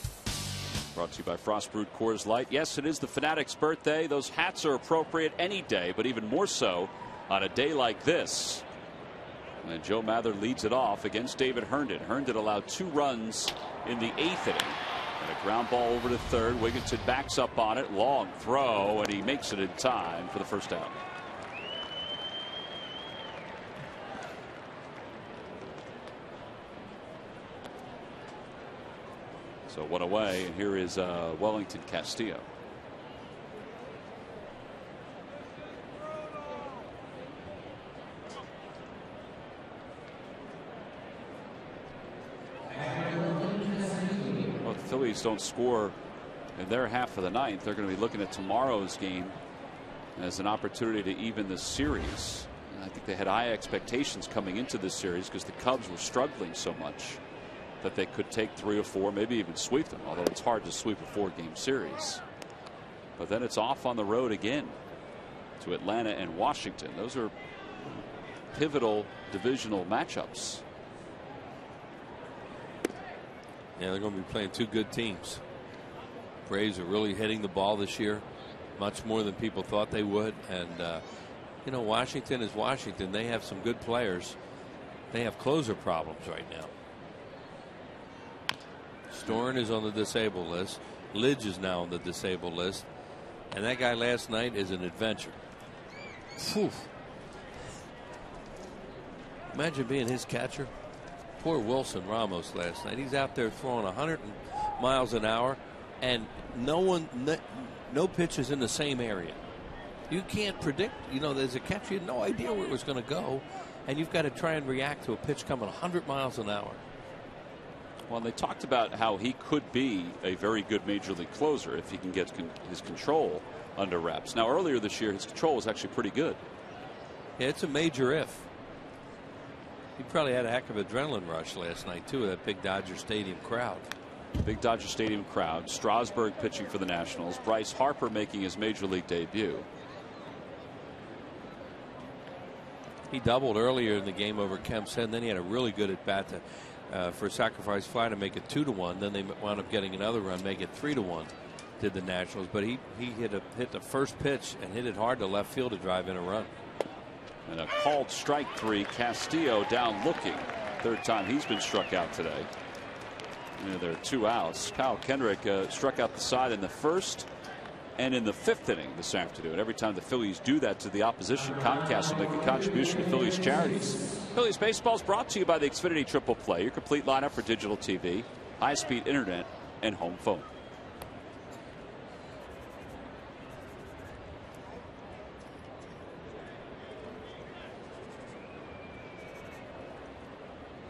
Brought to you by Frost Brewed Coors Light. Yes, it is the Fanatic's birthday. Those hats are appropriate any day, but even more so on a day like this. And Joe Mather leads it off against David Herndon. Herndon allowed 2 runs in the 8th inning. And a ground ball over to third. Wigginton backs up on it. Long throw, and he makes it in time for the first out. So 1 away, and here is Wellington Castillo. Well, if the Phillies don't score in their half of the 9th, they're going to be looking at tomorrow's game as an opportunity to even the series. And I think they had high expectations coming into this series because the Cubs were struggling so much that they could take 3 or 4, maybe even sweep them, although it's hard to sweep a 4-game series. But then it's off on the road again to Atlanta and Washington. Those are pivotal divisional matchups. Yeah, they're going to be playing 2 good teams. Braves are really hitting the ball this year, much more than people thought they would. And, you know, Washington is Washington. They have some good players. They have closer problems right now. Storen is on the disabled list. Lidge is now on the disabled list. And that guy last night is an adventure. Whew. Imagine being his catcher. Poor Wilson Ramos last night. He's out there throwing 100 miles an hour, and no pitches in the same area. You can't predict. You know, there's a catcher, you had no idea where it was going to go, and you've got to try and react to a pitch coming 100 miles an hour. Well, they talked about how he could be a very good major league closer if he can get his control under wraps. Now, earlier this year, his control was actually pretty good. Yeah, it's a major if. He probably had a heck of an adrenaline rush last night, too, with that big Dodger Stadium crowd. Big Dodger Stadium crowd. Strasburg pitching for the Nationals. Bryce Harper making his major league debut. He doubled earlier in the game over Kemp's Head, and then he had a really good at bat for a sacrifice fly to make it 2-1. Then they wound up getting another run, make it 3-1. Did the Nationals, but he hit the first pitch and hit it hard to left field to drive in a run. And a called strike 3. Castillo down looking. 3rd time he's been struck out today. And there are 2 outs. Kyle Kendrick struck out the side in the 1st and in the 5th inning this afternoon. Every time the Phillies do that to the opposition, Comcast will make a contribution to Phillies charities. Phillies baseball is brought to you by the Xfinity Triple Play, your complete lineup for digital TV, high-speed internet, and home phone.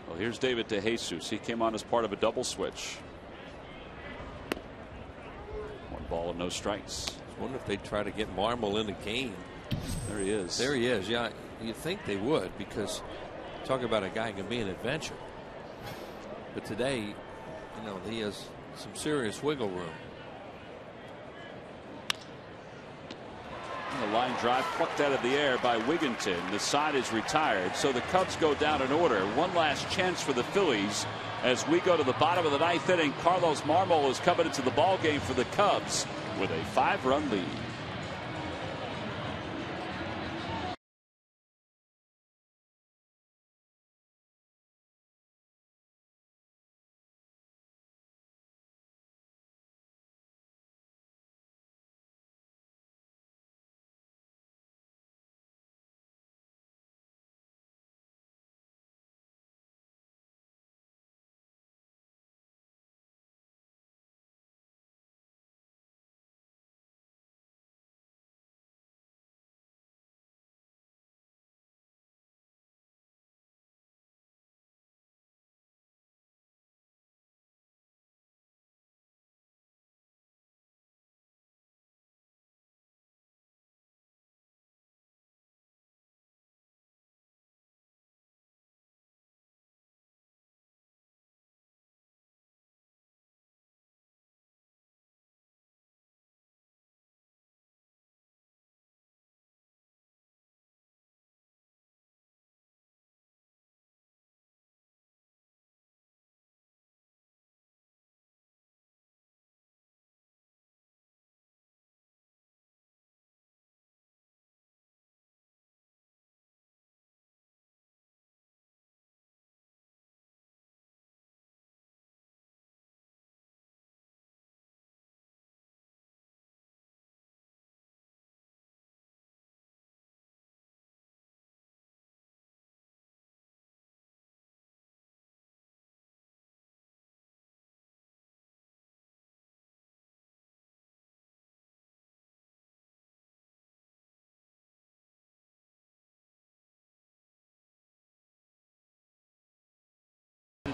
Well, here's David DeJesus. He came on as part of a double switch. 1 ball and no strikes. I wonder if they try to get Marmol in the game. There he is. There he is. Yeah, you'd think they would, because talk about a guy who can be an adventure. But today, you know, he has some serious wiggle room. The line drive plucked out of the air by Wigginton. The side is retired, so the Cubs go down in order. One last chance for the Phillies as we go to the bottom of the 9th inning. Carlos Marmol is coming into the ball game for the Cubs with a 5-run lead.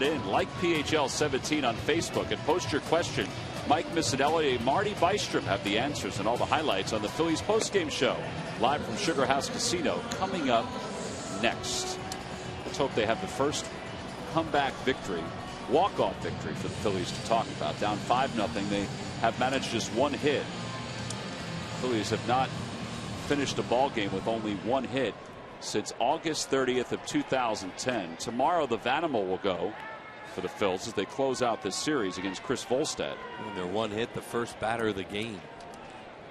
it in. Like PHL 17 on Facebook and post your question. Mike Missinelli and Marty Bystrom have the answers and all the highlights on the Phillies postgame show. Live from Sugar House Casino coming up next. Let's hope they have the first comeback victory, walk-off victory for the Phillies to talk about. Down 5-0. They have managed just one hit. Phillies have not finished a ball game with only one hit since August 30th of 2010. Tomorrow the Vanimal will go for the Phils as they close out this series against Chris Volstad. And they're one hit, the first batter of the game.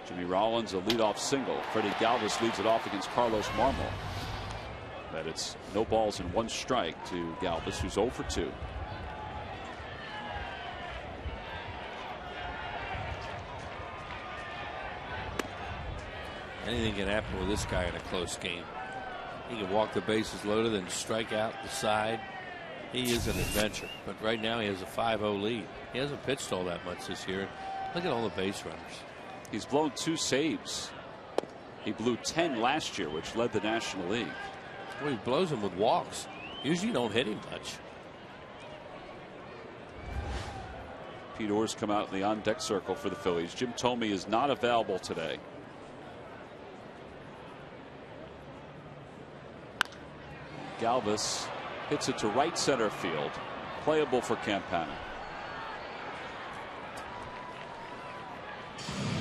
Jimmy Rollins a leadoff single. Freddie Galvis leads it off against Carlos Marmol. But it's no balls and 1 strike to Galvis, who's 0 for 2. Anything can happen with this guy in a close game. He can walk the bases loaded and strike out the side. He is an adventure. But right now he has a 5-0 lead. He hasn't pitched all that much this year. Look at all the base runners. He's blown 2 saves. He blew 10 last year, which led the National League. Well, he blows them with walks. Usually you don't hit him much. Pete Orr's come out in the on-deck circle for the Phillies. Jim Thome is not available today. Galvis hits it to right center field. Playable for Campana.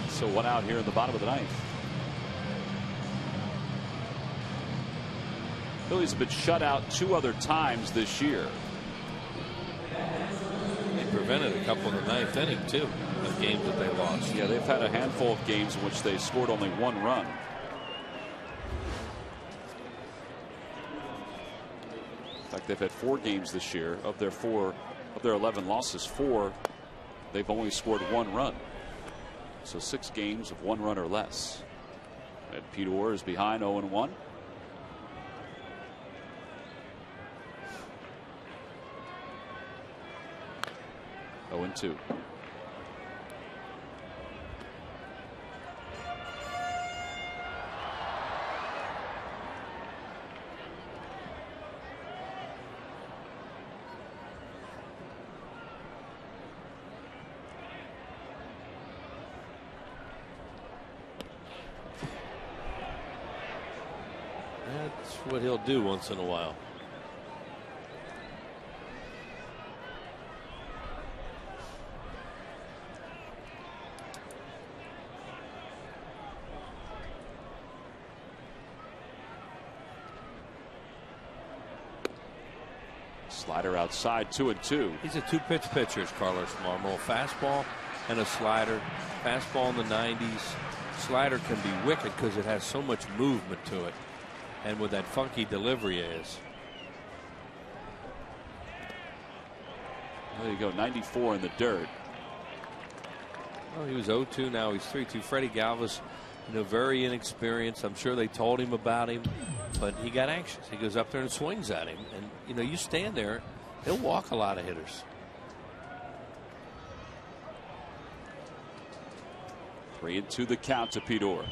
So 1 out here in the bottom of the 9th. Phillies have been shut out 2 other times this year. They prevented a couple in the 9th inning too, of games that they lost. Yeah, they've had a handful of games in which they scored only 1 run. In fact, they've had 4 games this year. Of their 11 losses, 4 they've only scored 1 run. So 6 games of 1 run or less. And Pete Orr is behind 0-1. Oh, and 2. That's what he'll do once in a while. Slider outside, 2-2. He's a 2-pitch pitcher, Carlos Marmol. Fastball and a slider. Fastball in the 90s. Slider can be wicked because it has so much movement to it. And with that funky delivery is. There you go, 94 in the dirt. Well, he was 0-2, now he's 3-2. Freddie Galvis, very inexperienced. I'm sure they told him about him, but he got anxious. He goes up there and swings at him. And, you stand there, he'll walk a lot of hitters. 3-2 the count to Pete Orr.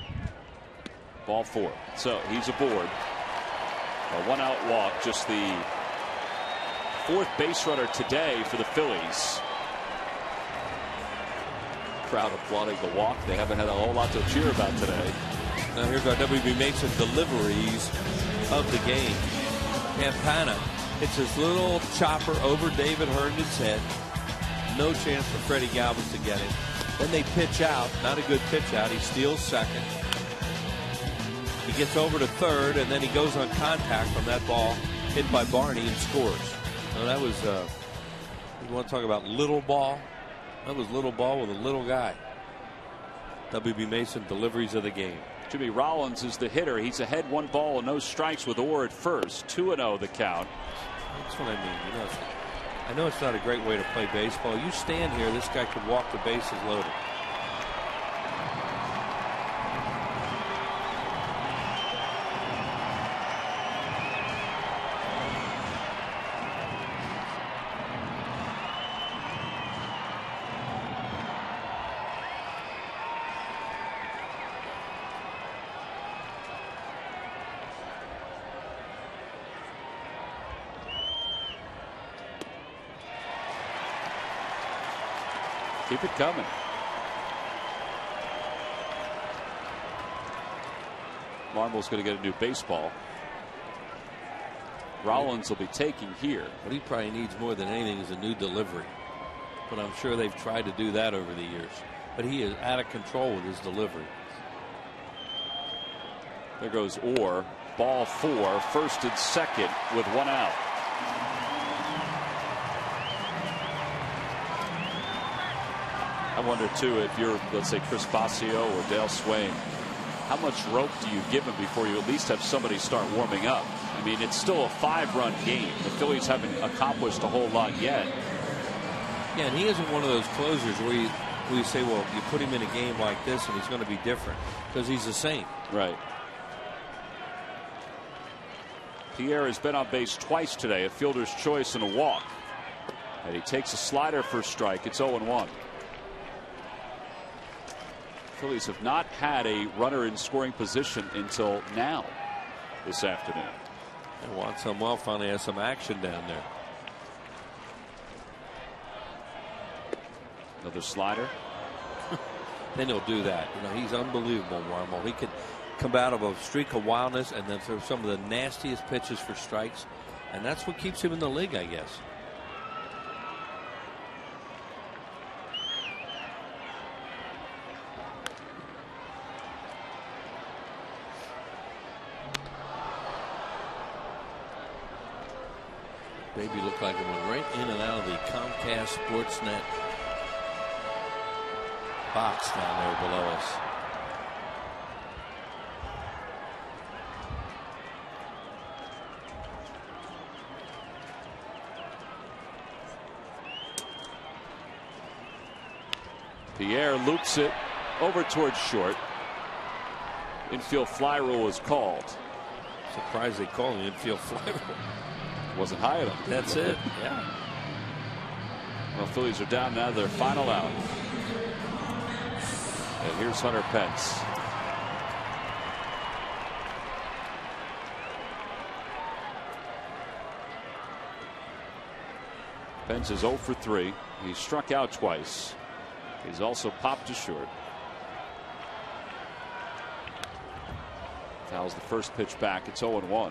Ball 4. So he's aboard. A 1-out walk, just the 4th base runner today for the Phillies. Crowd applauding the walk. They haven't had a whole lot to cheer about today. Now here's our WB Mason deliveries of the game. Campana hits his little chopper over David Herndon's head. No chance for Freddie Galvis to get it. Then they pitch out. Not a good pitch out. He steals second. He gets over to third, and then he goes on contact from that ball hit by Barney and scores. So that was, you want to talk about little ball? That was little ball with a little guy. WB Mason deliveries of the game. Jimmy Rollins is the hitter. He's ahead 1 ball and no strikes with Orr at first. 2-0 the count. That's what I mean. I know it's not a great way to play baseball. You stand here, this guy could walk the bases loaded. Keep it coming. Marmol's going to get a new baseball. Rollins will be taking here. What he probably needs more than anything is a new delivery. But I'm sure they've tried to do that over the years. But he is out of control with his delivery. There goes Orr. Ball 4, first and second with 1 out. I wonder too if you're, let's say, Chris Basio or Dale Swain, how much rope do you give him before you at least have somebody start warming up? I mean, it's still a 5-run game. The Phillies haven't accomplished a whole lot yet. Yeah, and he isn't one of those closers where you say, well, you put him in a game like this and he's going to be different, because he's the same. Right. Pierre has been on base twice today, a fielder's choice and a walk. And he takes a slider for a strike. It's 0-1. Phillies have not had a runner in scoring position until now this afternoon. And Juan Samuel finally has some action down there. Another slider. Then he'll do that. You know, he's unbelievable, Marmol. He can come out of a streak of wildness and then throw some of the nastiest pitches for strikes. And that's what keeps him in the league, I guess. Baby looked like it went right in and out of the Comcast Sportsnet box down there below us. Pierre loops it over towards short. Infield fly rule was called. Surprised they called an infield fly rule. Wasn't high enough. That's it. Yeah. Well, Phillies are down now to their final out. And here's Hunter Pence. Pence is 0 for 3. He struck out twice. He's also popped to short. Fouls the first pitch back. It's 0-1.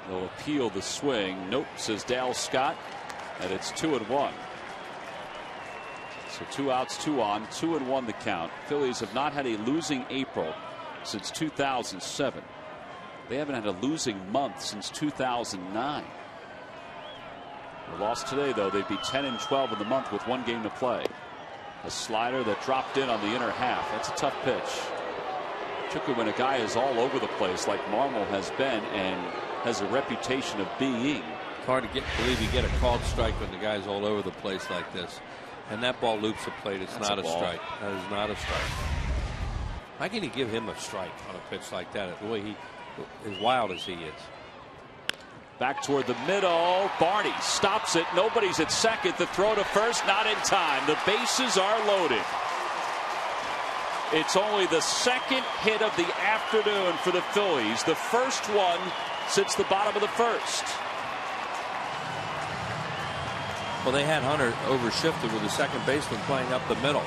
They'll appeal the swing. Nope, says Dale Scott, and it's 2-1. So 2 outs, 2 on, 2-1 the count. Phillies have not had a losing April since 2007. They haven't had a losing month since 2009. They lost today, though. They'd be 10-12 in the month with 1 game to play. A slider that dropped in on the inner half. That's a tough pitch. Particularly when a guy is all over the place like Marmol has been and has a reputation of being. It's hard to believe you get a called strike when the guy's all over the place like this. And that ball loops the plate. It's not a strike. That is not a strike. How can you give him a strike on a pitch like that? The way as wild as he is. Back toward the middle. Barney stops it. Nobody's at second. The throw to first, not in time. The bases are loaded. It's only the second hit of the afternoon for the Phillies. The first one since the bottom of the first. Well, they had Hunter overshifted with the second baseman playing up the middle.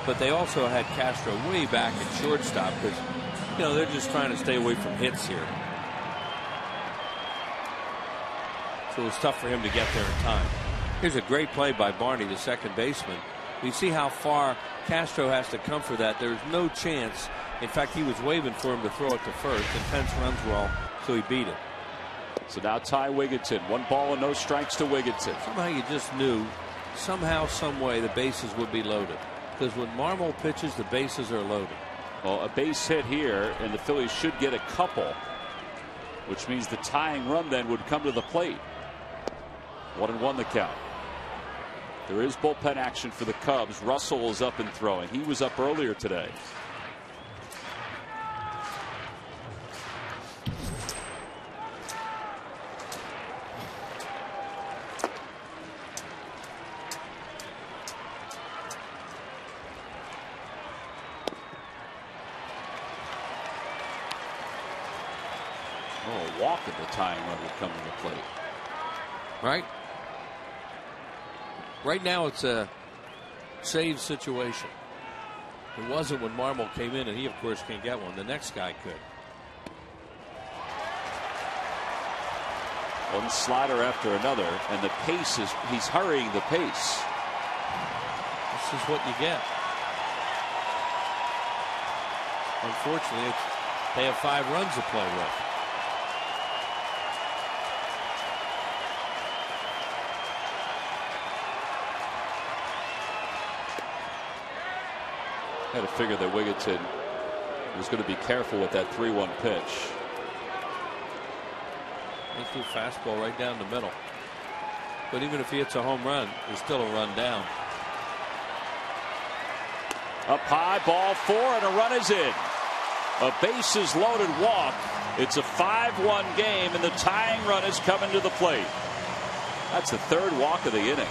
But they also had Castro way back at shortstop because, you know, they're just trying to stay away from hits here. So it was tough for him to get there in time. Here's a great play by Barney, the second baseman. You see how far Castro has to come for that. There's no chance. In fact, he was waving for him to throw it to first, and Pence runs well, so he beat it. So now Ty Wigginton. 1 ball and no strikes to Wigginton. Somehow you just knew, somehow, some way, the bases would be loaded. Because when Marmol pitches, the bases are loaded. Well, a base hit here, and the Phillies should get a couple, which means the tying run then would come to the plate. 1-1 the count. There is bullpen action for the Cubs. Russell is up and throwing. He was up earlier today. Oh, a walk at the tying run would come to the plate. Right. Right now it's a save situation. It wasn't when Marmol came in, and he of course can't get one. The next guy could. One slider after another, and the pace is, he's hurrying the pace. This is what you get. Unfortunately, they have 5 runs to play with. I had to figure that Wigginton was going to be careful with that 3-1 pitch. He threw fastball right down the middle. But even if he hits a home run, there's still a run down. Up high, ball 4, and a run is in. A bases loaded walk. It's a 5-1 game, and the tying run is coming to the plate. That's the 3rd walk of the inning.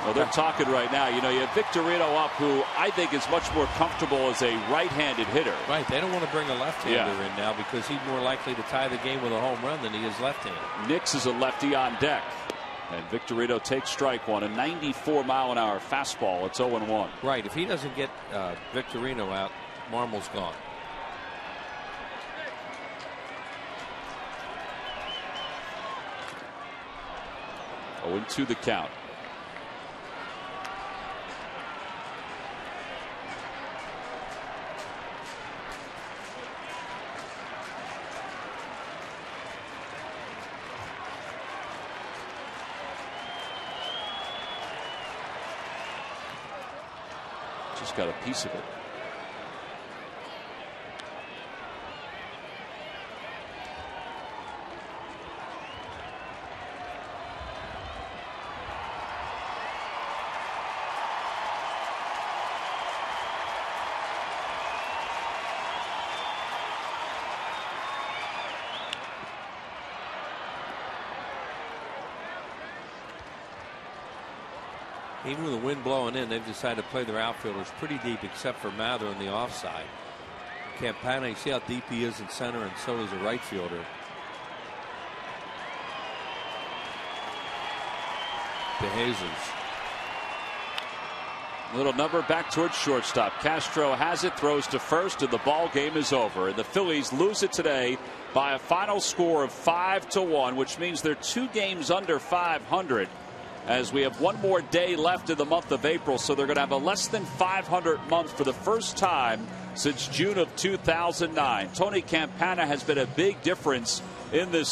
Well, they're talking right now. You know, you have Victorino up, who I think is much more comfortable as a right-handed hitter. Right. They don't want to bring a left-hander in now because he's more likely to tie the game with a home run than he is left-handed. Nix is a lefty on deck. And Victorino takes strike one, a 94-mile-an-hour fastball. It's 0-1. Right. If he doesn't get Victorino out, Marmol's gone. Oh, 0-2 the count. Just got a piece of it. Even with the wind blowing in, they've decided to play their outfielders pretty deep, except for Mather on the offside. Campana, you see how deep he is in center, and so is the right fielder. DeJesus. Little number back towards shortstop. Castro has it, throws to first, and the ball game is over. And the Phillies lose it today by a final score of 5-1, which means they're 2 games under 500. As we have one more day left in the month of April, so they're going to have a less than 500 month for the first time since June of 2009. Tony Campana has been a big difference in this